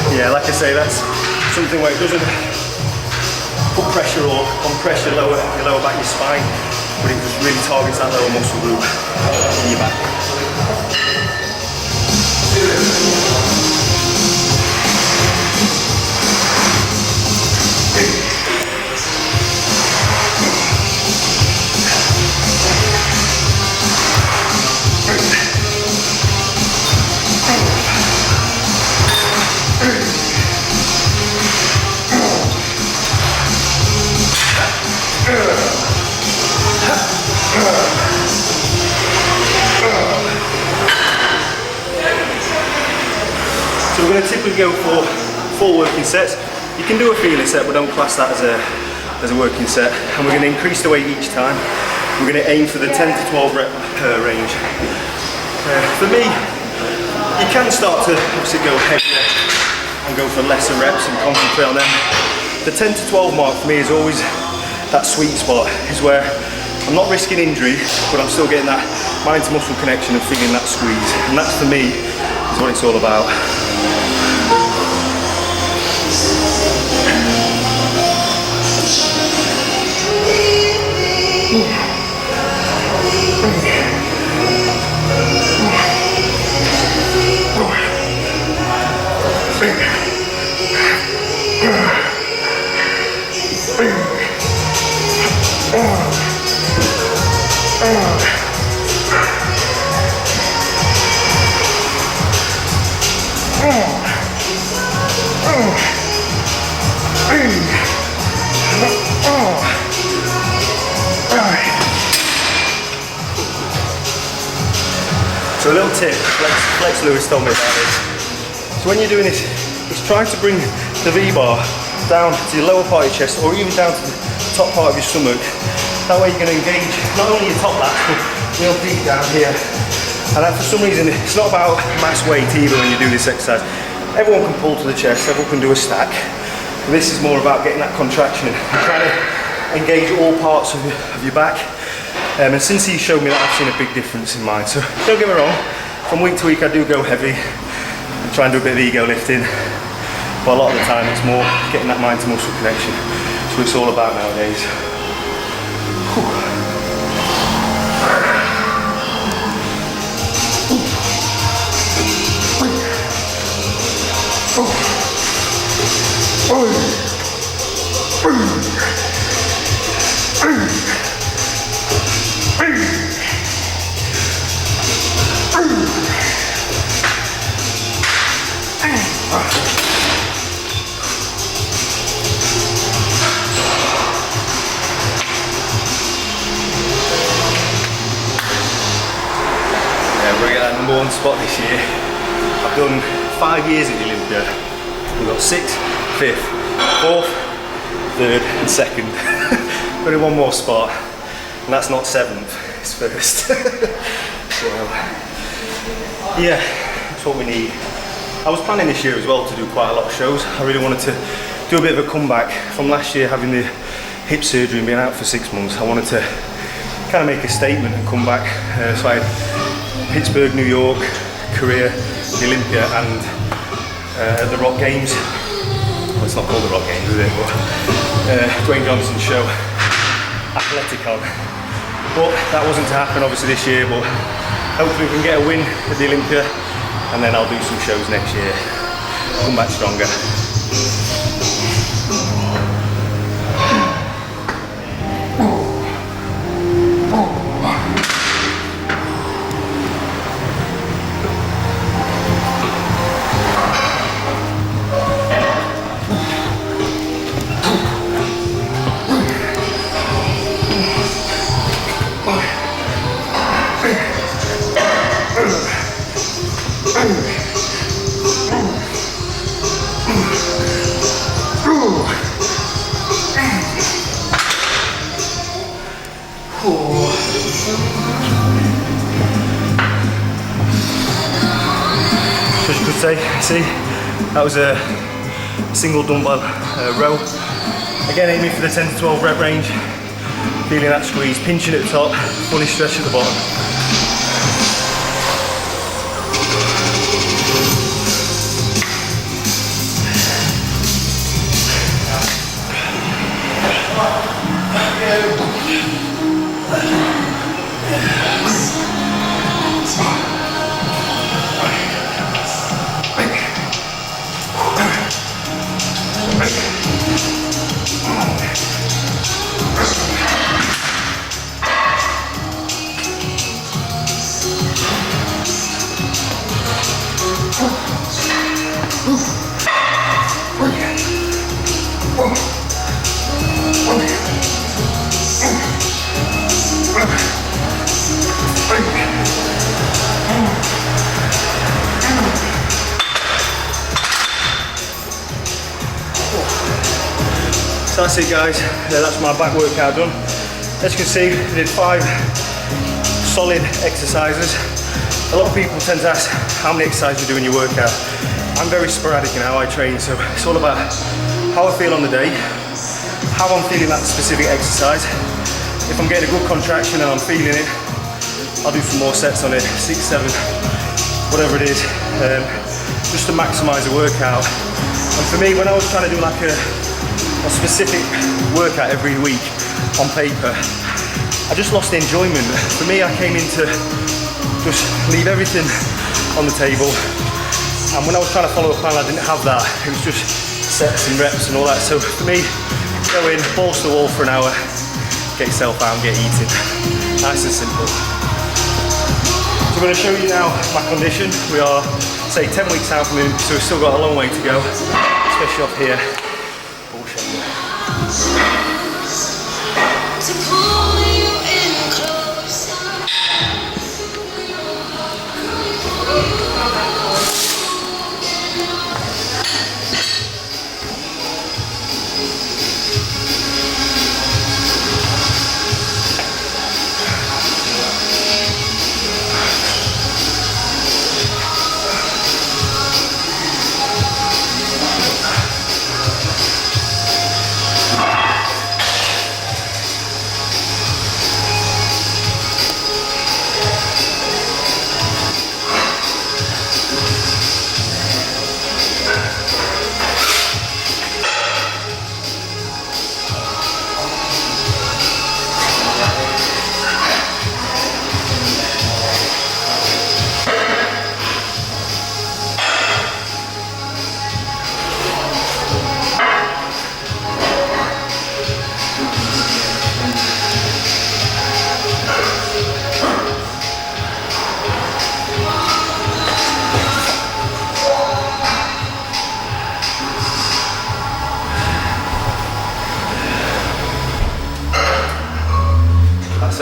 Yeah, like I say, that's something where it doesn't put pressure or compress your lower back, your spine, but it just really targets that lower muscle group in your back. So we're going to typically go for 4 working sets. You can do a feeling set, but don't class that as a working set. And we're going to increase the weight each time. We're going to aim for the 10 to 12 rep range. For me, you can start to obviously go heavier and go for lesser reps and concentrate on them. The 10 to 12 mark for me is always that sweet spot, is where I'm not risking injury, but I'm still getting that mind to muscle connection and feeling that squeeze. And that for me is what it's all about. So a little tip, Lex Lewis told me about this. So when you're doing this, it's trying to bring the V-bar down to your lower part of your chest or even down to the top part of your stomach. That way you're going to engage not only your top lats, but real deep down here. And that for some reason, it's not about mass weight either when you do this exercise. Everyone can pull to the chest, everyone can do a stack. This is more about getting that contraction. You're trying to engage all parts of your back. And since he showed me that, I've seen a big difference in mine. So don't get me wrong, from week to week I do go heavy and try and do a bit of ego lifting. But a lot of the time it's more getting that mind to muscle connection. That's what it's all about nowadays. We're at that #1 spot this year. I've done 5 years at the Olympia. We've got 6th, 5th, 4th, 3rd and 2nd. Only one more spot, and that's not 7th, it's 1st. So, yeah, that's what we need. I was planning this year as well to do quite a lot of shows. I really wanted to do a bit of a comeback from last year, having the hip surgery and being out for 6 months. I wanted to kind of make a statement and come back. So I had Pittsburgh, New York, Korea, the Olympia, and the Rock Games. Well, it's not called the Rock Games, is it? But Dwayne Johnson's show, Athleticon. But that wasn't to happen obviously this year, but hopefully we can get a win at the Olympia, and then I'll do some shows next year. Come back stronger. As you could see, that was a single dumbbell row. Again, aiming for the 10 to 12 rep range, feeling that squeeze, pinching at the top, fully stretch at the bottom. So that's it guys, that's my back workout done. As you can see, I did 5 solid exercises. A lot of people tend to ask how many exercises you do in your workout. I'm very sporadic in how I train, so it's all about how I feel on the day, how I'm feeling that specific exercise. If I'm getting a good contraction and I'm feeling it, I'll do some more sets on it, 6, 7, whatever it is, just to maximise the workout. And for me, when I was trying to do like a specific workout every week on paper, I just lost the enjoyment. For me, I came in to just leave everything on the table, and when I was trying to follow a plan, I didn't have that. It was just sets and reps and all that. So for me, go in, balls to the wall for an hour, get yourself out and get eating. Nice and simple. So I'm going to show you now my condition. We are, say, 10 weeks out from it, so we've still got a long way to go, especially off here.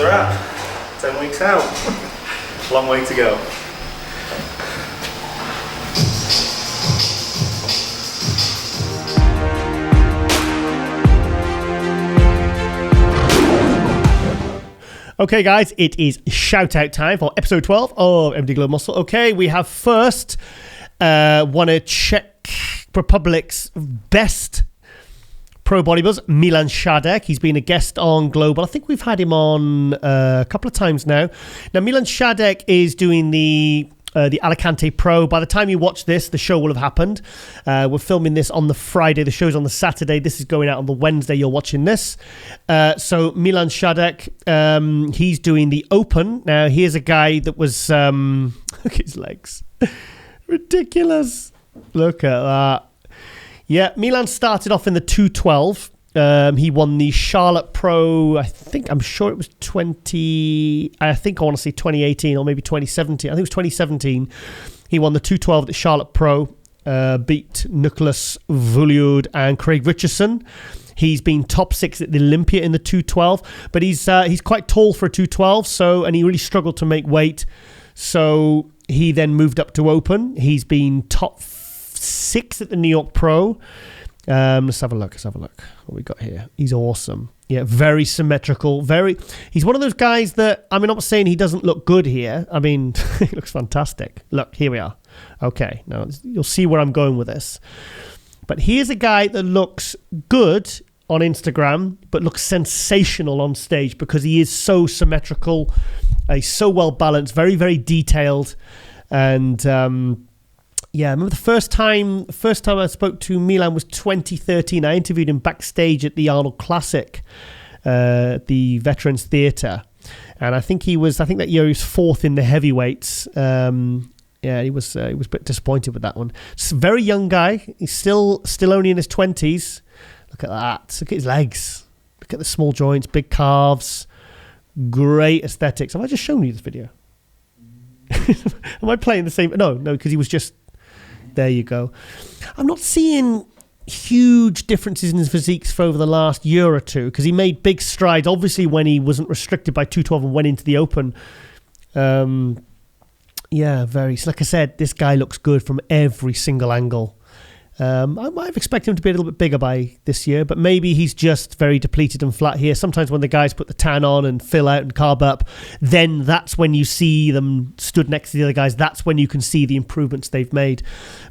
we're at. 10 weeks out. Long way to go. Okay, guys, it is shout out time for episode 12 of MD Glow Muscle. Okay, we have first one of Czech Republic's best pro bodybuilders, Milan Šadek. He's been a guest on Global. I think we've had him on a couple of times now. Now, Milan Šadek is doing the Alicante Pro. By the time you watch this, the show will have happened. We're filming this on the Friday. The show's on the Saturday. This is going out on the Wednesday. You're watching this. So Milan Šadek, he's doing the Open. Now, here's a guy that was... look at his legs. Ridiculous. Look at that. Yeah, Milan started off in the 212. He won the Charlotte Pro, I'm sure it was 2018 or maybe 2017. I think it was 2017. He won the 212 at the Charlotte Pro, beat Nicholas Vuliud and Craig Richardson. He's been top 6 at the Olympia in the 212, but he's quite tall for a 212, and he really struggled to make weight. So he then moved up to Open. He's been top 6 at the New York Pro. Let's have a look. What we got here. He's awesome. Yeah, very symmetrical. He's one of those guys that, I'm not saying he doesn't look good here. He looks fantastic. Look, here we are. Okay, now you'll see where I'm going with this. But here's a guy that looks good on Instagram, but looks sensational on stage because he is so symmetrical. He's so well balanced, very, very detailed. And, yeah, I remember the first time I spoke to Milan was 2013. I interviewed him backstage at the Arnold Classic, the Veterans Theatre, and I think that year he was 4th in the heavyweights. Yeah, he was a bit disappointed with that one. It's a very young guy. He's still only in his 20s. Look at that. Look at his legs. Look at the small joints, big calves, great aesthetics. Have I just shown you this video? Am I playing the same? No, because he was just. There you go. I'm not seeing huge differences in his physiques for over the last year or two because he made big strides, obviously, when he wasn't restricted by 212 and went into the Open. Yeah, very. So like I said, this guy looks good from every single angle. I might have expected him to be a little bit bigger by this year, but maybe he's just very depleted and flat here. Sometimes when the guys put the tan on and fill out and carb up, then that's when you see them stood next to the other guys. That's when you can see the improvements they've made.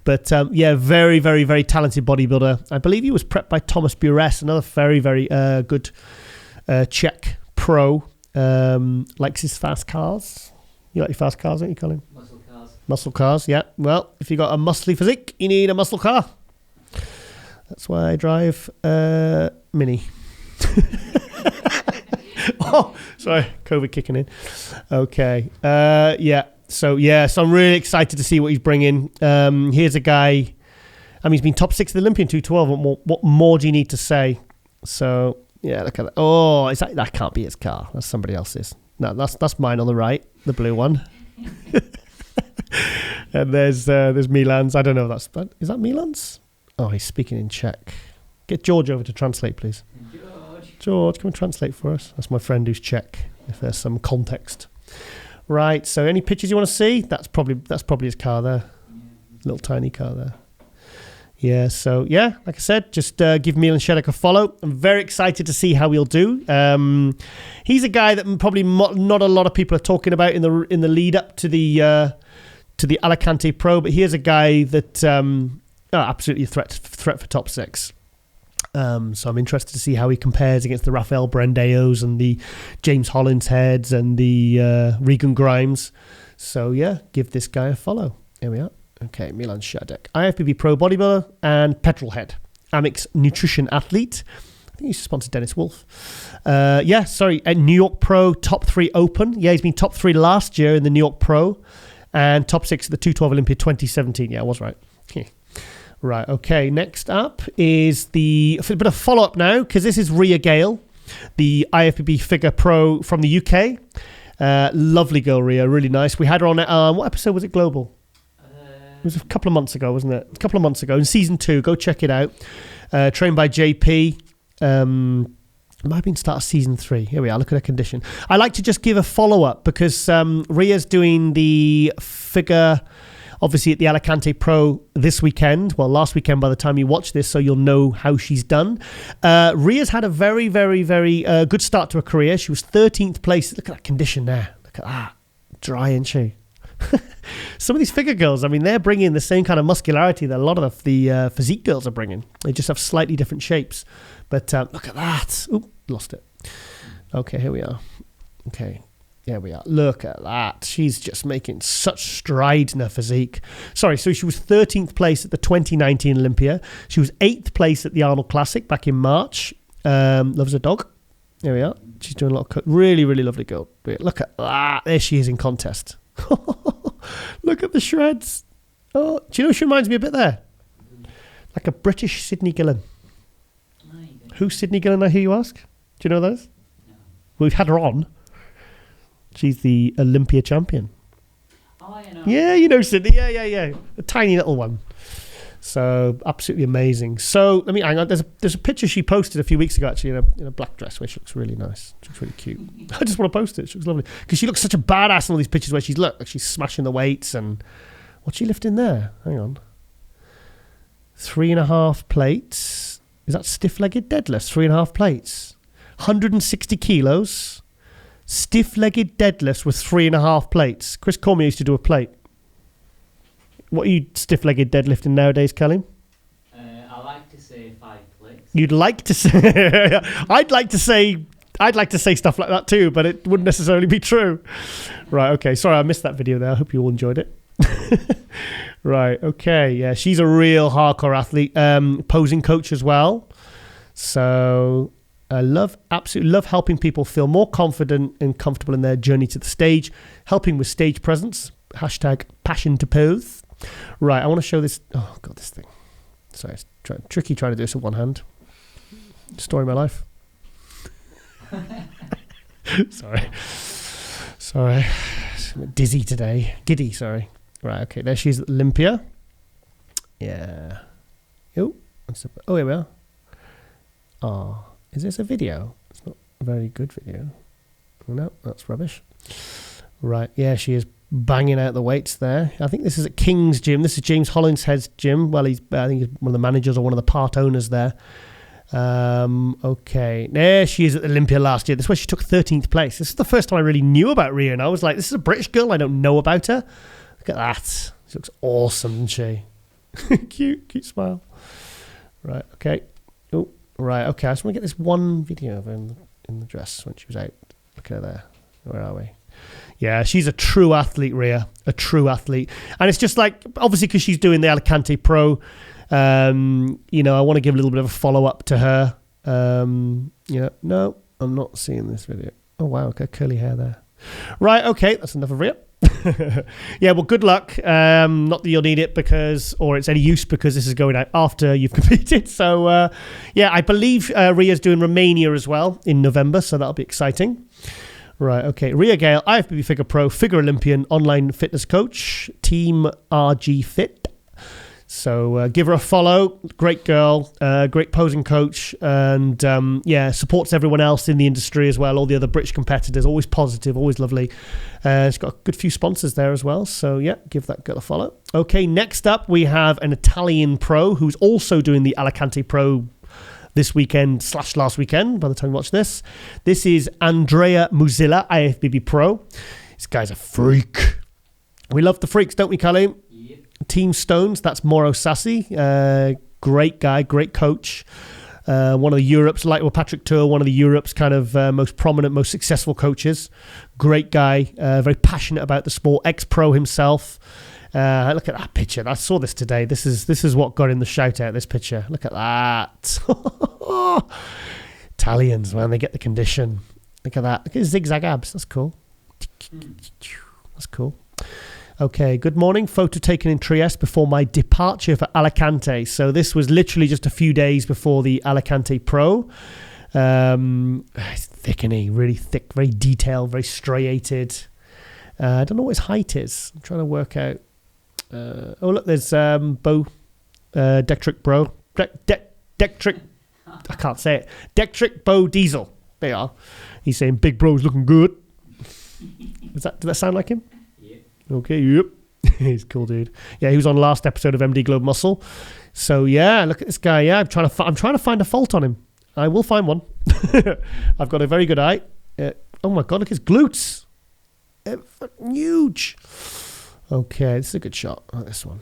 But yeah, very, very, very talented bodybuilder. I believe he was prepped by Thomas Bures, another very, very good Czech pro. Likes his fast cars. You like your fast cars, don't you, Colin? Muscle cars, yeah. Well, if you got a muscly physique, you need a muscle car. That's why I drive Mini. Oh, sorry, COVID kicking in. Okay, yeah. So I'm really excited to see what he's bringing. Here's a guy. He's been top 6 of the Olympian 212. What more do you need to say? So yeah, look at that. Oh, that can't be his car. That's somebody else's. No, that's mine on the right, the blue one. And there's Milan's. I don't know if is that Milan's? Oh, he's speaking in Czech. Get George over to translate, please. George, come and translate for us. That's my friend who's Czech, if there's some context. Right, so any pictures you want to see? That's probably his car there. Little tiny car there. Yeah, so yeah, like I said, just give Milan Šadek a follow. I'm very excited to see how he'll do. He's a guy that probably not a lot of people are talking about in the lead up to the Alicante Pro, but here's a guy that absolutely a threat for top 6. So I'm interested to see how he compares against the Rafael Brandeos and the James Hollinsheads and the Regan Grimes. So yeah, give this guy a follow. Here we are. Okay, Milan Šadek, IFBB Pro Bodybuilder and Petrolhead, Amex Nutrition Athlete. I think he's sponsored Dennis Wolf. A New York Pro Top 3 Open. Yeah, he's been top 3 last year in the New York Pro and top 6 at the 212 Olympia 2017. Yeah, I was right. Yeah. Right, okay. Next up is a bit of follow-up now because this is Ria Gale, the IFBB Figure Pro from the UK. Lovely girl, Ria, really nice. We had her on, what episode was it, Global? It was a couple of months ago, wasn't it? A couple of months ago in season 2. Go check it out. Trained by JP. might have been start of season 3. Here we are. Look at her condition. I like to just give a follow-up because Ria's doing the figure, obviously, at the Alicante Pro this weekend. Well, last weekend by the time you watch this, so you'll know how she's done. Ria's had a very, very, very good start to her career. She was 13th place. Look at that condition there. Look at that. Dry, isn't she? Some of these figure girls, I mean, they're bringing the same kind of muscularity that a lot of the physique girls are bringing. They just have slightly different shapes. But look at that. Oop, lost it. Okay, here we are. Okay, here we are. Look at that. She's just making such strides in her physique. Sorry, so she was 13th place at the 2019 Olympia. She was 8th place at the Arnold Classic back in March. Loves her dog. There we are. She's doing a lot of really, really lovely girl. Look at that. There she is in contest. Look at the shreds. Oh, do you know she reminds me a bit there? Like a British Sydney Gillen. Who's Sydney Gillen, I hear you ask? Do you know those? No. Well, we've had her on. She's the Olympia champion. Oh, I know. Yeah, you know Sydney. Yeah. A tiny little one. So, absolutely amazing. So, let me hang on. There's a picture she posted a few weeks ago, actually, in a black dress, where she looks really nice. She looks really cute. I just want to post it. She looks lovely. Because she looks such a badass in all these pictures where she's smashing the weights and... What's she lifting there? Hang on. 3.5 plates. Is that stiff-legged deadlifts? 3.5 plates. 160 kilos. Stiff-legged deadlifts with 3.5 plates. Chris Cormier used to do a plate. What are you stiff-legged deadlifting nowadays, Kelly? I like to say 5 plates. You'd like to say... I'd like to say stuff like that too, but it wouldn't necessarily be true. Right, okay. Sorry, I missed that video there. I hope you all enjoyed it. Right, okay. Yeah, she's a real hardcore athlete. Posing coach as well. So I absolutely love helping people feel more confident and comfortable in their journey to the stage. Helping with stage presence. # passion to pose. Right, I want to show this. Oh, God, this thing. Sorry, it's tricky trying to do this with one hand. Story of my life. Sorry. I'm dizzy today. Giddy, sorry. Right, okay, there she is at Olympia. Yeah. Oh, here we are. Oh, is this a video? It's not a very good video. No, that's rubbish. Right, yeah, she is banging out the weights there. I think this is at King's Gym. This is James Hollingshead's gym. Well, I think he's one of the managers or one of the part owners there. Okay, there she is at Olympia last year. This is where she took 13th place. This is the first time I really knew about Rhea, and I was like, this is a British girl. I don't know about her. Look at that. She looks awesome, doesn't she? Cute smile. Right, okay. Oh, right, okay. I just want to get this one video of her in the dress when she was out. Look at her there. Where are we? Yeah, she's a true athlete, Rhea. A true athlete. And it's just like, obviously, because she's doing the Alicante Pro, I want to give a little bit of a follow-up to her. No, I'm not seeing this video. Oh, wow, okay, curly hair there. Right, okay, that's enough of Rhea. Yeah, well, good luck. Not that you'll need it or it's any use because this is going out after you've competed. So, I believe Rhea's doing Romania as well in November, so that'll be exciting. Right, okay. Rhea Gale, IFBB Figure Pro, Figure Olympian, online fitness coach, Team RG Fit. So give her a follow. Great girl, great posing coach, and supports everyone else in the industry as well. All the other British competitors, always positive, always lovely. She's got a good few sponsors there as well. So yeah, give that girl a follow. Okay, next up we have an Italian pro who's also doing the Alicante Pro this weekend / last weekend, by the time you watch this. This is Andrea Muzilla, IFBB Pro. This guy's a freak. We love the freaks, don't we, Colleen? Yep. Team Stones, that's Mauro Sassi. Great guy, great coach. One of the Europe's, Patrick Tour, one of the Europe's kind of most prominent, most successful coaches. Great guy, very passionate about the sport, ex-pro himself. Look at that picture. I saw this today. This is what got in the shout out, this picture. Look at that. Italians, man, they get the condition. Look at that. Look at his zigzag abs. That's cool. That's cool. Okay, good morning. Photo taken in Trieste before my departure for Alicante. So this was literally just a few days before the Alicante Pro. It's thick, isn't he? Really thick, very detailed, very striated. I don't know what his height is. I'm trying to work out. Look, there's Bo Dectric Bro. Dectric, I can't say it. Dectric Bo Diesel. They are. He's saying Big Bro's looking good. Did that sound like him? Yeah. Okay, yep. He's cool, dude. Yeah, he was on last episode of MD Globe Muscle. So yeah, look at this guy. Yeah, I'm trying to find a fault on him. I will find one. I've got a very good eye. Oh my god, look at his glutes. Huge. Okay, this is a good shot. Oh, this one.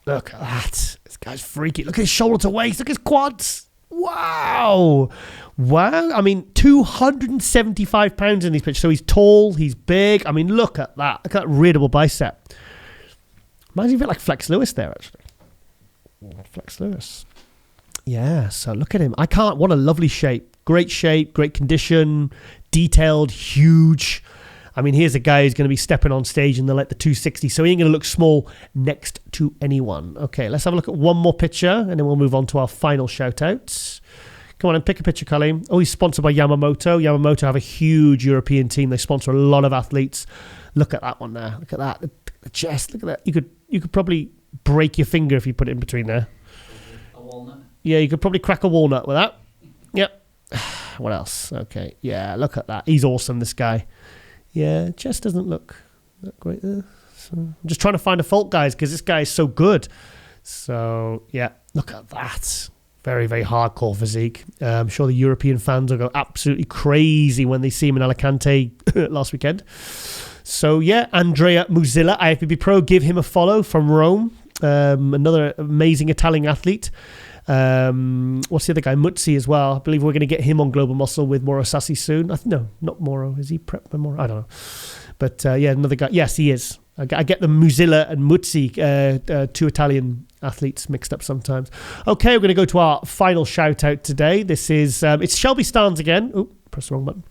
Look at that. This guy's freaky. Look at his shoulder to waist. Look at his quads. Wow. I mean, 275 pounds in these pictures. So he's tall, he's big. I mean, look at that. Look at that readable bicep. Reminds me a bit like Flex Lewis there, actually. Flex Lewis. Yeah, so look at him. What a lovely shape. Great condition, detailed, huge. I mean, here's a guy who's going to be stepping on stage in the 260, so he ain't going to look small next to anyone. Okay, let's have a look at one more picture, and then we'll move on to our final shout-outs. Come on and pick a picture, Colleen. Oh, he's sponsored by Yamamoto. Yamamoto have a huge European team. They sponsor a lot of athletes. Look at that one there. Look at that. The chest. Look at that. You could probably break your finger if you put it in between there. A walnut. Yeah, you could probably crack a walnut with that. Yep. What else? Okay. Yeah, look at that. He's awesome, this guy. Yeah, chest doesn't look that great there. So I'm just trying to find a fault, guys, because this guy is so good. So, yeah, look at that. Very, very hardcore physique. I'm sure the European fans will go absolutely crazy when they see him in Alicante last weekend. So, yeah, Andrea Muzilla, IFBB Pro, give him a follow from Rome. Another amazing Italian athlete. What's the other guy? Muzzi as well. I believe we're going to get him on Global Muscle with Moro Sassi soon. No, not Moro. Is he prep by Moro? I don't know. But yeah, another guy. Yes, he is. I get the Muzilla and Muzzi, two Italian athletes mixed up sometimes. Okay, we're going to go to our final shout out today. This is it's Shelby Starnes again. Oh, press the wrong button.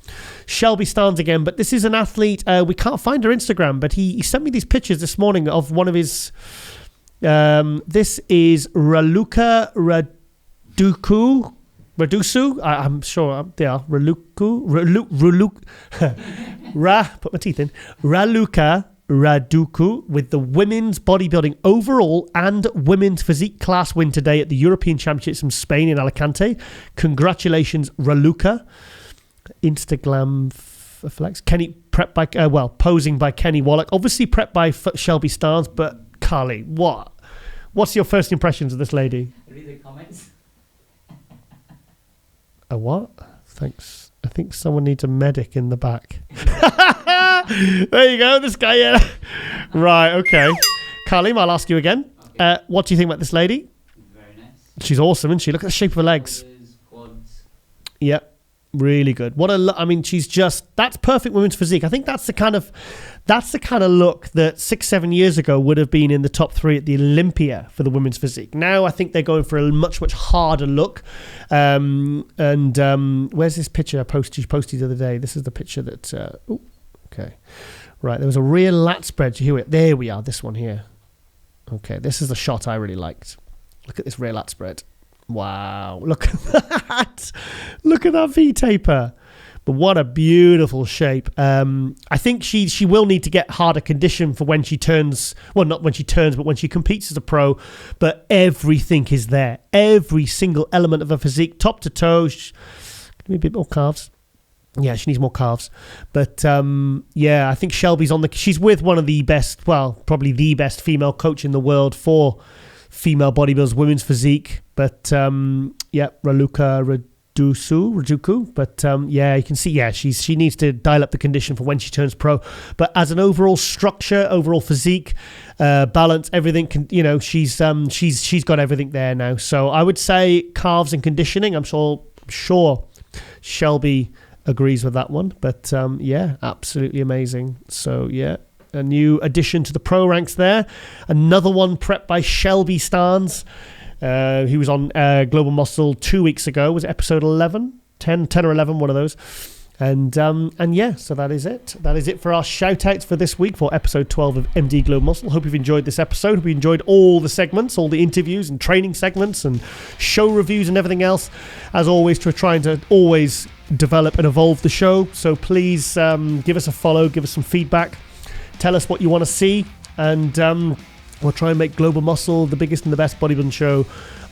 Shelby Starnes again, but this is an athlete. We can't find her Instagram, but he sent me these pictures this morning of one of his. This is Raluca Radusu. I'm sure they are put my teeth in. Raluca Raducu with the women's bodybuilding overall and women's physique class win today at the European Championships in Spain in Alicante. Congratulations, Raluca. Instagram flex. Kenny prepped by posing by Kenny Wallach. Obviously prepped by Shelby Starnes, but Carly, what's your first impressions of this lady? Read the comments. A what? Thanks. I think someone needs a medic in the back. There you go, this guy, yeah. Right, okay. Carly, I'll ask you again. Okay. What do you think about this lady? Very nice. She's awesome, isn't she? Look at the shape of her legs. Quads. Yep. Really good. She's just, that's perfect women's physique. I think that's the kind of look that 6-7 years ago would have been in the top 3 at the Olympia for the women's physique. Now I think they're going for a much harder look. Where's this picture I posted the other day? This is the picture that, okay. Right, there was a rear lat spread. There we are, this one here. Okay, this is the shot I really liked. Look at this rear lat spread. Wow, look at that. Look at that V-taper. But what a beautiful shape. I think she will need to get harder condition for when she turns, well, not when she turns, but when she competes as a pro. But everything is there. Every single element of her physique, top to toe. Give me a bit more calves. Yeah, she needs more calves. But yeah, I think Shelby's she's with one of the best, well, probably the best female coach in the world for female bodybuilders, women's physique. But yeah, Raluca Raducu. But yeah, you can see, yeah, she needs to dial up the condition for when she turns pro. But as an overall structure, overall physique, balance, everything, she's got everything there now. So I would say calves and conditioning. I'm sure Shelby agrees with that one. But yeah, absolutely amazing. So yeah, a new addition to the pro ranks there. Another one prepped by Shelby Starnes. He was on Global Muscle 2 weeks ago. Was it episode 11? 10 or 11, one of those. And yeah, so that is it. That is it for our shout-outs for this week for episode 12 of MD Global Muscle. Hope you've enjoyed this episode. Hope you enjoyed all the segments, all the interviews and training segments and show reviews and everything else. As always, we're trying to always develop and evolve the show. So please give us a follow, give us some feedback. Tell us what you want to see. And we'll try and make Global Muscle the biggest and the best bodybuilding show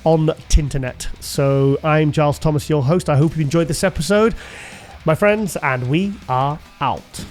on Tinternet. So I'm Giles Thomas, your host. I hope you enjoyed this episode, my friends, and we are out.